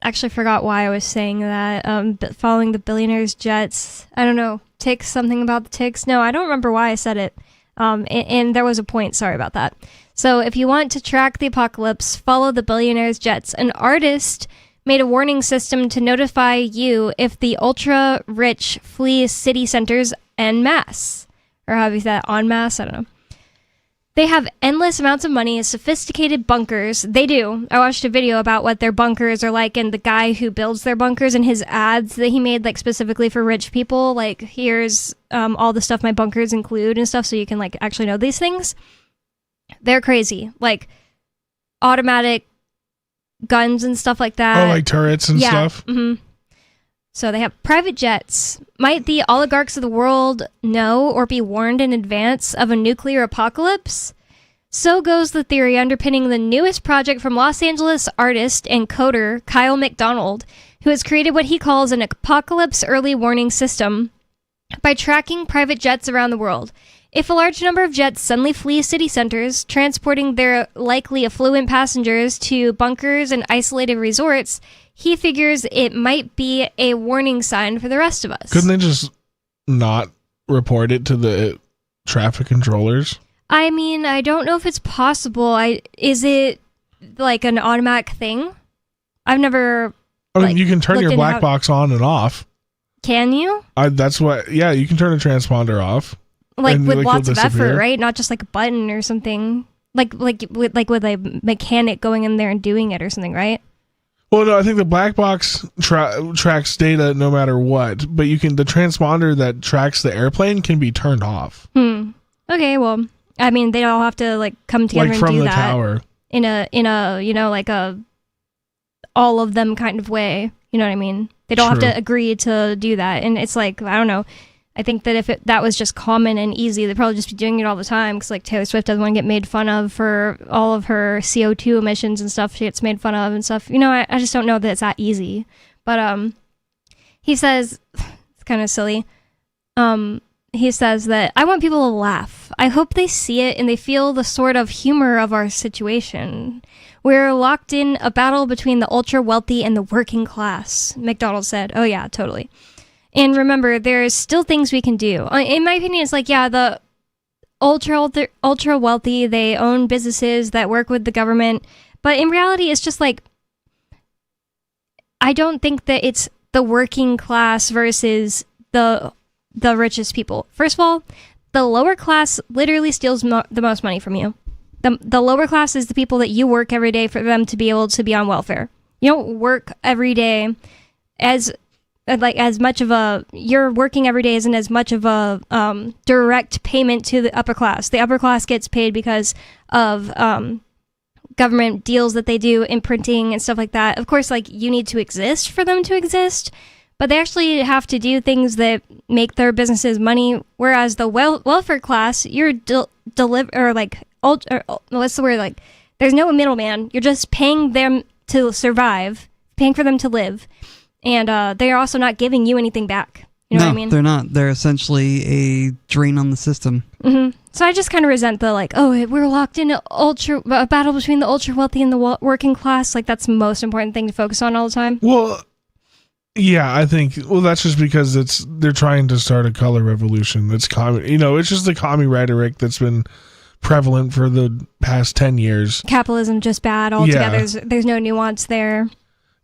actually forgot why I was saying that. Following the billionaires' jets. I don't know. Ticks, something about the ticks. No, I don't remember why I said it. And there was a point. Sorry about that. So if you want to track the apocalypse, follow the billionaires' jets. An artist made a warning system to notify you if the ultra-rich flee city centers en masse. Or how do you say that? En masse? I don't know. They have endless amounts of money, sophisticated bunkers. They do. I watched a video about what their bunkers are like, and the guy who builds their bunkers and his ads that he made like specifically for rich people. Like, here's all the stuff my bunkers include and stuff, so you can like actually know these things. They're crazy. Like automatic guns and stuff like that. Oh, like turrets and stuff? Mm-hmm. So they have private jets. Might the oligarchs of the world know or be warned in advance of a nuclear apocalypse? So goes the theory underpinning the newest project from Los Angeles artist and coder Kyle McDonald, who has created what he calls an apocalypse early warning system by tracking private jets around the world. If a large number of jets suddenly flee city centers, transporting their likely affluent passengers to bunkers and isolated resorts, he figures it might be a warning sign for the rest of us. Couldn't they just not report it to the traffic controllers? I mean, I don't know if it's possible. Is it like an automatic thing? I've never. I mean, you can turn your black box on and off. Can you? That's what. Yeah, you can turn a transponder off. Like with lots of effort, right? Not just like a button or something. Like with a mechanic going in there and doing it or something, right? Well, no, I think the black box tracks data no matter what, but the transponder that tracks the airplane can be turned off. Okay, well, I mean, they all have to like come together and do that. Like from the tower. In a you know, like a all of them kind of way. You know what I mean? They'd all have to agree to do that. And it's like, I don't know. I think that if that was just common and easy, they'd probably just be doing it all the time. Because like Taylor Swift doesn't want to get made fun of for all of her CO2 emissions and stuff. She gets made fun of and stuff. You know, I just don't know that it's that easy. But he says, it's kind of silly. He says that I want people to laugh. I hope they see it and they feel the sort of humor of our situation. We're locked in a battle between the ultra wealthy and the working class, McDonald said. Oh yeah, totally. And remember, there's still things we can do. In my opinion, it's like, yeah, the ultra wealthy, they own businesses that work with the government. But in reality, it's just like, I don't think that it's the working class versus the richest people. First of all, the lower class literally steals the most money from you. The lower class is the people that you work every day for them to be able to be on welfare. You don't work every day you're working every day isn't as much of a direct payment to the upper class. The upper class gets paid because of government deals that they do in printing and stuff like that. Of course, like, you need to exist for them to exist, but they actually have to do things that make their businesses money. Whereas the welfare class, you're there's no middleman. You're just paying them to survive, paying for them to live. And they're also not giving you anything back. You know what I mean? They're not. They're essentially a drain on the system. Mm-hmm. So I just kind of resent the, like, oh, we're locked in a battle between the ultra wealthy and the working class. Like, that's the most important thing to focus on all the time. Well, yeah, I think, that's just because they're trying to start a color revolution. It's it's just the commie rhetoric that's been prevalent for the past 10 years. Capitalism just bad altogether. Yeah. There's no nuance there.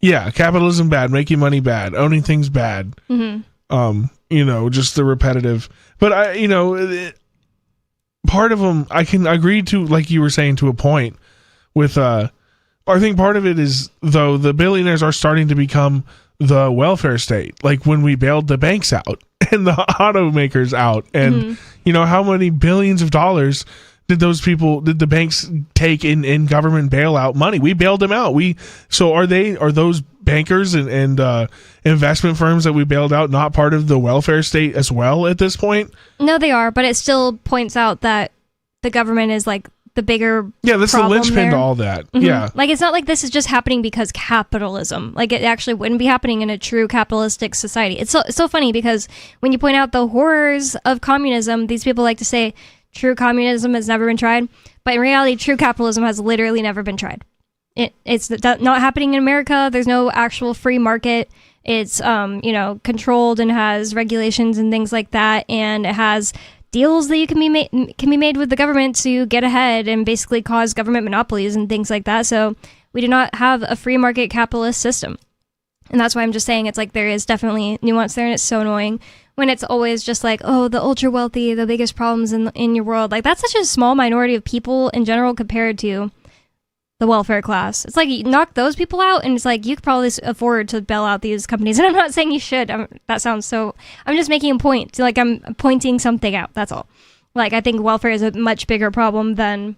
Yeah, capitalism bad, making money bad, owning things bad. Mm-hmm. Just the repetitive. But part of them I can agree to, like you were saying, to a point with I think part of it is, though, the billionaires are starting to become the welfare state. Like when we bailed the banks out and the automakers out, and how many billions of dollars did the banks take in government bailout money? We bailed them out. So are those bankers and investment firms that we bailed out not part of the welfare state as well at this point? No, they are, but it still points out that the government is like the bigger that's the linchpin to all that. Yeah, like it's not like this is just happening because capitalism. Like it actually wouldn't be happening in a true capitalistic society. It's so funny because when you point out the horrors of communism, these people like to say true communism has never been tried, but in reality, true capitalism has literally never been tried. It's not happening in America. There's no actual free market. It's controlled and has regulations and things like that, and it has deals that can be made with the government to get ahead and basically cause government monopolies and things like that. So we do not have a free market capitalist system. And that's why I'm just saying it's like there is definitely nuance there, and it's so annoying when it's always just like, oh, the ultra wealthy, the biggest problems in your world. Like that's such a small minority of people in general compared to the welfare class. It's like you knock those people out and it's like you could probably afford to bail out these companies. And I'm not saying you should. That sounds so... I'm just making a point. Like I'm pointing something out. That's all. Like I think welfare is a much bigger problem than...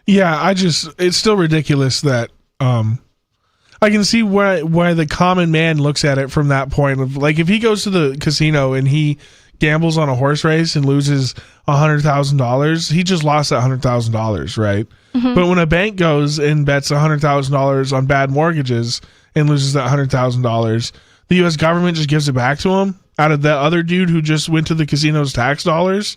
Yeah, it's still ridiculous that... I can see why the common man looks at it from that point of like if he goes to the casino and he gambles on a horse race and loses $100,000, he just lost that $100,000, right? Mm-hmm. But when a bank goes and bets $100,000 on bad mortgages and loses that $100,000, the U.S. government just gives it back to him out of that other dude who just went to the casino's tax dollars.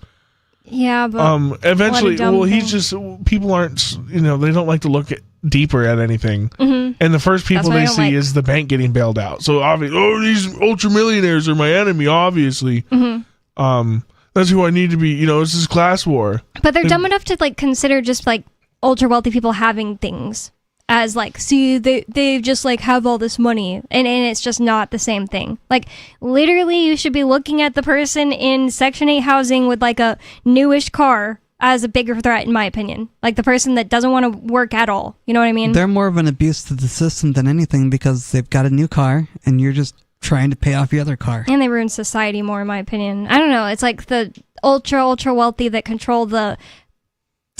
Yeah, but eventually, he's just people aren't they don't like to look deeper at anything, and the first people they see is the bank getting bailed out. So obviously, these ultra millionaires are my enemy. Obviously, that's who I need to be. This is class war. But they're dumb enough to like consider just like ultra wealthy people having things as like, see, they just like have all this money, and it's just not the same thing. Like literally, you should be looking at the person in Section 8 housing with like a newish car as a bigger threat, in my opinion. Like the person that doesn't want to work at all. You know what I mean? They're more of an abuse to the system than anything because they've got a new car and you're just trying to pay off your other car. And they ruin society more, in my opinion. I don't know. It's like the ultra wealthy that control the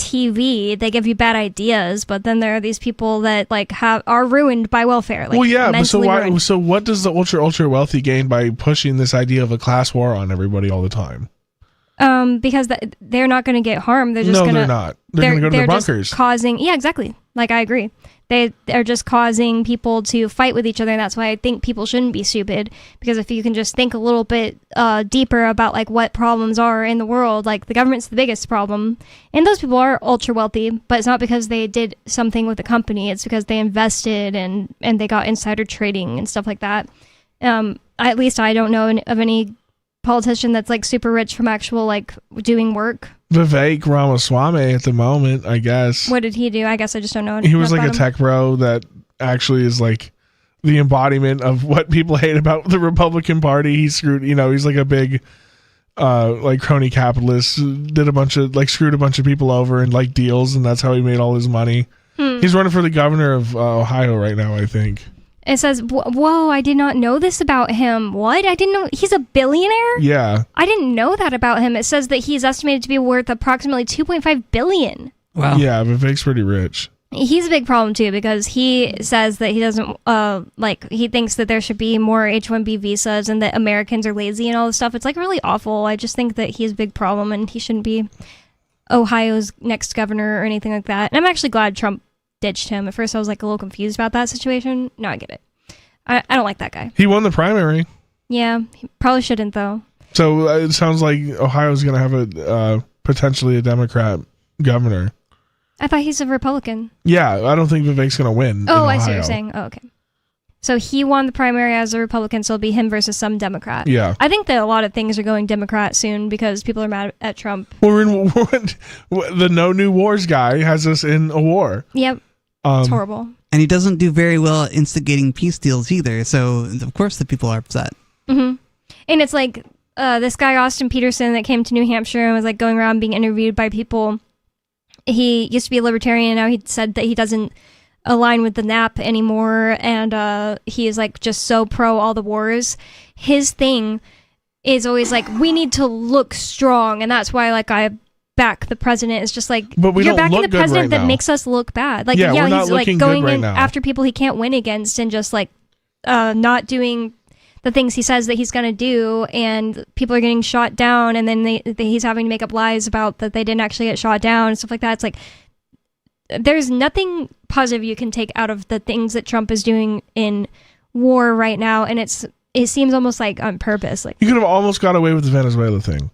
TV. They give you bad ideas, but then there are these people that like are ruined by welfare. Like, well, yeah, but so why? Ruined. So what does the ultra wealthy gain by pushing this idea of a class war on everybody all the time? Because they're not going to get harmed. They're just they're not. They're going to go to their bunkers. Yeah, exactly. Like I agree. They're just causing people to fight with each other, and that's why I think people shouldn't be stupid. Because if you can just think a little bit deeper about like what problems are in the world, like the government's the biggest problem, and those people are ultra wealthy, but it's not because they did something with the company. It's because they invested and they got insider trading and stuff like that. At least I don't know of any politician that's like super rich from actual like doing work. Vivek Ramaswamy at the moment, I guess. What did he do? I guess I just don't know. He was like a tech bro that actually is like the embodiment of what people hate about the Republican Party. He screwed, he's like a big like crony capitalist, did a bunch of like screwed a bunch of people over in like deals, and that's how he made all his money. He's running for the governor of Ohio right now, I think. It says, whoa, I did not know this about him. What? I didn't know he's a billionaire? Yeah. I didn't know that about him. It says that he's estimated to be worth approximately $2.5 billion. Wow. Yeah, Vivek's pretty rich. He's a big problem too, because he says that he doesn't, he thinks that there should be more H-1B visas and that Americans are lazy and all this stuff. It's like really awful. I just think that he's a big problem and he shouldn't be Ohio's next governor or anything like that. And I'm actually glad Trump ditched him. At first I was like a little confused about that situation. No, I get it. I don't like that guy. He won the primary. Yeah, he probably shouldn't though. So it sounds like Ohio's going to have a potentially a Democrat governor. I thought he's a Republican. Yeah, I don't think Vivek's going to win. Oh, I see what you're saying. Oh, okay. So he won the primary as a Republican, so it'll be him versus some Democrat. Yeah. I think that a lot of things are going Democrat soon because people are mad at Trump. The No New Wars guy has us in a war. Yep. It's horrible. And he doesn't do very well at instigating peace deals either, so of course the people are upset. Mm-hmm. And it's like this guy, Austin Peterson, that came to New Hampshire and was like going around being interviewed by people. He used to be a libertarian, and now he said that he doesn't align with the NAP anymore, and he is like just so pro all the wars. His thing is always like, we need to look strong, and that's why like I back the president. Is just like, but we you're don't backing look the president good right that now. makes us look bad. Like Yeah, we're not he's like looking going good right in now. after people he can't win against, and just like not doing the things he says that he's going to do, and people are getting shot down, and then he's having to make up lies about that they didn't actually get shot down and stuff like that. It's like, there's nothing positive you can take out of the things that Trump is doing in war right now, and it seems almost like on purpose. Like, You could have almost got away with the Venezuela thing.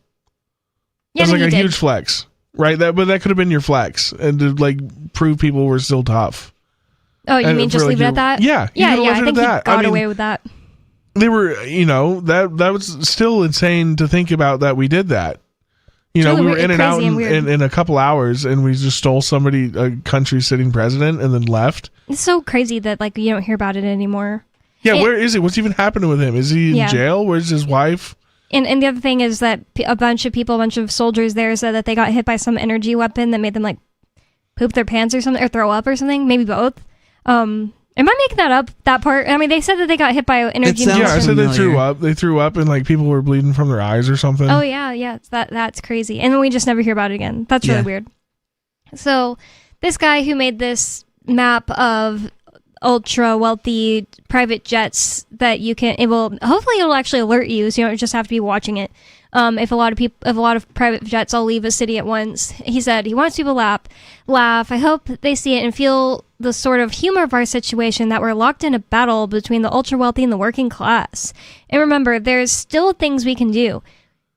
Yeah, That's then like a he did. huge flex, right? But that could have been your flex, and to like prove people were still tough. oh, you And mean for, just like, leave it your- at that? Yeah, you yeah. could've left I it think at he that. got I mean, away with that. They were, that was still insane to think about that we did that. You know, It's we really were in and out crazy and weird. in a couple hours, and we just stole a country sitting president, and then left. It's so crazy that like you don't hear about it anymore. Yeah, And- where is he? What's even happening with him? Is he in Yeah. jail? Where's his wife? And the other thing is that a bunch of soldiers there said that they got hit by some energy weapon that made them like poop their pants or something, or throw up or something, maybe both. Am I making that up? That part? I mean, they said that they got hit by energy. sounds Yeah, I said familiar. they threw up. They threw up, and like people were bleeding from their eyes or something. Oh yeah, that's crazy. And then we just never hear about it again. That's really Yeah. weird. So this guy who made this map of ultra wealthy private jets that hopefully it'll actually alert you, so you don't just have to be watching it. If a lot of private jets all leave a city at once, he said he wants people to laugh. I hope they see it and feel the sort of humor of our situation, that we're locked in a battle between the ultra wealthy and the working class. And remember, there's still things we can do.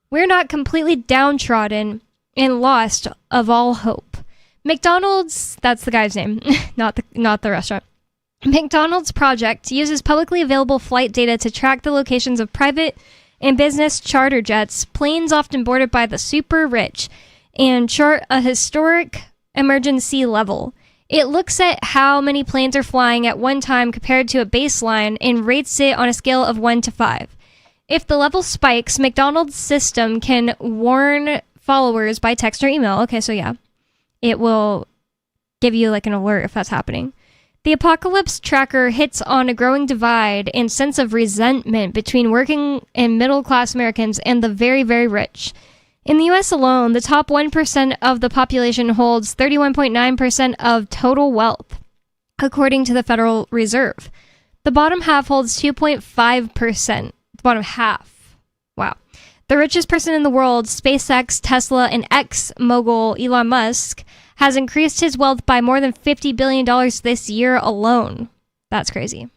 We're not completely downtrodden and lost of all hope. McDonald's, that's the guy's name, not the restaurant. McDonald's project uses publicly available flight data to track the locations of private and business charter jets, planes often boarded by the super rich, and chart a historic emergency level. It looks at how many planes are flying at one time compared to a baseline and rates it on a scale of 1 to 5. If the level spikes, McDonald's system can warn followers by text or email. Okay, so yeah, it will give you like an alert if that's happening. The apocalypse tracker hits on a growing divide and sense of resentment between working and middle-class Americans and the very, very rich. In the U.S. alone, the top 1% of the population holds 31.9% of total wealth, according to the Federal Reserve. The bottom half holds 2.5%. The bottom half. Wow. The richest person in the world, SpaceX, Tesla, and ex-mogul Elon Musk, has increased his wealth by more than $50 billion this year alone. That's crazy.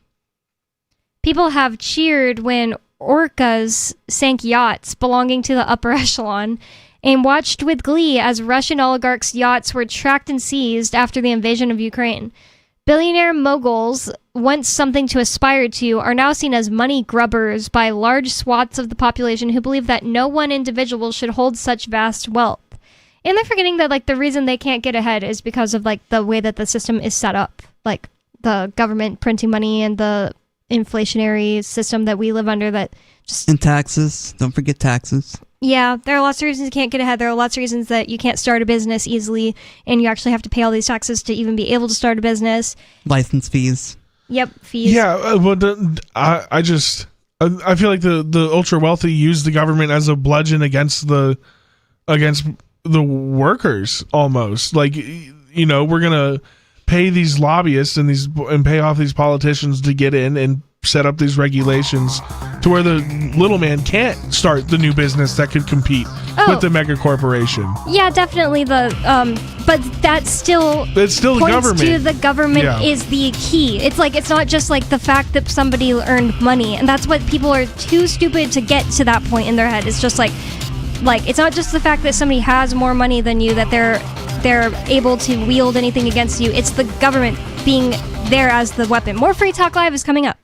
People have cheered when orcas sank yachts belonging to the upper echelon and watched with glee as Russian oligarchs' yachts were tracked and seized after the invasion of Ukraine. Billionaire moguls, once something to aspire to, are now seen as money grubbers by large swaths of the population who believe that no one individual should hold such vast wealth. And they're forgetting that, like, the reason they can't get ahead is because of, like, the way that the system is set up. Like, the government printing money and the inflationary system that we live under that just... And taxes. Don't forget taxes. Yeah, there are lots of reasons you can't get ahead. There are lots of reasons that you can't start a business easily, and you actually have to pay all these taxes to even be able to start a business. License fees. Yep, fees. Yeah, but I feel like the ultra wealthy use the government as a bludgeon against the workers almost. Like, you know, we're gonna pay these lobbyists and pay off these politicians to get in and set up these regulations to where the little man can't start the new business that could compete with the mega corporation. Yeah, definitely but that's still it's still the points government. to the government Yeah. is the key. It's like, it's not just like the fact that somebody earned money, and that's what people are too stupid to get to that point in their head. It's just like it's not just the fact that somebody has more money than you that they're able to wield anything against you. It's the government being there as the weapon. More Free Talk Live is coming up.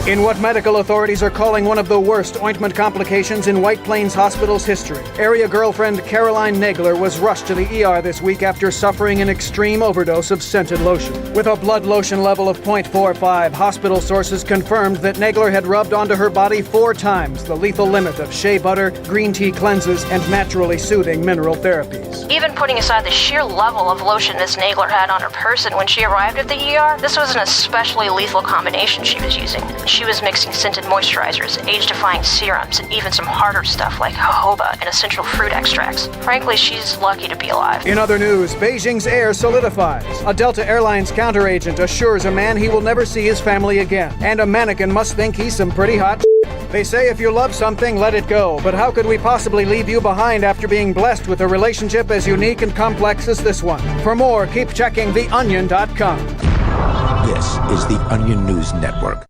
In what medical authorities are calling one of the worst ointment complications in White Plains Hospital's history, area girlfriend Caroline Nagler was rushed to the ER this week after suffering an extreme overdose of scented lotion. With a blood lotion level of 0.45, hospital sources confirmed that Nagler had rubbed onto her body 4 times the lethal limit of shea butter, green tea cleanses, and naturally soothing mineral therapies. Even putting aside the sheer level of lotion Miss Nagler had on her person when she arrived at the ER, this was an especially lethal combination she was using. She was mixing scented moisturizers, age-defying serums, and even some harder stuff like jojoba and essential fruit extracts. Frankly, she's lucky to be alive. In other news, Beijing's air solidifies. A Delta Airlines counteragent assures a man he will never see his family again. And a mannequin must think he's some pretty hot shit. They say if you love something, let it go. But how could we possibly leave you behind after being blessed with a relationship as unique and complex as this one? For more, keep checking theonion.com. This is the Onion News Network.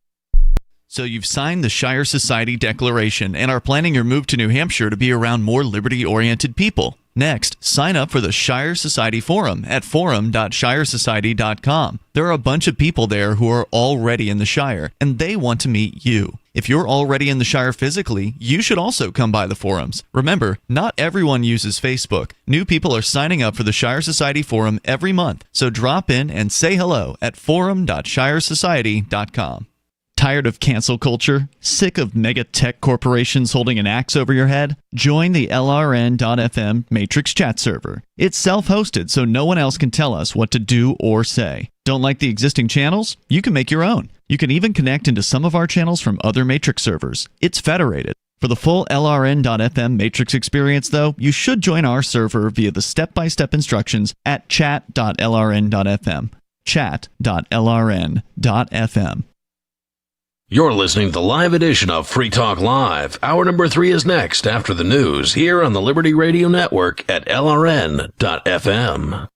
So you've signed the Shire Society Declaration and are planning your move to New Hampshire to be around more liberty-oriented people. Next, sign up for the Shire Society Forum at forum.shiresociety.com. There are a bunch of people there who are already in the Shire, and they want to meet you. If you're already in the Shire physically, you should also come by the forums. Remember, not everyone uses Facebook. New people are signing up for the Shire Society Forum every month, so drop in and say hello at forum.shiresociety.com. Tired of cancel culture? Sick of mega tech corporations holding an axe over your head? Join the LRN.FM Matrix chat server. It's self-hosted, so no one else can tell us what to do or say. Don't like the existing channels? You can make your own. You can even connect into some of our channels from other Matrix servers. It's federated. For the full LRN.FM Matrix experience, though, you should join our server via the step-by-step instructions at chat.lrn.fm. Chat.lrn.fm. You're listening to the live edition of Free Talk Live. Hour number 3 is next after the news here on the Liberty Radio Network at LRN.FM.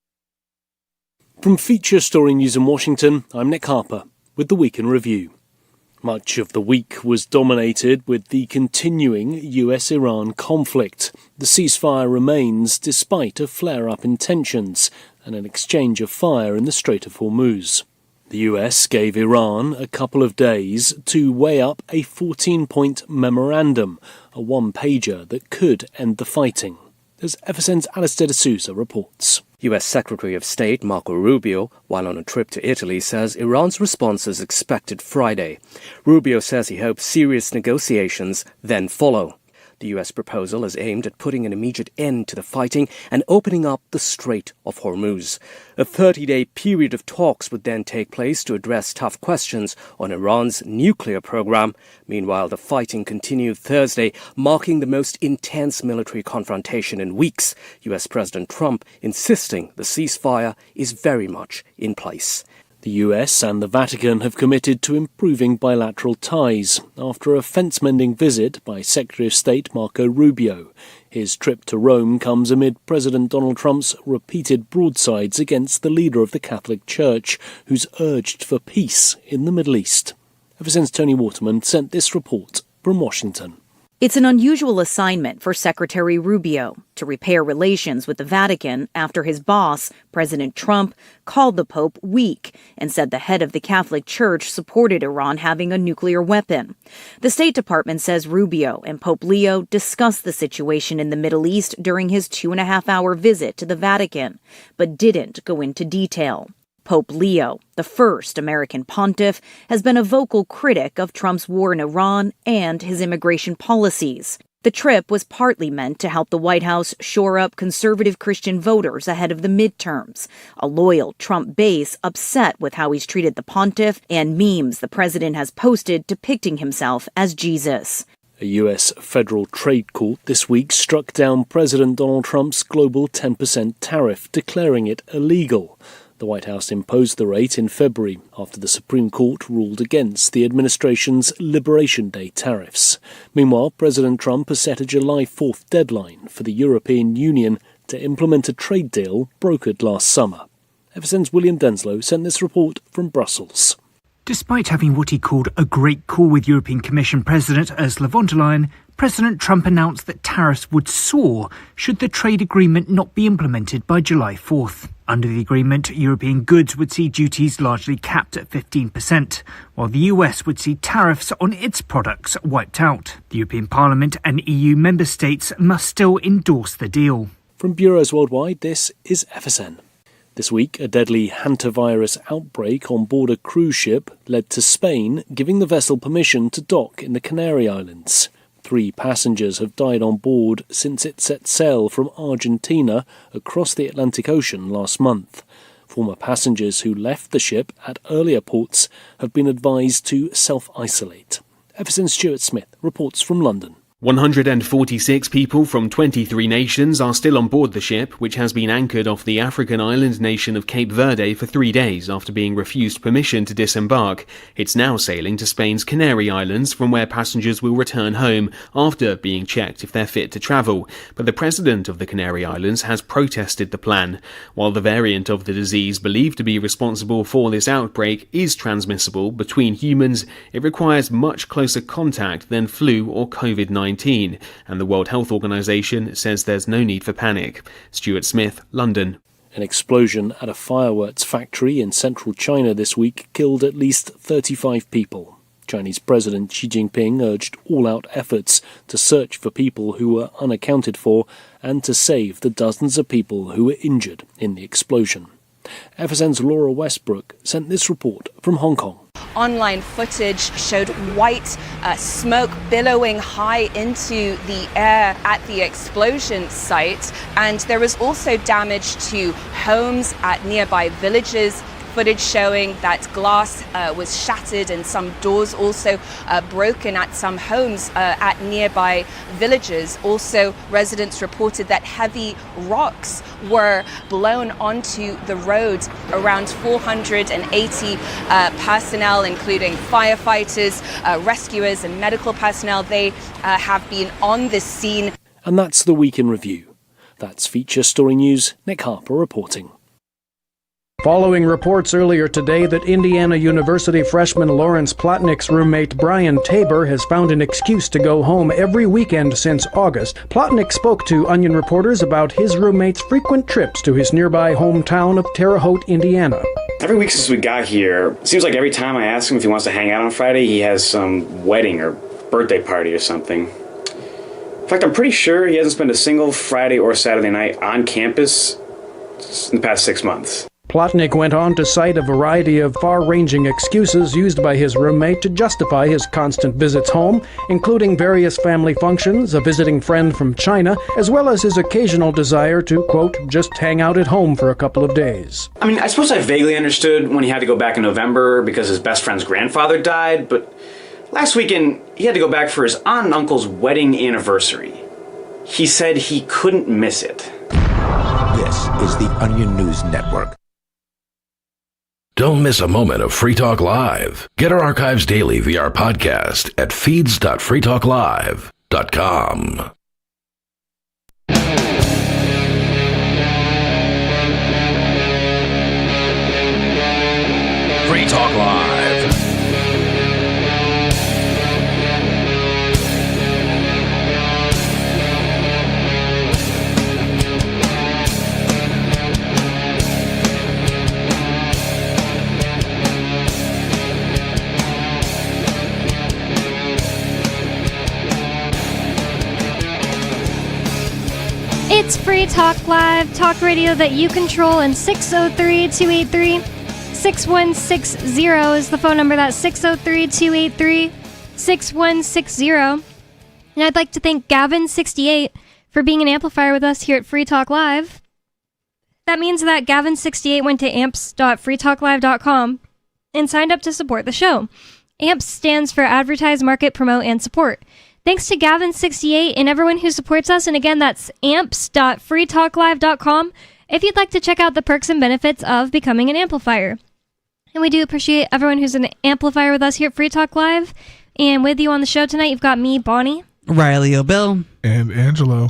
From Feature Story News in Washington, I'm Nick Harper with the Week in Review. Much of the week was dominated with the continuing US-Iran conflict. The ceasefire remains despite a flare-up in tensions and an exchange of fire in the Strait of Hormuz. The US gave Iran a couple of days to weigh up a 14-point memorandum, a one-pager that could end the fighting. As FSN's Alistair D'Souza reports. U.S. Secretary of State Marco Rubio, while on a trip to Italy, says Iran's response is expected Friday. Rubio says he hopes serious negotiations then follow. The U.S. proposal is aimed at putting an immediate end to the fighting and opening up the Strait of Hormuz. A 30-day period of talks would then take place to address tough questions on Iran's nuclear program. Meanwhile, the fighting continued Thursday, marking the most intense military confrontation in weeks, U.S. President Trump insisting the ceasefire is very much in place. The US and the Vatican have committed to improving bilateral ties after a fence-mending visit by Secretary of State Marco Rubio. His trip to Rome comes amid President Donald Trump's repeated broadsides against the leader of the Catholic Church, who's urged for peace in the Middle East. Ever since Tony Waterman sent this report from Washington. It's an unusual assignment for Secretary Rubio to repair relations with the Vatican after his boss, President Trump, called the Pope weak and said the head of the Catholic Church supported Iran having a nuclear weapon. The State Department says Rubio and Pope Leo discussed the situation in the Middle East during his 2.5-hour visit to the Vatican, but didn't go into detail. Pope Leo, the first American pontiff, has been a vocal critic of Trump's war in Iran and his immigration policies. The trip was partly meant to help the White House shore up conservative Christian voters ahead of the midterms, a loyal Trump base upset with how he's treated the pontiff and memes the president has posted depicting himself as Jesus. A U.S. federal trade court this week struck down President Donald Trump's global 10% tariff, declaring it illegal. The White House imposed the rate in February after the Supreme Court ruled against the administration's Liberation Day tariffs. Meanwhile, President Trump has set a July 4th deadline for the European Union to implement a trade deal brokered last summer. FSN's William Denslow sent this report from Brussels. Despite having what he called a great call with European Commission President Ursula von der Leyen, President Trump announced that tariffs would soar should the trade agreement not be implemented by July 4th. Under the agreement, European goods would see duties largely capped at 15%, while the US would see tariffs on its products wiped out. The European Parliament and EU member states must still endorse the deal. From bureaus worldwide, this is FSN. This week, a deadly hantavirus outbreak on board a cruise ship led to Spain giving the vessel permission to dock in the Canary Islands. 3 passengers have died on board since it set sail from Argentina across the Atlantic Ocean last month. Former passengers who left the ship at earlier ports have been advised to self-isolate. FSN's Stuart Smith reports from London. 146 people from 23 nations are still on board the ship, which has been anchored off the African island nation of Cape Verde for 3 days after being refused permission to disembark. It's now sailing to Spain's Canary Islands, from where passengers will return home after being checked if they're fit to travel. But the president of the Canary Islands has protested the plan. While the variant of the disease believed to be responsible for this outbreak is transmissible between humans, it requires much closer contact than flu or COVID-19. And the World Health Organization says there's no need for panic. Stuart Smith, London. An explosion at a fireworks factory in central China this week killed at least 35 people. Chinese President Xi Jinping urged all-out efforts to search for people who were unaccounted for and to save the dozens of people who were injured in the explosion. FSN's Laura Westbrook sent this report from Hong Kong. Online footage showed white smoke billowing high into the air at the explosion site, and there was also damage to homes at nearby villages. Footage showing that glass was shattered and some doors also broken at some homes at nearby villages. Also, residents reported that heavy rocks were blown onto the road. Around 480 personnel, including firefighters, rescuers and medical personnel, they have been on the scene. And that's the Week in Review. That's Feature Story News. Nick Harper reporting. Following reports earlier today that Indiana University freshman Lawrence Plotnick's roommate Brian Tabor has found an excuse to go home every weekend since August, Plotnick spoke to Onion reporters about his roommate's frequent trips to his nearby hometown of Terre Haute, Indiana. Every week since we got here, it seems like every time I ask him if he wants to hang out on Friday, he has some wedding or birthday party or something. In fact, I'm pretty sure he hasn't spent a single Friday or Saturday night on campus in the past 6 months. Plotnick went on to cite a variety of far-ranging excuses used by his roommate to justify his constant visits home, including various family functions, a visiting friend from China, as well as his occasional desire to, quote, just hang out at home for a couple of days. I mean, I suppose I vaguely understood when he had to go back in November because his best friend's grandfather died, but last weekend he had to go back for his aunt and uncle's wedding anniversary. He said he couldn't miss it. This is the Onion News Network. Don't miss a moment of Free Talk Live. Get our archives daily via our podcast at feeds.freetalklive.com. Free Talk Live. It's Free Talk Live, talk radio that you control, and 603-283-6160 is the phone number. That's 603-283-6160. And I'd like to thank Gavin68 for being an amplifier with us here at Free Talk Live. That means that Gavin68 went to amps.freetalklive.com and signed up to support the show. AMPS stands for Advertise, Market, Promote, and Support. Thanks to Gavin68 and everyone who supports us. And again, that's amps.freetalklive.com if you'd like to check out the perks and benefits of becoming an amplifier. And we do appreciate everyone who's an amplifier with us here at Free Talk Live. And with you on the show tonight, you've got me, Bonnie, Riley O'Bill, and Angelo.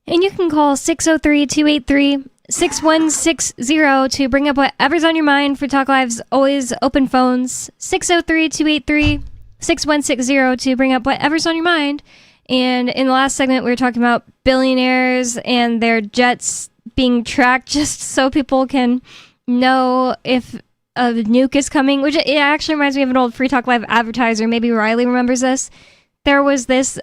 And you can call 603-283-6160 to bring up whatever's on your mind. Free Talk Live's always open phones. 603-283-6160 to bring up whatever's on your mind. And in the last segment, we were talking about billionaires and their jets being tracked just so people can know if a nuke is coming, which it actually reminds me of an old Free Talk Live advertiser. Maybe Riley remembers this. There was this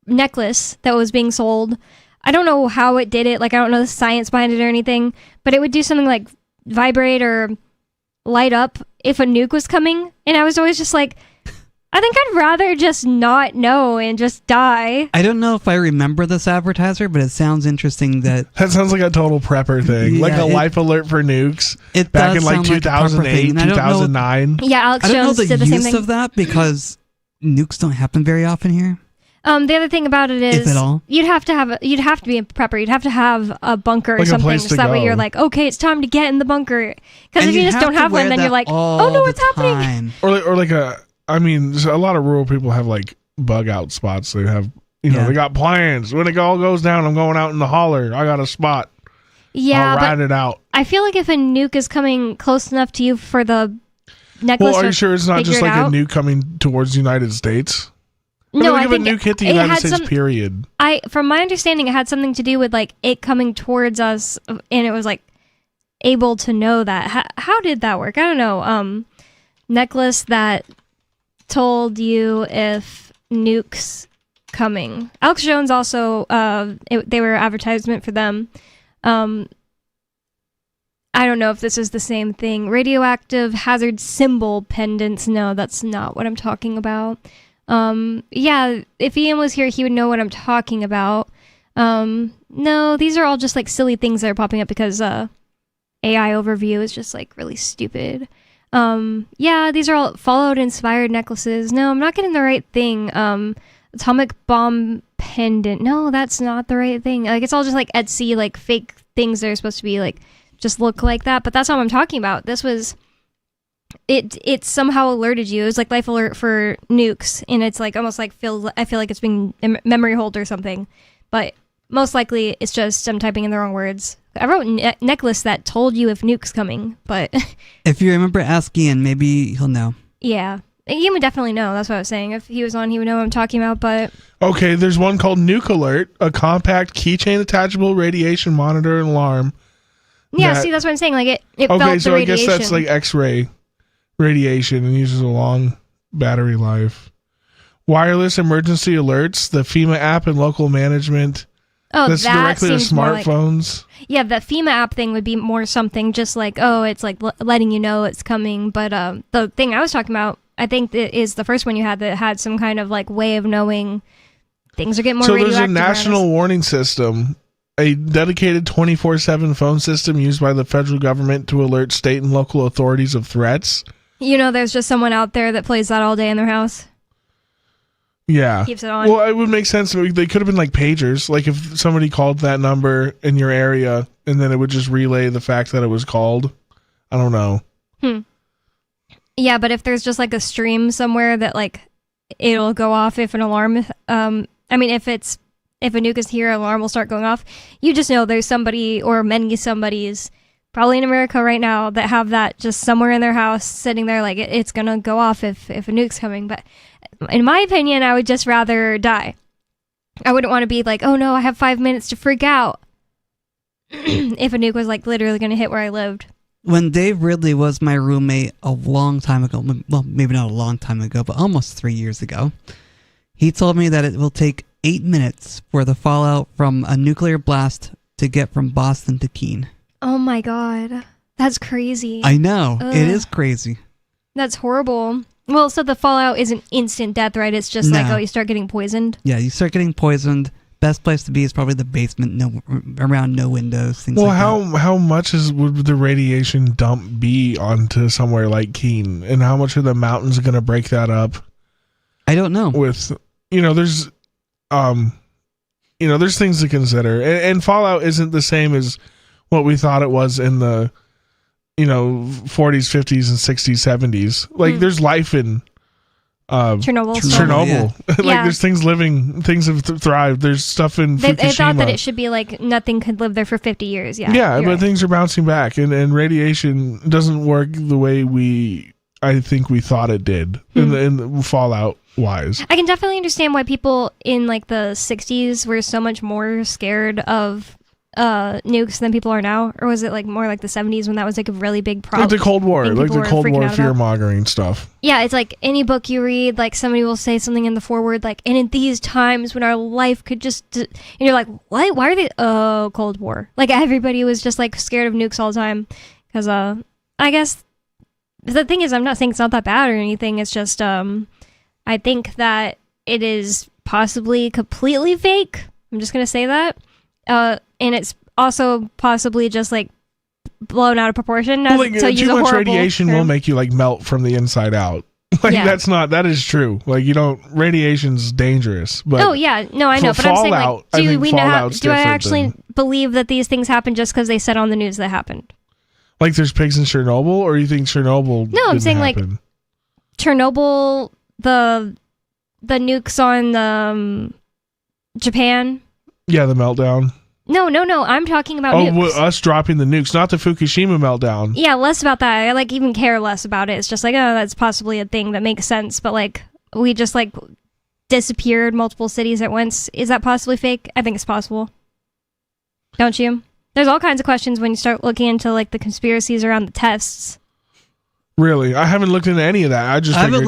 necklace that was being sold. I don't know how it did it. Like, I don't know the science behind it or anything, but it would do something like vibrate or light up if a nuke was coming. And I was always just like, I think I'd rather just not know and just die. I don't know if I remember this advertiser, but it sounds interesting that sounds like a total prepper thing. Yeah, like a life alert for nukes. It back does in like sound like a prepper 2008, thing, and I don't know- 2009. Yeah, Alex I don't know Jones the did the same use thing. of that because nukes don't happen very often here. The other thing about it is If at all. you'd have to be a prepper. You'd have to have a bunker or Like a something, place so to that way go. you're like, okay, it's time to get in the bunker. Because And if you you'd just have don't to have one, wear then that you're like, all oh no, the what's happening? time. Or like a lot of rural people have like bug out spots. They have, they got plans. When it all goes down, I'm going out in the holler. I got a spot. Yeah, I'll ride but it out. I feel like if a nuke is coming close enough to you for the necklace, Well, are to you sure it's not figure just it like out? a nuke coming towards the United States? No, like I if think a nuke hit the it United had States, some- period. From my understanding, it had something to do with like it coming towards us, and it was like able to know that. How did that work? I don't know. Necklace that told you if nukes coming. Alex Jones also. They were advertisement for them. I don't know if this is the same thing. Radioactive hazard symbol pendants. No, that's not what I'm talking about. Yeah, if Ian was here, he would know what I'm talking about. No, these are all just like silly things that are popping up because AI overview is just like really stupid. Yeah, these are all Fallout inspired necklaces. No, I'm not getting the right thing. Atomic bomb pendant. No, that's not the right thing. Like, it's all just like Etsy, like fake things that are supposed to be like just look like that, but that's not what I'm talking about. This was it somehow alerted you. It was like life alert for nukes, and it's like almost like I feel like it's being memory hold or something, but most likely it's just I'm typing in the wrong words. I wrote necklace that told you if nuke's coming, but If you remember, ask Ian. Maybe he'll know. yeah, Ian would definitely know. That's what I was saying. If he was on, he would know what I'm talking about. But Okay, there's one called Nuke Alert, a compact keychain attachable radiation monitor and alarm. yeah, see, that's what I'm saying. Like it felt Okay, the so I radiation. guess that's like X-ray radiation and uses a long battery life. Wireless emergency alerts, the FEMA app and local management. Oh, that's that directly to seems more like- smartphones. Yeah, the FEMA app thing would be more something just like, oh, it's like letting you know it's coming. But the thing I was talking about, I think it is the first one you had that had some kind of like way of knowing things are getting more So there's radioactive. a around national us. warning system, a dedicated 24/7 phone system used by the federal government to alert state and local authorities of threats. There's just someone out there that plays that all day in their house. Yeah. Keeps it on. Well, it would make sense. They could have been like pagers. Like if somebody called that number in your area and then it would just relay the fact that it was called. I don't know. Yeah, but if there's just like a stream somewhere that like it'll go off if an alarm, if a nuke is here, an alarm will start going off. You just know there's somebody or many somebodies probably in America right now that have that just somewhere in their house sitting there like it's gonna go off if a nuke's coming. But in my opinion, I would just rather die. I wouldn't want to be like, oh no, I have 5 minutes to freak out if a nuke was like literally gonna hit where I lived. When Dave Ridley was my roommate a long time ago, well, maybe not a long time ago, but almost 3 years ago, he told me that it will take 8 minutes for the fallout from a nuclear blast to get from Boston to Keene. Oh my god, that's crazy. I know. Ugh. It is crazy. That's horrible. Well, so the fallout isn't instant death, right? It's just like, No. oh, you start getting poisoned. Yeah, you start getting poisoned. Best place to be is probably the basement, around no windows, things Well, like that. how much would the radiation dump be onto somewhere like Keene, and how much are the mountains going to break that up? I don't know. With there's there's things to consider, and Fallout isn't the same as what we thought it was in the 40s, 50s, and 60s, 70s. Like there's life in Chernobyl. Yeah. Like Yeah. there's things have thrived. There's stuff in They Fukushima. thought that it should be like nothing could live there for 50 years. Yeah. Yeah, you're but right. things are bouncing back, and radiation doesn't work the way we I think we thought it did in the fallout wise. I can definitely understand why people in like the 60s were so much more scared of nukes than people are now, or was it like more like the 70s when that was like a really big problem? Like the Cold War, fear-mongering stuff. Yeah, it's like any book you read, like somebody will say something in the foreword, like, and in these times when our life could just, and you're like, what? Why are they? Oh, Cold War. Like everybody was just like scared of nukes all the time, because I guess the thing is, I'm not saying it's not that bad or anything. It's just I think that it is possibly completely fake. I'm just gonna say that. And it's also possibly just like blown out of proportion. Well, like, too much radiation will make you like melt from the inside out. Like that is true. Like radiation's dangerous. But oh yeah, no, I know. But I'm saying like, do we know? Do I actually believe that these things happen just because they said on the news that happened? Like there's pigs in Chernobyl, or you think Chernobyl? No, I'm saying happen? Like Chernobyl, the nukes on Japan. Yeah, the meltdown. No. I'm talking about nukes. Us dropping the nukes, not the Fukushima meltdown. Yeah, less about that. I like even care less about it. It's just like, oh, that's possibly a thing that makes sense. But like, we just like disappeared multiple cities at once. Is that possibly fake? I think it's possible. Don't you? There's all kinds of questions when you start looking into like the conspiracies around the tests. Really? I haven't looked into any of that. I just figured,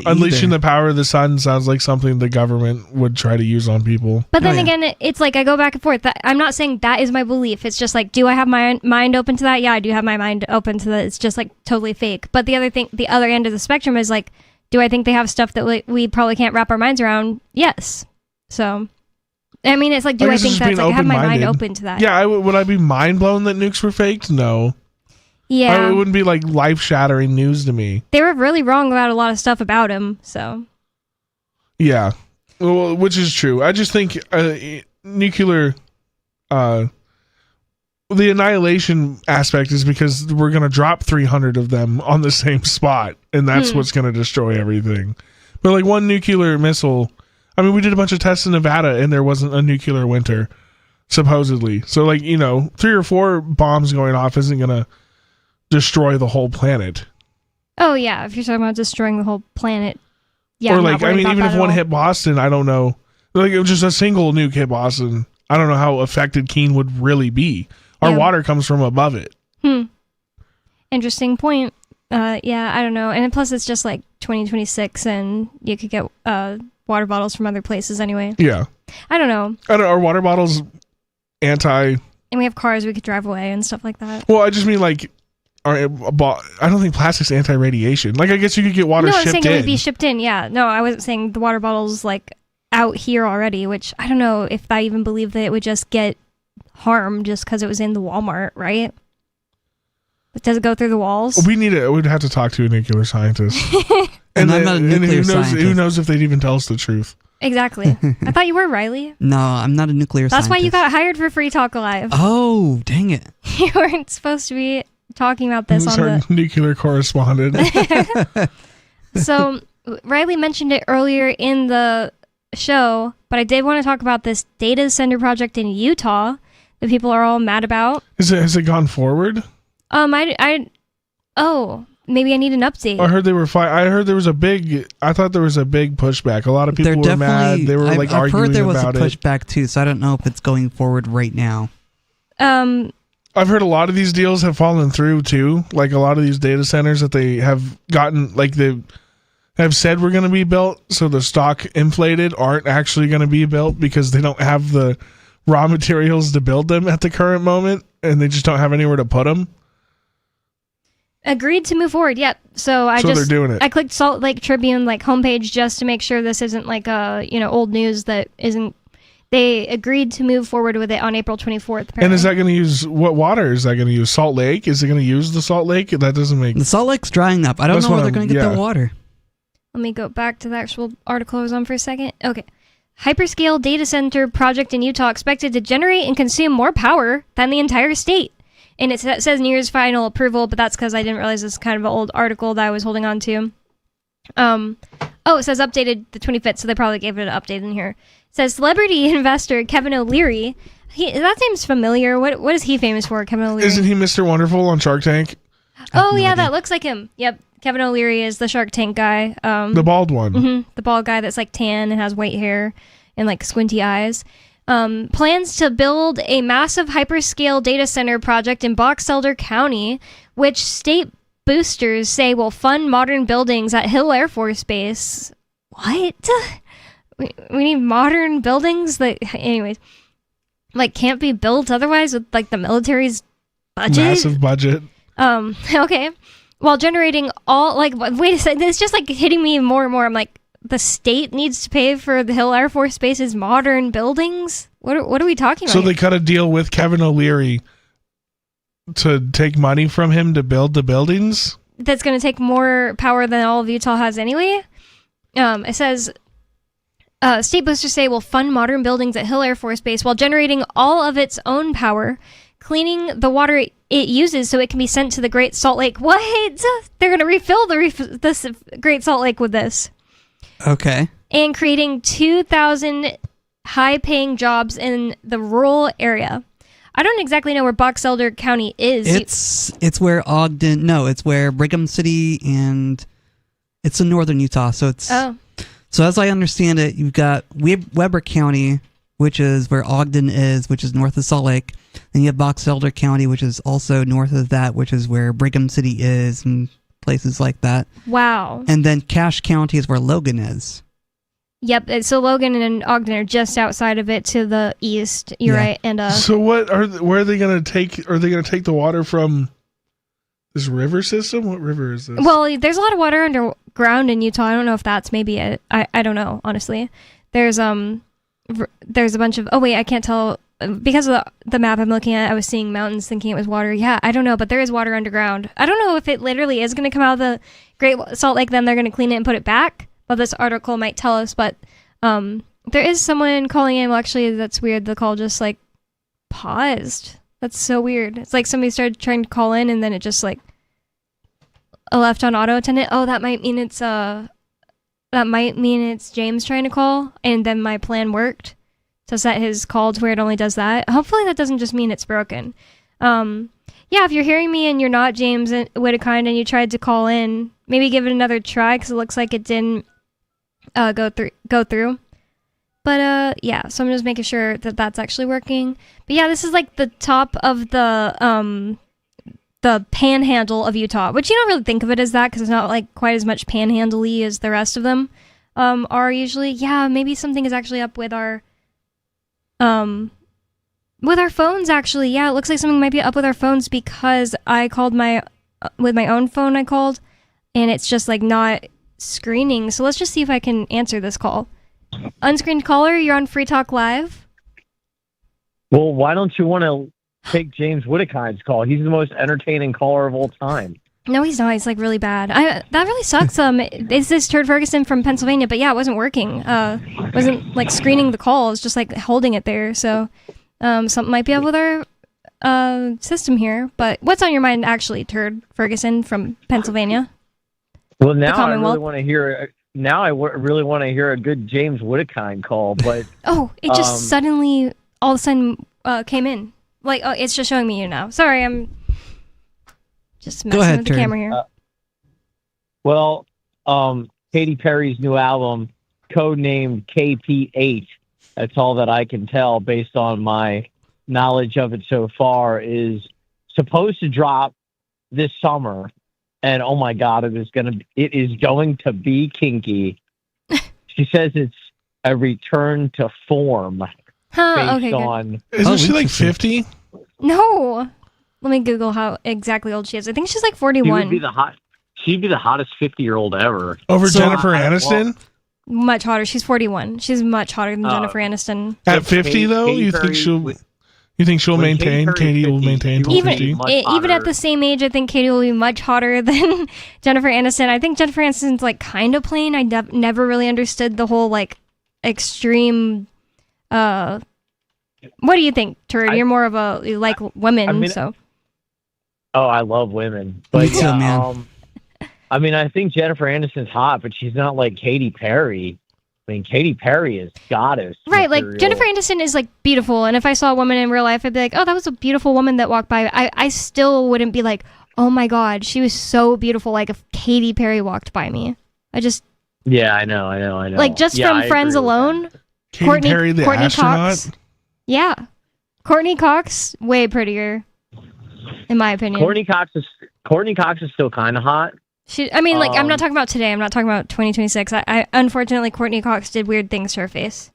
unleashing the power of the sun sounds like something the government would try to use on people. But then again, it's like I go back and forth. I'm not saying that is my belief. It's just like, do I have my mind open to that? Yeah, I do have my mind open to that. It's just like totally fake. But the other end of the spectrum is like, do I think they have stuff that we probably can't wrap our minds around? Yes. So, I mean, it's like, do I think that's like I have my mind open to that? Yeah, would I be mind blown that nukes were faked? No. Yeah. It wouldn't be like life-shattering news to me. They were really wrong about a lot of stuff about him, so. Yeah, well, which is true. I just think nuclear, the annihilation aspect is because we're going to drop 300 of them on the same spot, and that's what's going to destroy everything. But like one nuclear missile, I mean, we did a bunch of tests in Nevada, and there wasn't a nuclear winter, supposedly. So like, 3 or 4 bombs going off isn't going to destroy the whole planet. Oh yeah, if you're talking about destroying the whole planet, yeah. Or like, I mean, even if one hit Boston, I don't know. Like, it was just a single nuke hit Boston. I don't know how affected Keene would really be. Our water comes from above it. Interesting point. Yeah, I don't know. And plus, it's just like 2026, and you could get water bottles from other places anyway. Yeah. I don't know. Are water bottles anti? And we have cars we could drive away and stuff like that. Well, I just mean like. I don't think plastic's anti-radiation. Like, I guess you could get water shipped in. No, I'm saying it would be shipped in, yeah. No, I wasn't saying the water bottle's, like, out here already, which I don't know if I even believe that it would just get harmed just because it was in the Walmart, right? But does it go through the walls? We'd have to talk to a nuclear scientist. and I'm not a nuclear scientist. Who knows if they'd even tell us the truth? Exactly. I thought you were, Riley. No, I'm not a nuclear scientist. That's why you got hired for Free Talk Live. Oh, dang it. You weren't supposed to be talking about this on the nuclear correspondent. So Riley mentioned it earlier in the show, but I did want to talk about this data center project in Utah that people are all mad about. Has it gone forward? Maybe I need an update. I heard they were I heard there was I thought there was a big pushback. A lot of people were mad. They were arguing about it. I've heard there was a pushback too, so I don't know if it's going forward right now. I've heard a lot of these deals have fallen through too. Like a lot of these data centers that they have gotten, like they have said were going to be built, so the stock inflated, aren't actually going to be built because they don't have the raw materials to build them at the current moment, and they just don't have anywhere to put them. Agreed to move forward. Yep. So they're doing it. I clicked Salt Lake Tribune homepage just to make sure this isn't old news that isn't. They agreed to move forward with it on April 24th. Apparently. And is that going to use, what water is that going to use? Salt Lake? Is it going to use the Salt Lake? That doesn't make... The Salt Lake's drying up. I don't know where they're going to get their water. Let me go back to the actual article I was on for a second. Okay. Hyperscale data center project in Utah expected to generate and consume more power than the entire state. And it says nears final approval, but that's because I didn't realize this is kind of an old article that I was holding on to. It says updated the 25th, so they probably gave it an update in here. It says celebrity investor Kevin O'Leary. That seems familiar. What is he famous for, Kevin O'Leary? Isn't he Mr. Wonderful on Shark Tank? Oh, yeah, that looks like him. Yep. Kevin O'Leary is the Shark Tank guy. The bald one. The bald guy that's like tan and has white hair and like squinty eyes. Plans to build a massive hyperscale data center project in Box Elder County, which state boosters say will fund modern buildings at Hill Air Force Base. What? We need modern buildings that, anyways, like can't be built otherwise with like the military's budget. Massive budget. Okay. While generating all, like, wait a second, it's just like hitting me more and more. I'm like, the state needs to pay for the Hill Air Force Base's modern buildings? What are we talking about? So they cut a deal with Kevin O'Leary to take money from him to build the buildings? That's going to take more power than all of Utah has anyway. It says, state boosters say will fund modern buildings at Hill Air Force Base while generating all of its own power, cleaning the water it uses so it can be sent to the Great Salt Lake. What? They're going to refill this Great Salt Lake with this. Okay. And creating 2,000 high-paying jobs in the rural area. I don't exactly know where Box Elder County is. It's where Ogden. No, it's where Brigham City and it's in northern Utah. So it's. Oh. So as I understand it, you've got Weber County, which is where Ogden is, which is north of Salt Lake. Then you have Box Elder County, which is also north of that, which is where Brigham City is and places like that. Wow. And then Cache County is where Logan is. Yep. So Logan and Ogden are just outside of it to the east. You're right. And so where are they going to take? Are they going to take the water from this river system? What river is this? Well, there's a lot of water underground in Utah. I don't know if that's maybe it. I don't know, honestly. There's a bunch of. Oh wait, I can't tell because of the map I'm looking at. I was seeing mountains, thinking it was water. Yeah, I don't know, but there is water underground. I don't know if it literally is going to come out of the Great Salt Lake. Then they're going to clean it and put it back. Well, this article might tell us, but there is someone calling in. Well, actually, that's weird. The call just like paused. That's so weird. It's like somebody started trying to call in and then it just like left on auto attendant. Oh, that might mean it's James trying to call, and then my plan worked to set his call to where it only does that. Hopefully, that doesn't just mean it's broken. Yeah, if you're hearing me and you're not James Whittakind and you tried to call in, maybe give it another try because it looks like it didn't go through. But yeah, so I'm just making sure that that's actually working. But yeah, this is like the top of the panhandle of Utah, which you don't really think of it as that because it's not like quite as much panhandle-y as the rest of them are usually. Yeah, maybe something is actually up with our phones. Actually, yeah, it looks like something might be up with our phones because I called with my own phone. I called, and it's just like not screening. So let's just see if I can answer this call. Unscreened caller, you're on Free Talk Live. Well, why don't you want to take James Whittakind's call? He's the most entertaining caller of all time. No, he's not. He's like really bad. That really sucks. This is Turd Ferguson from Pennsylvania, but yeah, it wasn't working. Wasn't like screening the call. It was just like holding it there. So something might be up with our system here. But what's on your mind, actually, Turd Ferguson from Pennsylvania? Well, now I really want to hear. Now I really want to hear a good James Whittakind call, but oh, it just suddenly all of a sudden came in. Like, oh, it's just showing me you now. Sorry, I'm just messing with the camera here. Well, Katy Perry's new album, codenamed KP8, that's all that I can tell based on my knowledge of it so far, is supposed to drop this summer. And oh my God, it is going to be kinky. She says it's a return to form. Based on. Isn't she like 50? No. Let me Google how exactly old she is. I think she's like 41. She'd be the hottest 50-year-old ever. Over Jennifer Aniston? Much hotter. She's 41. She's much hotter than Jennifer Aniston. At 50 though, you think she'll maintain? Katie will maintain till 50? Even at the same age, I think Katie will be much hotter than Jennifer Aniston. I think Jennifer Aniston's like kind of plain. I never really understood the whole like extreme. What do you think, Turd? You're more of a you like women, so. Oh, I love women, but man. I mean, I think Jennifer Aniston's hot, but she's not like Katy Perry. I mean, Katy Perry is goddess. Right, material. like Jennifer Aniston is like beautiful, and if I saw a woman in real life, I'd be like, oh, that was a beautiful woman that walked by. I still wouldn't be like, Oh my God, she was so beautiful. Like if Katy Perry walked by me, Yeah, I know. like just Yeah, from I Friends agree with alone. Katy Perry, the astronaut. Cox. Yeah, Courtney Cox, way prettier, in my opinion. Courtney Cox is still kind of hot. I'm not talking about today. I'm not talking about 2026. I unfortunately, Courtney Cox did weird things to her face.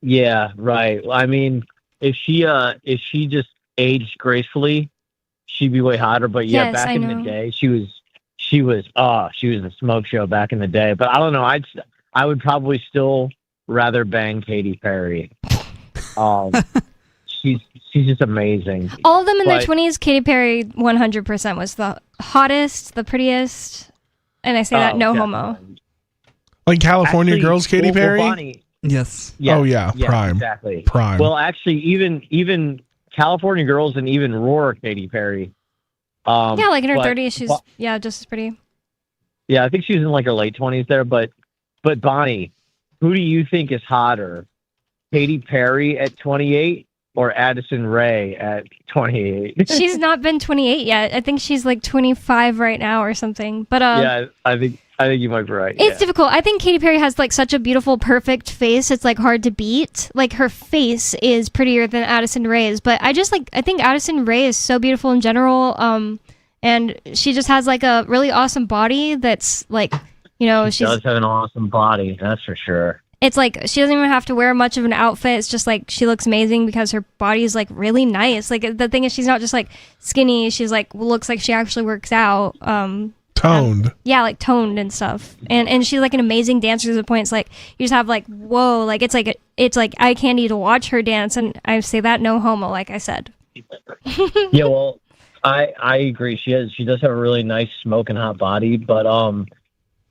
Yeah, right. I mean, if she just aged gracefully, she'd be way hotter. But yeah, Yes, back I in know. the day, she was a smoke show back in the day. But I don't know. I would probably still rather bang Katy Perry. She's just amazing. All of them in their But- 20s, Katy Perry 100% was the hottest, the prettiest, and I say that no homo. Like California Actually, Girls, Katy well, Perry. Bonnie- Yes. Oh yeah, prime. Exactly. Prime. Well, actually, even California Girls and even Roar, Katy Perry. Yeah, like in her but- 30s, she's just as pretty. Yeah, I think she was in like her late 20s there. But Bonnie, who do you think is hotter, Katy Perry at 28 or Addison Rae at 28? She's not been 28 yet. I think she's like 25 right now or something. But Yeah, I think you might be right. it's difficult. I think Katy Perry has like such a beautiful, perfect face. It's like hard to beat. Like her face is prettier than Addison Rae's, but I think Addison Rae is so beautiful in general. And she just has like a really awesome body that's like, She does have an awesome body, that's for sure. it's like she doesn't even have to wear much of an outfit. It's just like she looks amazing because her body is like really nice. Like the thing is, she's not just like skinny. She's like looks like she actually works out. Toned. Yeah, like toned and stuff. And she's like an amazing dancer to the point. It's like you just have like whoa, like it's like eye candy to watch her dance. And I say that no homo, like I said. Yeah, well, I agree. She does have a really nice smoking hot body, but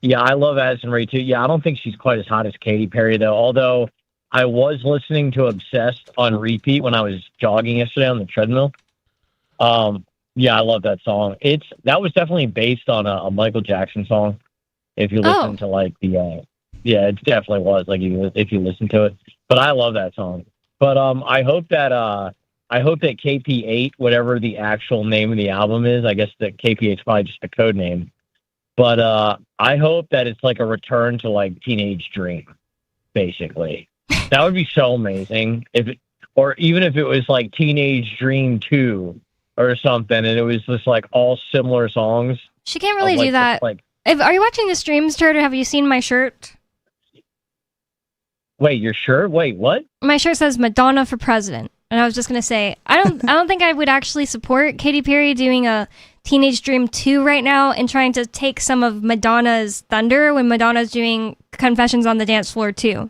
yeah, I love Addison Rae too. Yeah, I don't think she's quite as hot as Katy Perry though. Although I was listening to Obsessed on repeat when I was jogging yesterday on the treadmill. Yeah, I love that song. That was definitely based on a Michael Jackson song. If you listen to like yeah, it definitely was like if you listen to it. But I love that song. But I hope that KP8, whatever the actual name of the album is, I guess that KP8 is probably just a code name. But I hope that it's like a return to like Teenage Dream, basically. That would be so amazing. Or even if it was like Teenage Dream 2 or something, and it was just like all similar songs. She can't really like, do that. Are you watching the streams, Turd, or have you seen my shirt? Wait, your shirt? Wait, what? My shirt says Madonna for president. And I was just gonna say, I don't think I would actually support Katy Perry doing a Teenage Dream 2 right now and trying to take some of Madonna's thunder when Madonna's doing Confessions on the Dance Floor 2.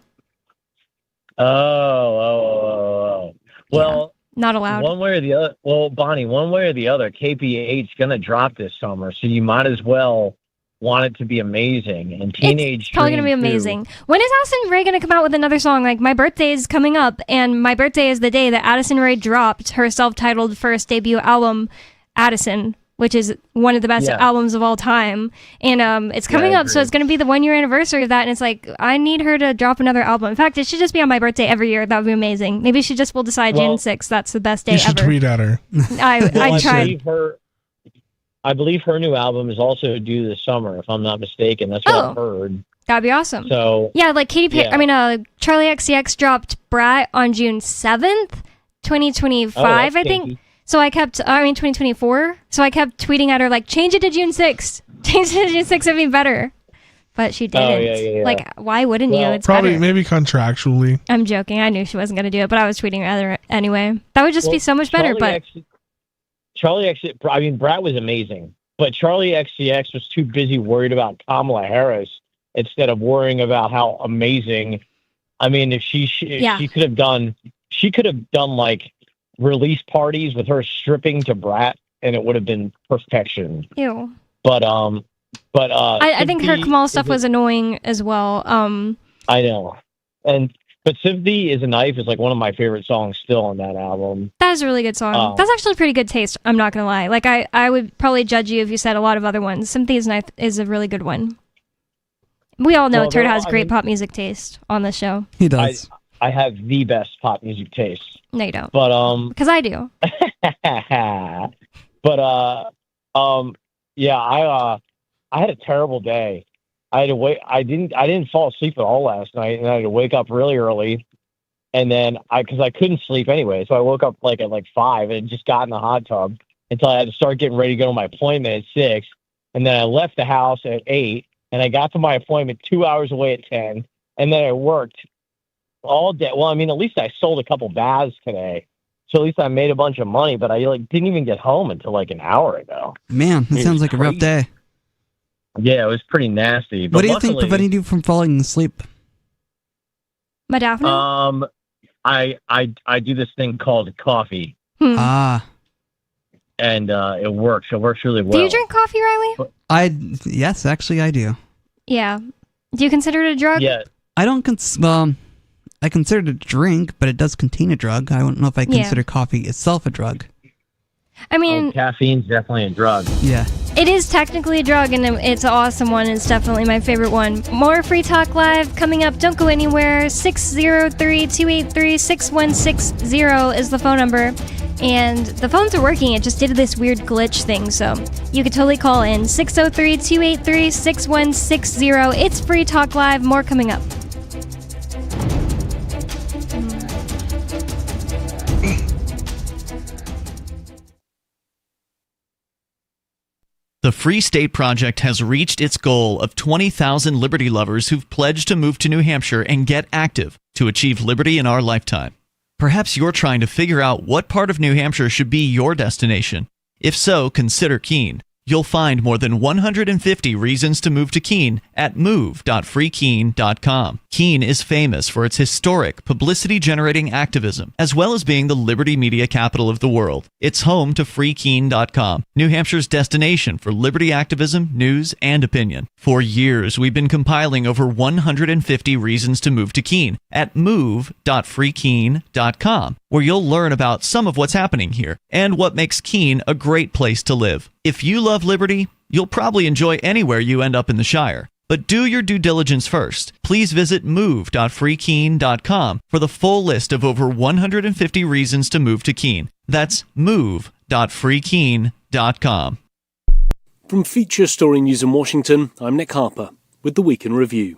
Oh. Well, not allowed. One way or the other. Well, Bonnie, one way or the other, KP8's gonna drop this summer, so you might as well want it to be amazing. And Teenage It's probably Dream gonna be 2. amazing. When is Addison Rae gonna come out with another song? Like my birthday is coming up, and my birthday is the day that Addison Rae dropped her self-titled first debut album, Addison, which is one of the best albums of all time. And it's coming up, so it's gonna be the 1 year anniversary of that. And it's like I need her to drop another album. In fact, it should just be on my birthday every year. That would be amazing. Maybe she just will decide June 6th. That's the best day You should ever. tweet at her. I tried. I believe her new album is also due this summer, if I'm not mistaken. That's what I've heard. That'd be awesome. So yeah, like Katy Perry. yeah. I mean, Charlie XCX dropped Brat on June 7th, 2025. I think. kinky. So I kept. 2024. So I kept tweeting at her like, change it to June 6th. Change it to June 6th would be better. But she didn't. yeah. Like, why wouldn't you? It's Probably better. maybe contractually. I'm joking. I knew she wasn't gonna do it, but I was tweeting at her anyway. That would just be so much better. But Charlie XCX, I mean, Brat was amazing, but Charlie XCX was too busy worried about Kamala Harris instead of worrying about how amazing. I mean, if she could have done like release parties with her stripping to Brat, and it would have been perfection. ew. But I think her Sympathy Kamal is stuff was annoying as well. I know, but Sympathy is a Knife is like one of my favorite songs still on that album. That is a really good song. That's actually pretty good taste. I'm not gonna lie. Like I would probably judge you if you said a lot of other ones. Sympathy's Knife is a really good one. We all know Well, Turd there- has I great mean- pop music taste on this show. He does. I have the best pop music taste. No, you don't. But Because I do. Yeah, I had a terrible day. I had to wait. I didn't fall asleep at all last night, and I had to wake up really early. And then because I couldn't sleep anyway, so I woke up at 5 and just got in the hot tub until I had to start getting ready to go to my appointment at 6. And then I left the house at 8, and I got to my appointment 2 hours away at 10. And then I worked all day. Well, I mean, at least I sold a couple baths today, so at least I made a bunch of money. But I didn't even get home until an hour ago. Man, that sounds like a rough day. Yeah, it was pretty nasty. But what do you think prevented you from falling asleep? Modafinil? I do this thing called coffee. And it works. It works really well. Do you drink coffee, Riley? Yes, actually I do. Yeah. Do you consider it a drug? Yeah. I don't I consider it a drink, but it does contain a drug. I don't know if I consider coffee itself a drug. I mean, caffeine's definitely a drug. Yeah. It is technically a drug, and it's an awesome one. It's definitely my favorite one. More Free Talk Live coming up. Don't go anywhere. 603-283-6160 is the phone number. And the phones are working. It just did this weird glitch thing, so you could totally call in. 603-283-6160. It's Free Talk Live. More coming up. The Free State Project has reached its goal of 20,000 liberty lovers who've pledged to move to New Hampshire and get active to achieve liberty in our lifetime. Perhaps you're trying to figure out what part of New Hampshire should be your destination. If so, consider Keene. You'll find more than 150 reasons to move to Keene at move.freekeene.com. Keene is famous for its historic, publicity-generating activism, as well as being the liberty media capital of the world. It's home to freekeene.com, New Hampshire's destination for liberty activism, news, and opinion. For years, we've been compiling over 150 reasons to move to Keene at move.freekeene.com, where you'll learn about some of what's happening here and what makes Keene a great place to live. If you love liberty, you'll probably enjoy anywhere you end up in the Shire. But do your due diligence first. Please visit move.freekeene.com for the full list of over 150 reasons to move to Keene. That's move.freekeene.com. From Feature Story News in Washington, I'm Nick Harper with the Week in Review.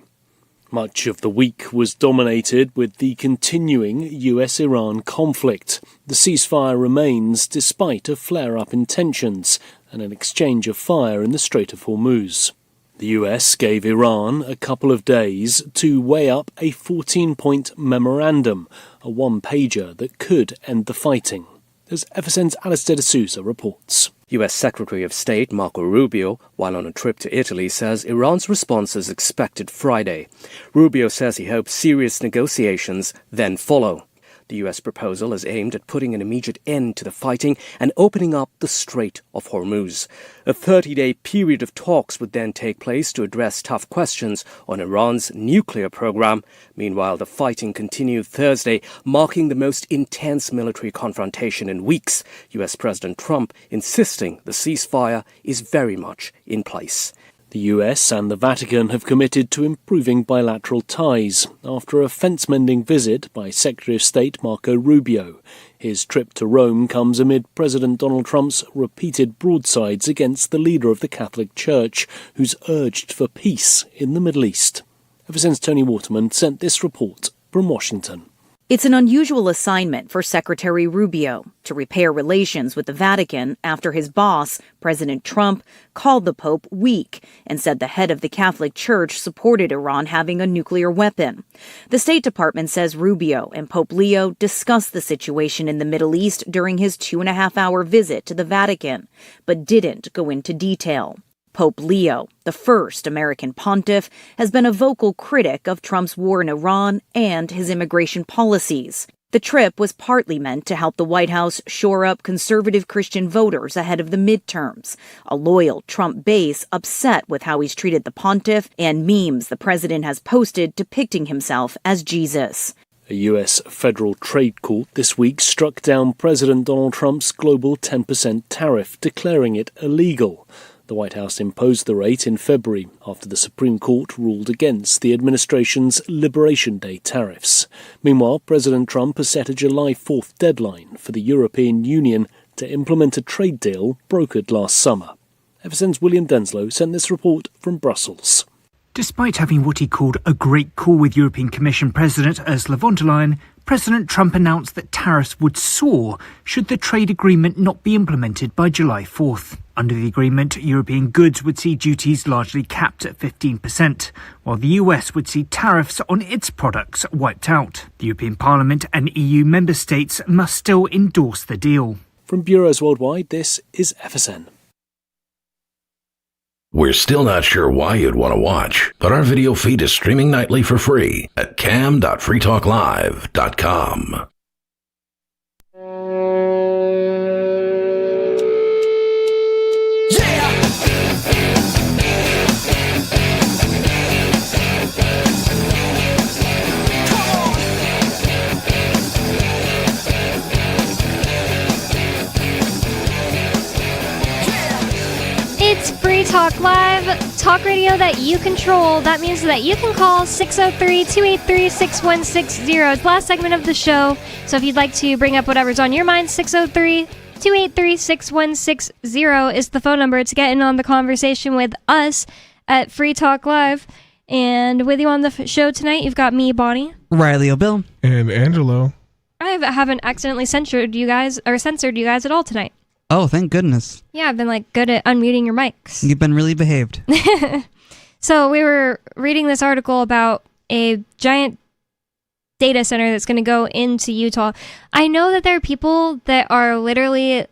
Much of the week was dominated with the continuing US-Iran conflict. The ceasefire remains despite a flare-up in tensions and an exchange of fire in the Strait of Hormuz. The US gave Iran a couple of days to weigh up a 14-point memorandum, a one-pager that could end the fighting. As FSN's Alistair D'Souza reports. U.S. Secretary of State Marco Rubio, while on a trip to Italy, says Iran's response is expected Friday. Rubio says he hopes serious negotiations then follow. The U.S. proposal is aimed at putting an immediate end to the fighting and opening up the Strait of Hormuz. A 30-day period of talks would then take place to address tough questions on Iran's nuclear program. Meanwhile, the fighting continued Thursday, marking the most intense military confrontation in weeks. U.S. President Trump insisting the ceasefire is very much in place. The US and the Vatican have committed to improving bilateral ties after a fence-mending visit by Secretary of State Marco Rubio. His trip to Rome comes amid President Donald Trump's repeated broadsides against the leader of the Catholic Church, who's urged for peace in the Middle East. FSN's Tony Waterman sent this report from Washington. It's an unusual assignment for Secretary Rubio to repair relations with the Vatican after his boss, President Trump, called the Pope weak and said the head of the Catholic Church supported Iran having a nuclear weapon. The State Department says Rubio and Pope Leo discussed the situation in the Middle East during his 2.5-hour visit to the Vatican, but didn't go into detail. Pope Leo, the first American pontiff, has been a vocal critic of Trump's war in Iran and his immigration policies. The trip was partly meant to help the White House shore up conservative Christian voters ahead of the midterms, a loyal Trump base upset with how he's treated the pontiff and memes the president has posted depicting himself as Jesus. A U.S. federal trade court this week struck down President Donald Trump's global 10% tariff, declaring it illegal. The White House imposed the rate in February after the Supreme Court ruled against the administration's Liberation Day tariffs. Meanwhile, President Trump has set a July 4th deadline for the European Union to implement a trade deal brokered last summer. FSN's William Denslow sent this report from Brussels. Despite having what he called a great call with European Commission President Ursula von der Leyen, President Trump announced that tariffs would soar should the trade agreement not be implemented by July 4th. Under the agreement, European goods would see duties largely capped at 15%, while the US would see tariffs on its products wiped out. The European Parliament and EU member states must still endorse the deal. From Bureaus Worldwide, this is FSN. We're still not sure why you'd want to watch, but our video feed is streaming nightly for free at cam.freetalklive.com. It's Free Talk Live, talk radio that you control. That means that you can call 603-283-6160. It's the last segment of the show, so if you'd like to bring up whatever's on your mind, 603-283-6160 is the phone number to get in on the conversation with us at Free Talk Live. And with you on the show tonight, you've got me, Bonnie. Riley O'Bill. And Angelo. I haven't accidentally censored you guys at all tonight. Oh, thank goodness. Yeah, I've been good at unmuting your mics. You've been really behaved. So we were reading this article about a giant data center that's going to go into Utah. I know that there are people that are literally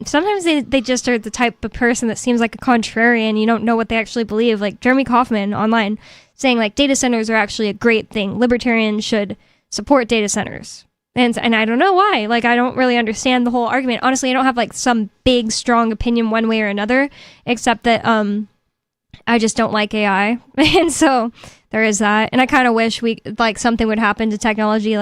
sometimes they just are the type of person that seems like a contrarian. You don't know what they actually believe. Like Jeremy Kauffman online saying data centers are actually a great thing. Libertarians should support data centers. And I don't know why. I don't really understand the whole argument. Honestly, I don't have some big, strong opinion one way or another, except that I just don't like AI. And so there is that. And I kind of wish something would happen to technology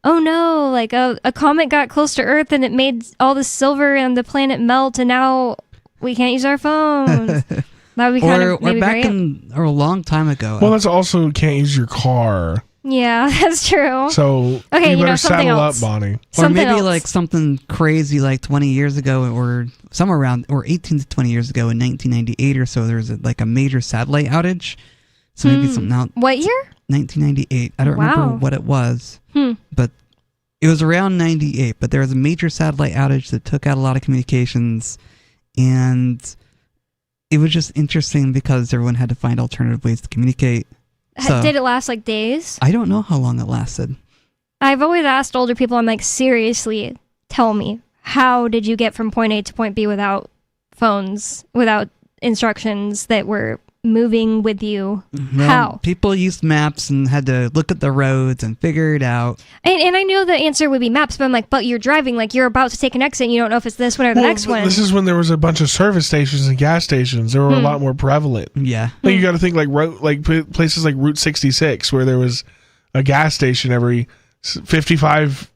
oh no, a comet got close to Earth and it made all the silver on the planet melt and now we can't use our phones. That would be kind of maybe back great. Or a long time ago. Well, that's also can't use your car. Yeah, that's true. So okay, you better saddle else. up, Bonnie. Or maybe something crazy 20 years ago or somewhere around, or 18 to 20 years ago in 1998 or so, there was a major satellite outage. So maybe something else. What year? 1998. I don't remember what it was, but it was around 98. But there was a major satellite outage that took out a lot of communications, and it was just interesting because everyone had to find alternative ways to communicate. So, did it last days? I don't know how long it lasted. I've always asked older people, I'm seriously, tell me, how did you get from point A to point B without phones, without instructions that were moving with you? Well, how? People used maps and had to look at the roads and figure it out. And I know the answer would be maps, but I'm but you're driving, you're about to take an exit and you don't know if it's this one or the next one. This is when there was a bunch of service stations and gas stations. They were a lot more prevalent. Yeah. You got to think places like Route 66 where there was a gas station every 55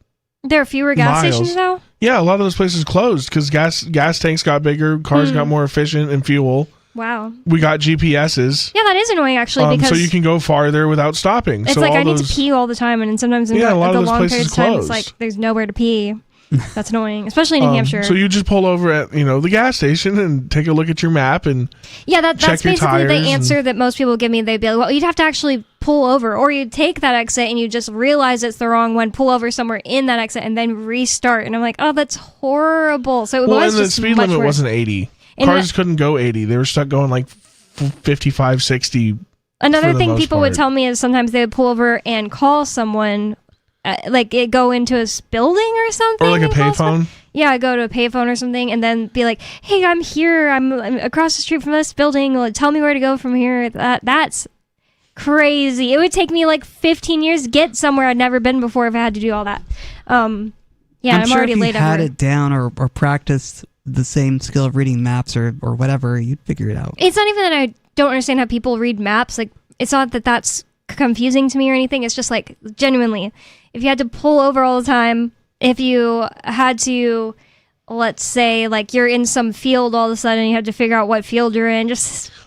There are fewer gas stations now? Yeah, a lot of those places closed because gas tanks got bigger, cars got more efficient in fuel. Wow. We got GPSs. Yeah, that is annoying actually because so you can go farther without stopping. It's I need to pee all the time, and sometimes in a lot the of those long places periods of time, closed. it's there's nowhere to pee. That's annoying, especially in New Hampshire. So you just pull over at the gas station and take a look at your map and that's basically the answer that most people give me. They'd be like, well, you'd have to actually pull over, or you'd take that exit and you just realize it's the wrong one, pull over somewhere in that exit, and then restart. And I'm like, oh, that's horrible. So it was and the just speed much limit worse. wasn't 80. Cars couldn't go 80. They were stuck going 55, 60. Another thing people would tell me is sometimes they would pull over and call someone, go into a building or something. Or a payphone. Yeah, I go to a payphone or something and then be like, hey, I'm here. I'm across the street from this building. Tell me where to go from here. That's crazy. It would take me 15 years to get somewhere I'd never been before if I had to do all that. I'm sure already if you late. had it down or practiced the same skill of reading maps or whatever, you'd figure it out. It's not even that I don't understand how people read maps. It's not that that's confusing to me or anything. It's just genuinely, if you had to pull over all the time, if you had to, let's say, you're in some field all of a sudden, you have to figure out what field you're in.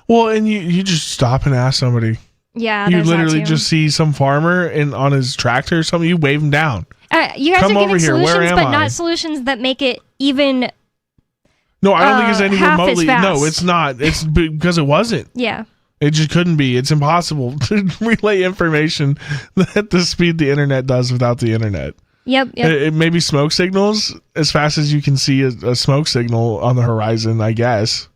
And you just stop and ask somebody. Yeah, you literally just see some farmer on his tractor or something. You wave him down. You guys Come are over giving here. Where solutions, am but I? not solutions that make it even No, I don't think it's any half as remotely. fast. No, it's not. It's because it wasn't. Yeah. It just couldn't be. It's impossible to relay information at the speed the internet does without the internet. Yep. It may be smoke signals as fast as you can see a smoke signal on the horizon, I guess.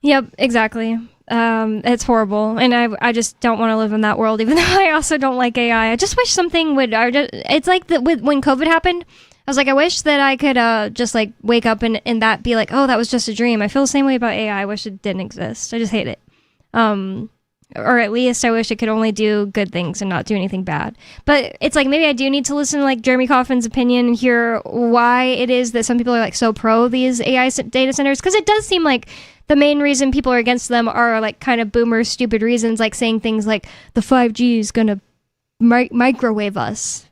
Yep, exactly. It's horrible, and I just don't want to live in that world. Even though I also don't like AI, I just wish something would. It's like when COVID happened. I was like, I wish that I could just like wake up and that be like, oh, that was just a dream. I feel the same way about AI. I wish it didn't exist. I just hate it. Or at least I wish it could only do good things and not do anything bad. But it's like maybe I do need to listen to like Jeremy Coffin's opinion and hear why it is that some people are like so pro these AI data centers, because it does seem like the main reason people are against them are like kind of boomer stupid reasons, like saying things like the 5G is gonna microwave us.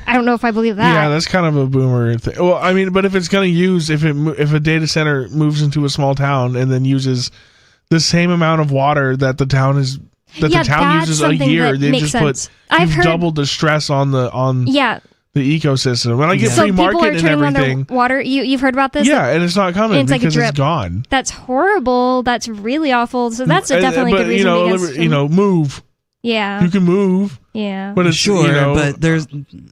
I don't know if I believe that. Yeah, that's kind of a boomer thing. Well, I mean, but if it's going to use, if a data center moves into a small town and then uses the same amount of water that the town is the town uses a year, they just put doubled the stress on the ecosystem. And I get free market and everything. Water, you've heard about this? Yeah, and it's not coming it's because like it's gone. That's horrible. That's really awful. So that's definitely a good reason to be against them. Move. Yeah. You can move. Yeah. But it's, sure, but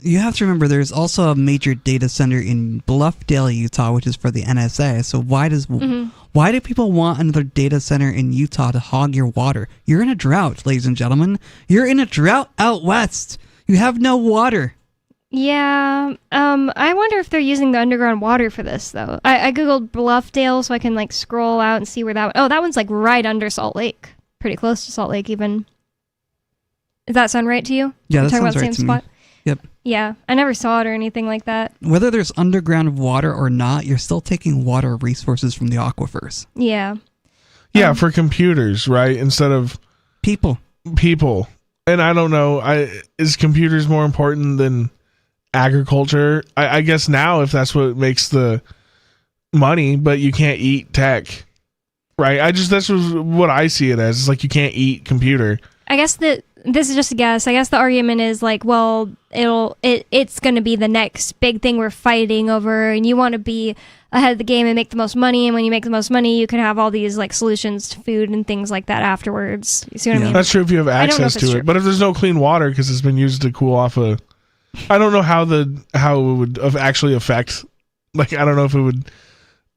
you have to remember there's also a major data center in Bluffdale, Utah, which is for the NSA. So why do people want another data center in Utah to hog your water? You're in a drought, ladies and gentlemen. You're in a drought out west. You have no water. Yeah. I wonder if they're using the underground water for this though. I googled Bluffdale so I can like scroll out and see where that. Oh, that one's like right under Salt Lake, pretty close to Salt Lake even. Does that sound right to you? Yeah, that sounds right to me. Yep. Yeah, I never saw it or anything like that. Whether there's underground water or not, you're still taking water resources from the aquifers. Yeah. Yeah, for computers, right? Instead of people. And I don't know, is computers more important than agriculture? I guess now if that's what makes the money, but you can't eat tech, right? That's what I see it as. It's like you can't eat computer. I guess that this is just a guess. I guess the argument is like, well, it's going to be the next big thing we're fighting over, and you want to be ahead of the game and make the most money. And when you make the most money, you can have all these like solutions to food and things like that afterwards. You see what I mean? That's true if you have access to it. But if there's no clean water because it's been used to cool off I don't know how it would actually affect. Like, I don't know if it would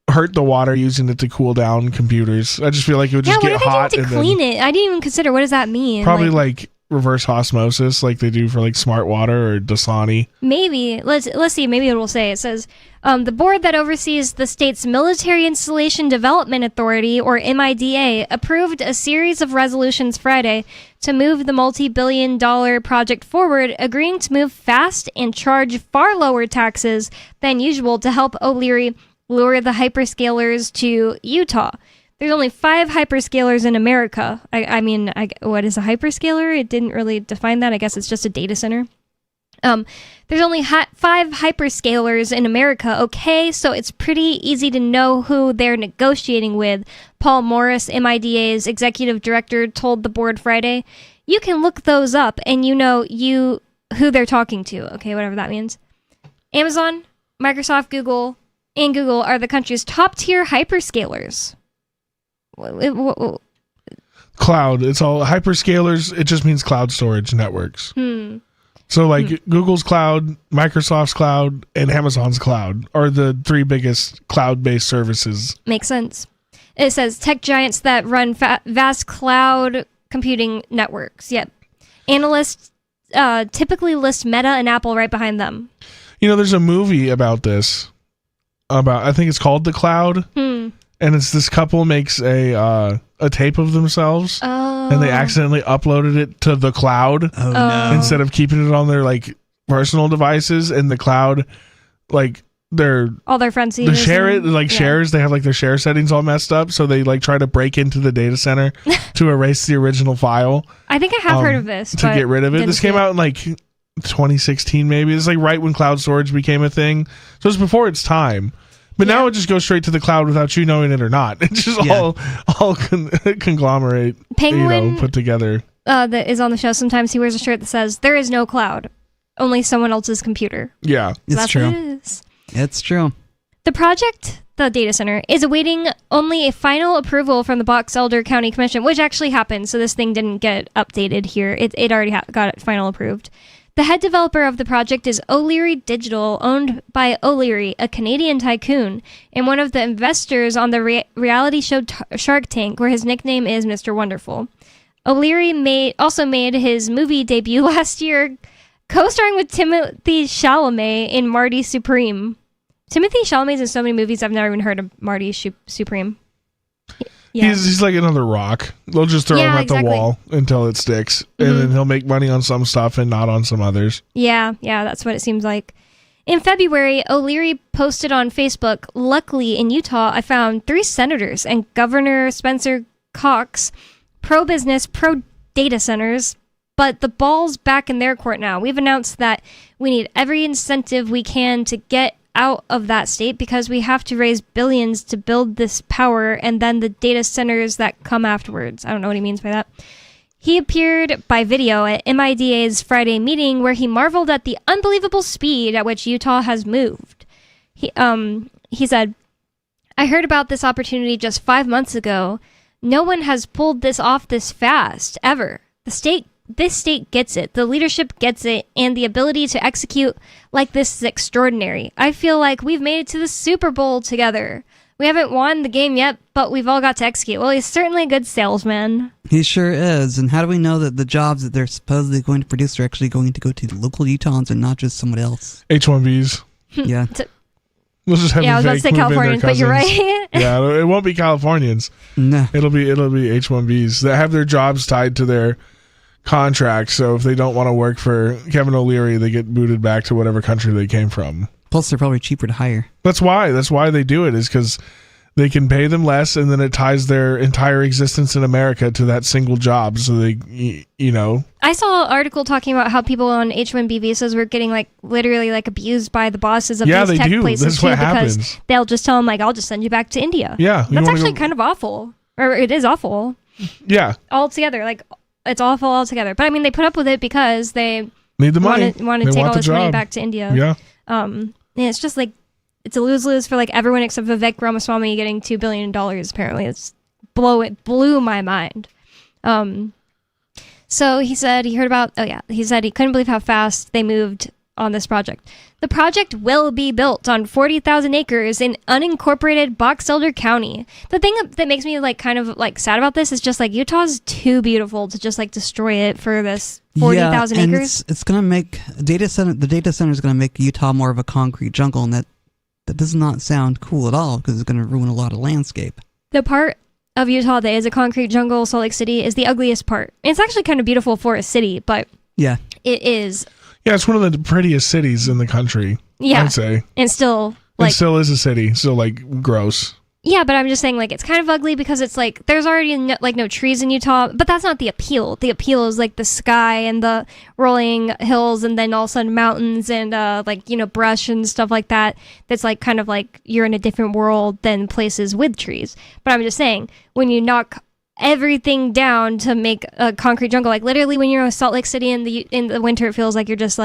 hurt the water using it to cool down computers. I just feel like it would just get hot. What do they do to clean it? I didn't even consider. What does that mean? Probably like reverse osmosis, like they do for like Smart Water or Dasani. Maybe let's see. Maybe it will say. It says the board that oversees the state's Military Installation Development Authority, or MIDA, approved a series of resolutions Friday to move the multi-billion-dollar project forward, agreeing to move fast and charge far lower taxes than usual to help O'Leary lure the hyperscalers to Utah. There's only 5 hyperscalers in America. I mean, what is a hyperscaler? It didn't really define that. I guess it's just a data center. There's only 5 hyperscalers in America, okay? So it's pretty easy to know who they're negotiating with. Paul Morris, MIDA's executive director, told the board Friday. You can look those up and you know who they're talking to, okay, whatever that means. Amazon, Microsoft, Google, and Google are the country's top-tier hyperscalers. Cloud. It's all hyperscalers. It just means cloud storage networks. So like Google's cloud, Microsoft's cloud, and Amazon's cloud are the 3 biggest cloud-based services. Makes sense. It says tech giants that run vast cloud computing networks. Yep. Analysts typically list Meta and Apple right behind them. You know, there's a movie about this. I think it's called The Cloud. And it's this couple makes a tape of themselves, and they accidentally uploaded it to the cloud instead of keeping it on their like personal devices. And the cloud, like all their friends share it, like shares. They have like their share settings all messed up, so they like try to break into the data center to erase the original file. I think I have heard of this to get rid of it. This came out in like 2016, maybe. It's like right when cloud storage became a thing, so it's before its time. But now it just goes straight to the cloud without you knowing it or not. It's just all conglomerate, Penguin, put together. That is on the show. Sometimes he wears a shirt that says, "There is no cloud, only someone else's computer." Yeah, it's true. It's true. The project the data center, is awaiting only a final approval from the Box Elder County Commission, which actually happened, so this thing didn't get updated here. It already got it final approved. The head developer of the project is O'Leary Digital, owned by O'Leary, a Canadian tycoon, and one of the investors on the reality show Shark Tank, where his nickname is Mr. Wonderful. O'Leary also made his movie debut last year, co-starring with Timothy Chalamet in Marty Supreme. Timothy Chalamet's in so many movies, I've never even heard of Marty Supreme. Yeah. He's like another rock. They'll just throw him at the wall until it sticks, and then he'll make money on some stuff and not on some others. Yeah, that's what it seems like. In February, O'Leary posted on Facebook, "Luckily, in Utah, I found 3 senators and Governor Spencer Cox, pro-business, pro-data centers, but the ball's back in their court now. We've announced that we need every incentive we can to get out of that state because we have to raise billions to build this power and then the data centers that come afterwards." I don't know what he means by that. He appeared by video at MIDA's Friday meeting where he marveled at the unbelievable speed at which Utah has moved. He said, "I heard about this opportunity just 5 months ago. No one has pulled this off this fast, ever. This state gets it, the leadership gets it, and the ability to execute like this is extraordinary. I feel like we've made it to the Super Bowl together. We haven't won the game yet, but we've all got to execute." Well, he's certainly a good salesman. He sure is. And how do we know that the jobs that they're supposedly going to produce are actually going to go to the local Utahns and not just someone else? H-1Bs. Yeah. We'll just have I was about to say Californians, but you're right. Yeah, it won't be Californians. No. It'll be H-1Bs that have their jobs tied to their contract, so if they don't want to work for Kevin O'Leary, they get booted back to whatever country they came from. Plus, they're probably cheaper to hire. That's why they do it, is because they can pay them less, and then it ties their entire existence in America to that single job. So they, I saw an article talking about how people on H-1B visas were getting literally abused by the bosses of these tech places That's too, what because happens. They'll just tell them I'll just send you back to India. Yeah, that's actually kind of awful, or it is awful. Yeah, altogether, it's awful altogether. But I mean, they put up with it because they need the money. Want to take all this money back to India. Yeah. And it's just it's a lose-lose for everyone except Vivek Ramaswamy getting $2 billion. Apparently, it blew my mind. So he said he said he couldn't believe how fast they moved on this project. The project will be built on 40,000 acres in unincorporated Box Elder County. The thing that makes me kind of sad about this is just Utah's too beautiful to just destroy it for this 40,000 acres. It's going to make the data center is going to make Utah more of a concrete jungle, and that does not sound cool at all because it's going to ruin a lot of landscape. The part of Utah that is a concrete jungle, Salt Lake City, is the ugliest part. It's actually kind of beautiful for a city, but yeah, it is. Yeah, it's one of the prettiest cities in the country. Yeah, I'd say. And still, it still is a city. Still gross. Yeah, but I'm just saying, it's kind of ugly because it's there's already no trees in Utah, but that's not the appeal. The appeal is the sky and the rolling hills, and then all of a sudden mountains and brush and stuff like that. That's kind of you're in a different world than places with trees. But I'm just saying, when you knock everything down to make a concrete jungle, literally when you're in Salt Lake City in the winter, it feels like you're just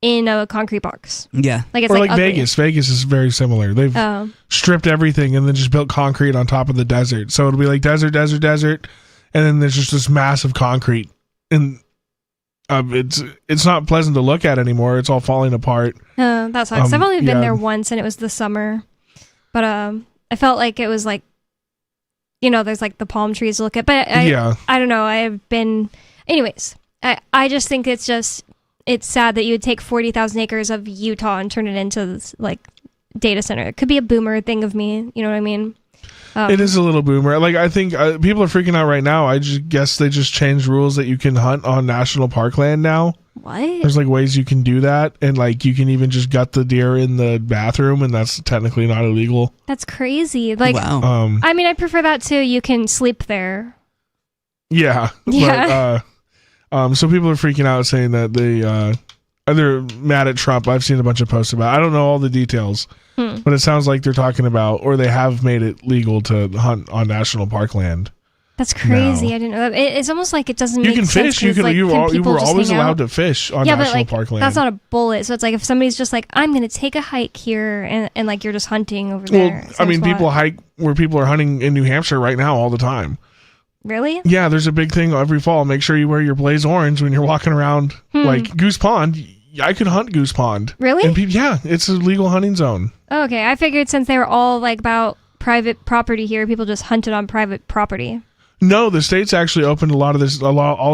in a concrete box. Yeah. It's or ugly. Vegas. Vegas is very similar. They've stripped everything and then just built concrete on top of the desert. So it'll be desert, and then there's just this massive concrete. And it's not pleasant to look at anymore. It's all falling apart. That sucks. I've only been there once, and it was the summer. But I felt like it was there's the palm trees to look at. But I don't know. I've been... Anyways, I just think it's sad that you would take 40,000 acres of Utah and turn it into this data center. It could be a boomer thing of me. You know what I mean? It is a little boomer. I think people are freaking out right now. I just guess they just changed rules that you can hunt on national park land now. What? There's ways you can do that, and you can even just gut the deer in the bathroom, and that's technically not illegal. That's crazy. Wow. I mean, I prefer that too. You can sleep there. Yeah. Yeah. But, so people are freaking out, saying that they're mad at Trump. I've seen a bunch of posts about it. I don't know all the details, but it sounds like they're talking about, or they have made it legal to hunt on national park land. That's crazy. No. I didn't know that. It's almost like it doesn't You make can sense. fish. You can. Like, You people were just always hang out? allowed to fish on Yeah, but national like park land. that's not a bullet. So it's like if somebody's just like, I'm gonna take a hike here, and like you're just hunting over there. I mean, Same people spot. hike where people are hunting in New Hampshire right now all the time. Really? Yeah, there's a big thing every fall. Make sure you wear your blaze orange when you're walking around. Like Goose Pond, I could hunt Goose Pond. Really? And yeah, it's a legal hunting zone. Oh, okay, I figured since they were all like about private property here, people just hunted on private property. No, the state's actually opened all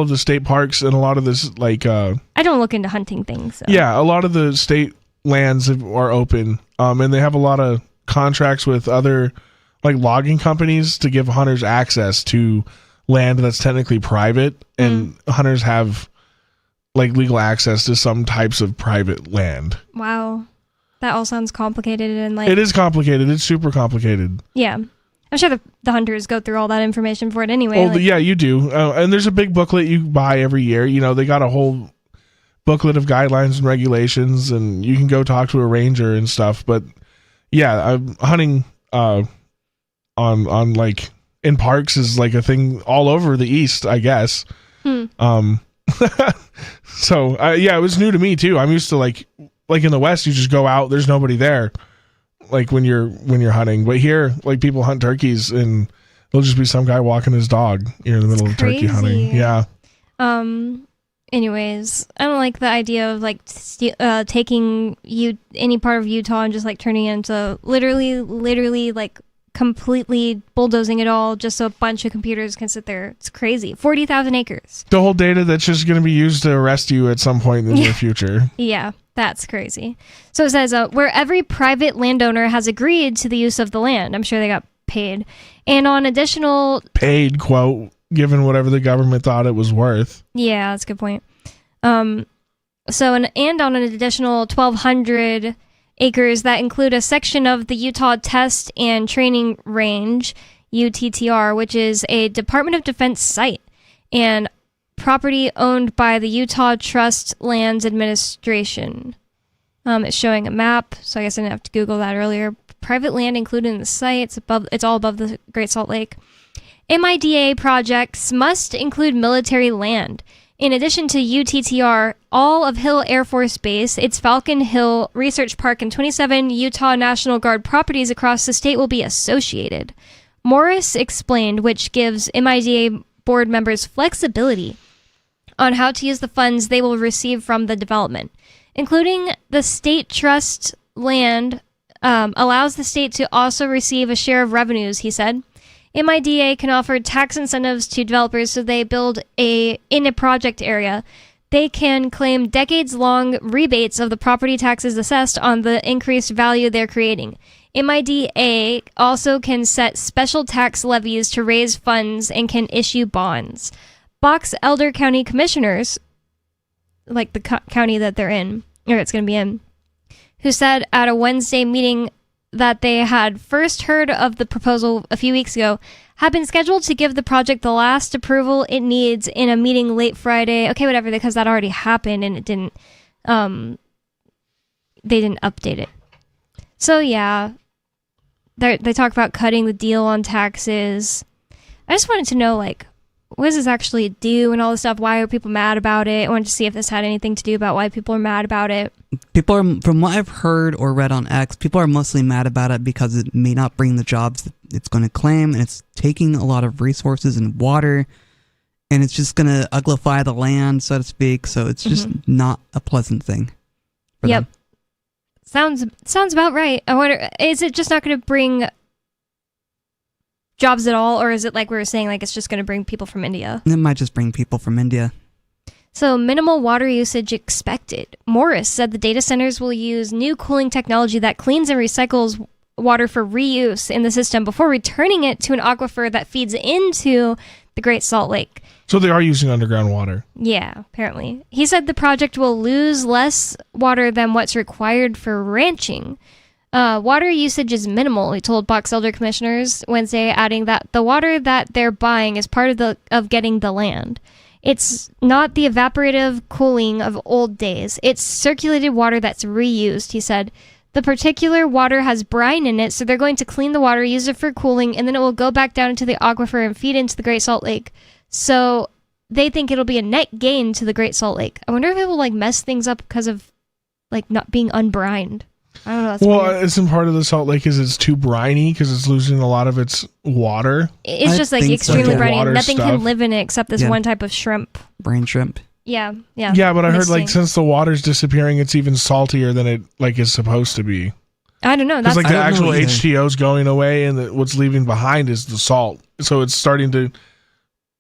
of the state parks and a lot of this like. I don't look into hunting things. So. Yeah, a lot of the state lands are open, and they have a lot of contracts with other like logging companies to give hunters access to land that's technically private, and hunters have like legal access to some types of private land. Wow, that all sounds complicated and like. It is complicated. It's super complicated. Yeah. I'm sure the hunters go through all that information for it anyway. Oh, yeah, you do. And there's a big booklet you buy every year. You know, they got a whole booklet of guidelines and regulations, and you can go talk to a ranger and stuff. But yeah, hunting on like in parks is like a thing all over the East, I guess. So yeah, it was new to me too. I'm used to like in the West, you just go out, there's nobody there. Like when you're hunting, but here, like people hunt turkeys and there'll just be some guy walking his dog. You're in the middle of turkey hunting. Yeah. Anyways, I don't like the idea of like taking any part of Utah and just like turning it into literally like completely bulldozing it all just so a bunch of computers can sit there. It's crazy. 40,000 acres. The whole data that's just going to be used to arrest you at some point in the near future. Yeah. That's crazy. So it says, where every private landowner has agreed to the use of the land. I'm sure they got paid. And on additional... Paid, quote, given whatever the government thought it was worth. Yeah, that's a good point. And on an additional 1,200 acres that include a section of the Utah Test and Training Range, UTTR, which is a Department of Defense site. And property owned by the Utah Trust Lands Administration. It's showing a map, so I guess I didn't have to Google that earlier. Private land included in the site. It's all above the Great Salt Lake. MIDA projects must include military land. In addition to UTTR, all of Hill Air Force Base, its Falcon Hill Research Park, and 27 Utah National Guard properties across the state will be associated. Morris explained, which gives MIDA board members flexibility on how to use the funds they will receive from the development, including the state trust land allows the state to also receive a share of revenues, he said. MIDA can offer tax incentives to developers so they build in a project area. They can claim decades-long rebates of the property taxes assessed on the increased value they're creating. MIDA also can set special tax levies to raise funds and can issue bonds. Box Elder County commissioners, like the county that they're in, or it's going to be in, who said at a Wednesday meeting that they had first heard of the proposal a few weeks ago, have been scheduled to give the project the last approval it needs in a meeting late Friday. Okay, whatever, because that already happened and it didn't, they didn't update it. So yeah, they talk about cutting the deal on taxes. I just wanted to know, like, what does this actually do and all this stuff? Why are people mad about it? I wanted to see if this had anything to do about why people are mad about it. People are, from what I've heard or read on X, people are mostly mad about it because it may not bring the jobs that it's going to claim, and it's taking a lot of resources and water, and it's just going to uglify the land, so to speak. So it's just not a pleasant thing. Yep. Sounds about right. I wonder, is it just not going to bring jobs at all, or is it like we were saying, like it's just going to bring people from India? It might just bring people from India. So minimal water usage expected. Morris said the data centers will use new cooling technology that cleans and recycles water for reuse in the system before returning it to an aquifer that feeds into the Great Salt Lake. So they are using underground water. Yeah, apparently. He said the project will lose less water than what's required for ranching. Water usage is minimal, he told Box Elder commissioners Wednesday, adding that the water that they're buying is part of getting the land. It's not the evaporative cooling of old days. It's circulated water that's reused, he said. The particular water has brine in it, so they're going to clean the water, use it for cooling, and then it will go back down into the aquifer and feed into the Great Salt Lake. So they think it'll be a net gain to the Great Salt Lake. I wonder if it will like mess things up because of like not being unbrined. I don't know. That's weird. Isn't part of the Salt Lake is it's too briny because it's losing a lot of its water? It's just like extremely briny. Nothing can live in it except this one type of shrimp. Brine shrimp. Yeah. Yeah, but I heard like since the water's disappearing, it's even saltier than it like is supposed to be. I don't know. Because like the actual H2O's going away, and what's leaving behind is the salt. So it's starting to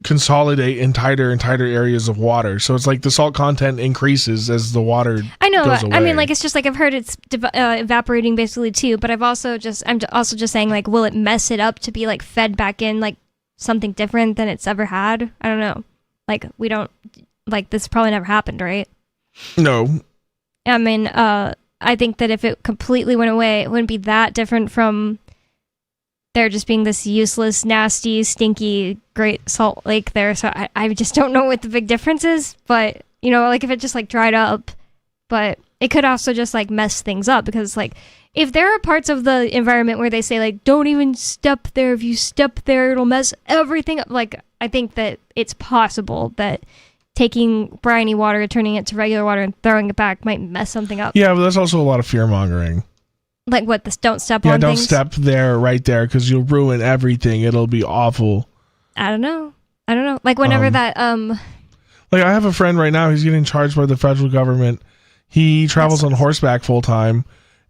consolidate in tighter and tighter areas of water. So it's like the salt content increases as the water. I know. goes away. I mean, like it's just like I've heard it's evaporating basically too. But I'm also just saying like, will it mess it up to be like fed back in like something different than it's ever had? I don't know. Like we don't like this probably never happened, right? No. I mean, I think that if it completely went away, it wouldn't be that different from there just being this useless, nasty, stinky Great Salt Lake there. So I just don't know what the big difference is. But, you know, like if it just like dried up, but it could also just like mess things up because like if there are parts of the environment where they say like, don't even step there. If you step there, it'll mess everything up. Like, I think that it's possible that taking briny water, turning it to regular water, and throwing it back might mess something up. Yeah, but that's also a lot of fear mongering. Like what? This don't step on don't things? step there, right there, because you'll ruin everything. It'll be awful. I don't know. Like whenever that Like I have a friend right now. He's getting charged by the federal government. He travels on horseback full time,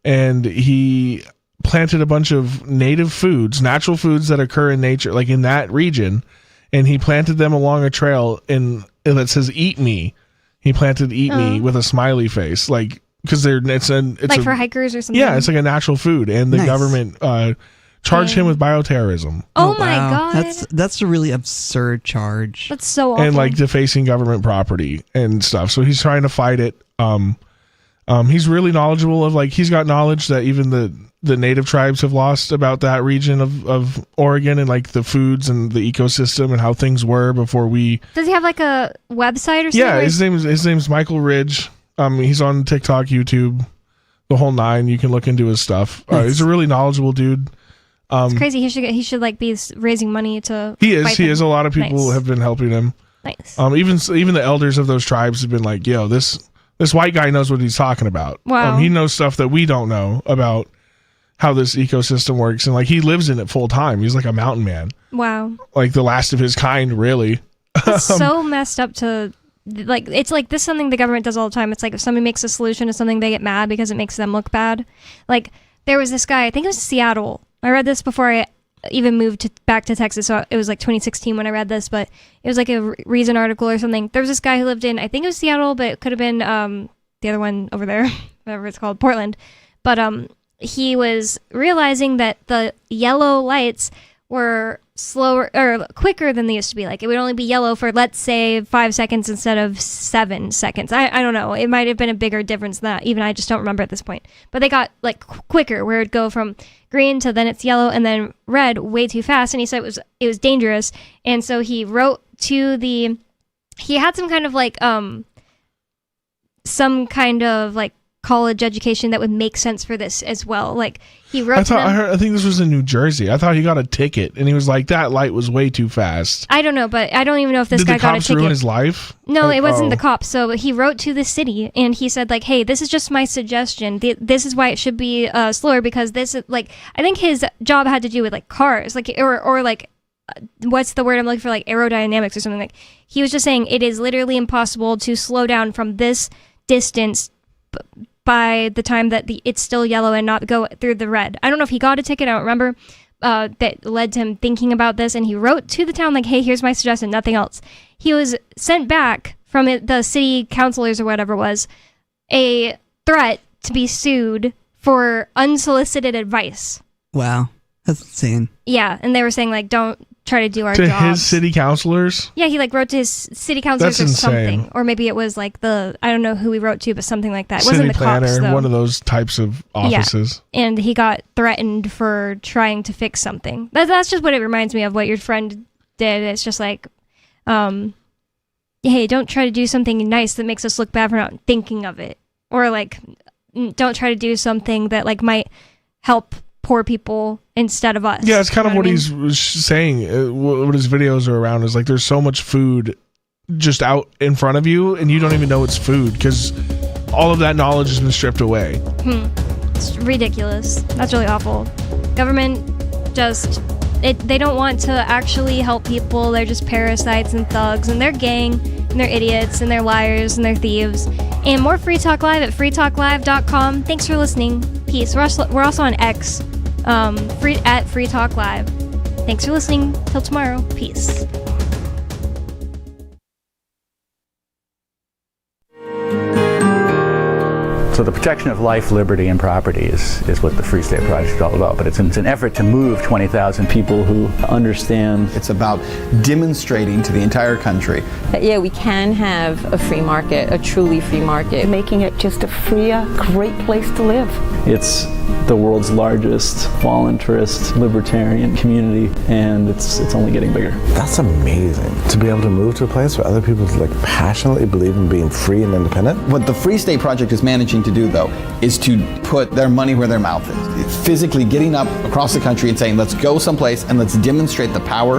and he planted a bunch of native foods, natural foods that occur in nature, like in that region, and he planted them along a trail that says "Eat Me." He planted "Eat Me" with a smiley face, like because it's like for hikers or something. Yeah, it's like a natural food, and the government charged him with bioterrorism. Oh my god, that's a really absurd charge. That's so awful. And like defacing government property and stuff. So he's trying to fight it. He's really knowledgeable of like he's got knowledge that even the native tribes have lost about that region of Oregon and like the foods and the ecosystem and how things were before we. Does he have like a website or something? Yeah, his name's Michael Ridge. He's on TikTok, YouTube, the whole nine. You can look into his stuff. He's a really knowledgeable dude. It's crazy. He should like be raising money to. He is. A lot of people have been helping him. Nice. Even the elders of those tribes have been like, "Yo, this white guy knows what he's talking about. Wow. He knows stuff that we don't know about how this ecosystem works, and like he lives in it full time. He's like a mountain man. Wow. Like the last of his kind, really. It's so messed up to. Like it's like this is something the government does all the time. It's like if somebody makes a solution to something, they get mad because it makes them look bad. Like there was this guy, I think it was Seattle. I read this before I even moved back to Texas, so it was like 2016 when I read this, but it was like a Reason article or something. There was this guy who lived in, I think it was Seattle, but it could have been the other one over there, whatever it's called, Portland. But he was realizing that the yellow lights were slower or quicker than they used to be. Like it would only be yellow for, let's say, 5 seconds instead of 7 seconds. I don't know. It might have been a bigger difference than that. Even I just don't remember at this point. But they got like quicker, where it'd go from green to then it's yellow and then red way too fast. And he said it was dangerous. And so he wrote to he had some kind of like college education that would make sense for this as well. Like he wrote I think this was in New Jersey. I thought he got a ticket and he was like, that light was way too fast. I don't know, but I don't even know if this guy got a ticket. Did the cops ruin his life? No, it wasn't the cops. So he wrote to the city and he said like, hey, this is just my suggestion. This is why it should be slower, because this is like, I think his job had to do with like cars, like or like what's the word I'm looking for, like aerodynamics or something. Like he was just saying it is literally impossible to slow down from this distance by the time that it's still yellow and not go through the red. I don't know if he got a ticket, I don't remember, that led to him thinking about this, and he wrote to the town like, hey, here's my suggestion, nothing else. He was sent back from the city councilors or whatever it was, a threat to be sued for unsolicited advice. Wow, that's insane. Yeah, and they were saying like, don't try to do our to jobs. His city councilors? Yeah, he like wrote to his city councilors That's or insane. something. Or maybe it was like I don't know who he wrote to, but something like that. It City wasn't the planner, cops, though. one of those types of offices. Yeah. And he got threatened for trying to fix something. That's just what it reminds me of, what your friend did. It's just like, hey, don't try to do something nice that makes us look bad for not thinking of it. Or like don't try to do something that like might help poor people instead of us. Yeah, it's kind of what he's saying. What his videos are around is like there's so much food just out in front of you, and you don't even know it's food because all of that knowledge has been stripped away. It's ridiculous. That's really awful. Government just they don't want to actually help people. They're just parasites and thugs, and they're gang, and they're idiots, and they're liars, and they're thieves. And more Free Talk Live at freetalklive.com. Thanks for listening. Peace. We're also on X, at Free Talk Live. Thanks for listening. Till tomorrow. Peace. So the protection of life, liberty, and property is what the Free State Project is all about. But it's an effort to move 20,000 people who understand. It's about demonstrating to the entire country that, yeah, we can have a free market, a truly free market. Making it just a freer, great place to live. It's the world's largest voluntarist libertarian community, and it's only getting bigger. That's amazing, to be able to move to a place where other people like passionately believe in being free and independent. What the Free State Project is managing to do, though, is to put their money where their mouth is. Physically getting up across the country and saying, let's go someplace and let's demonstrate the power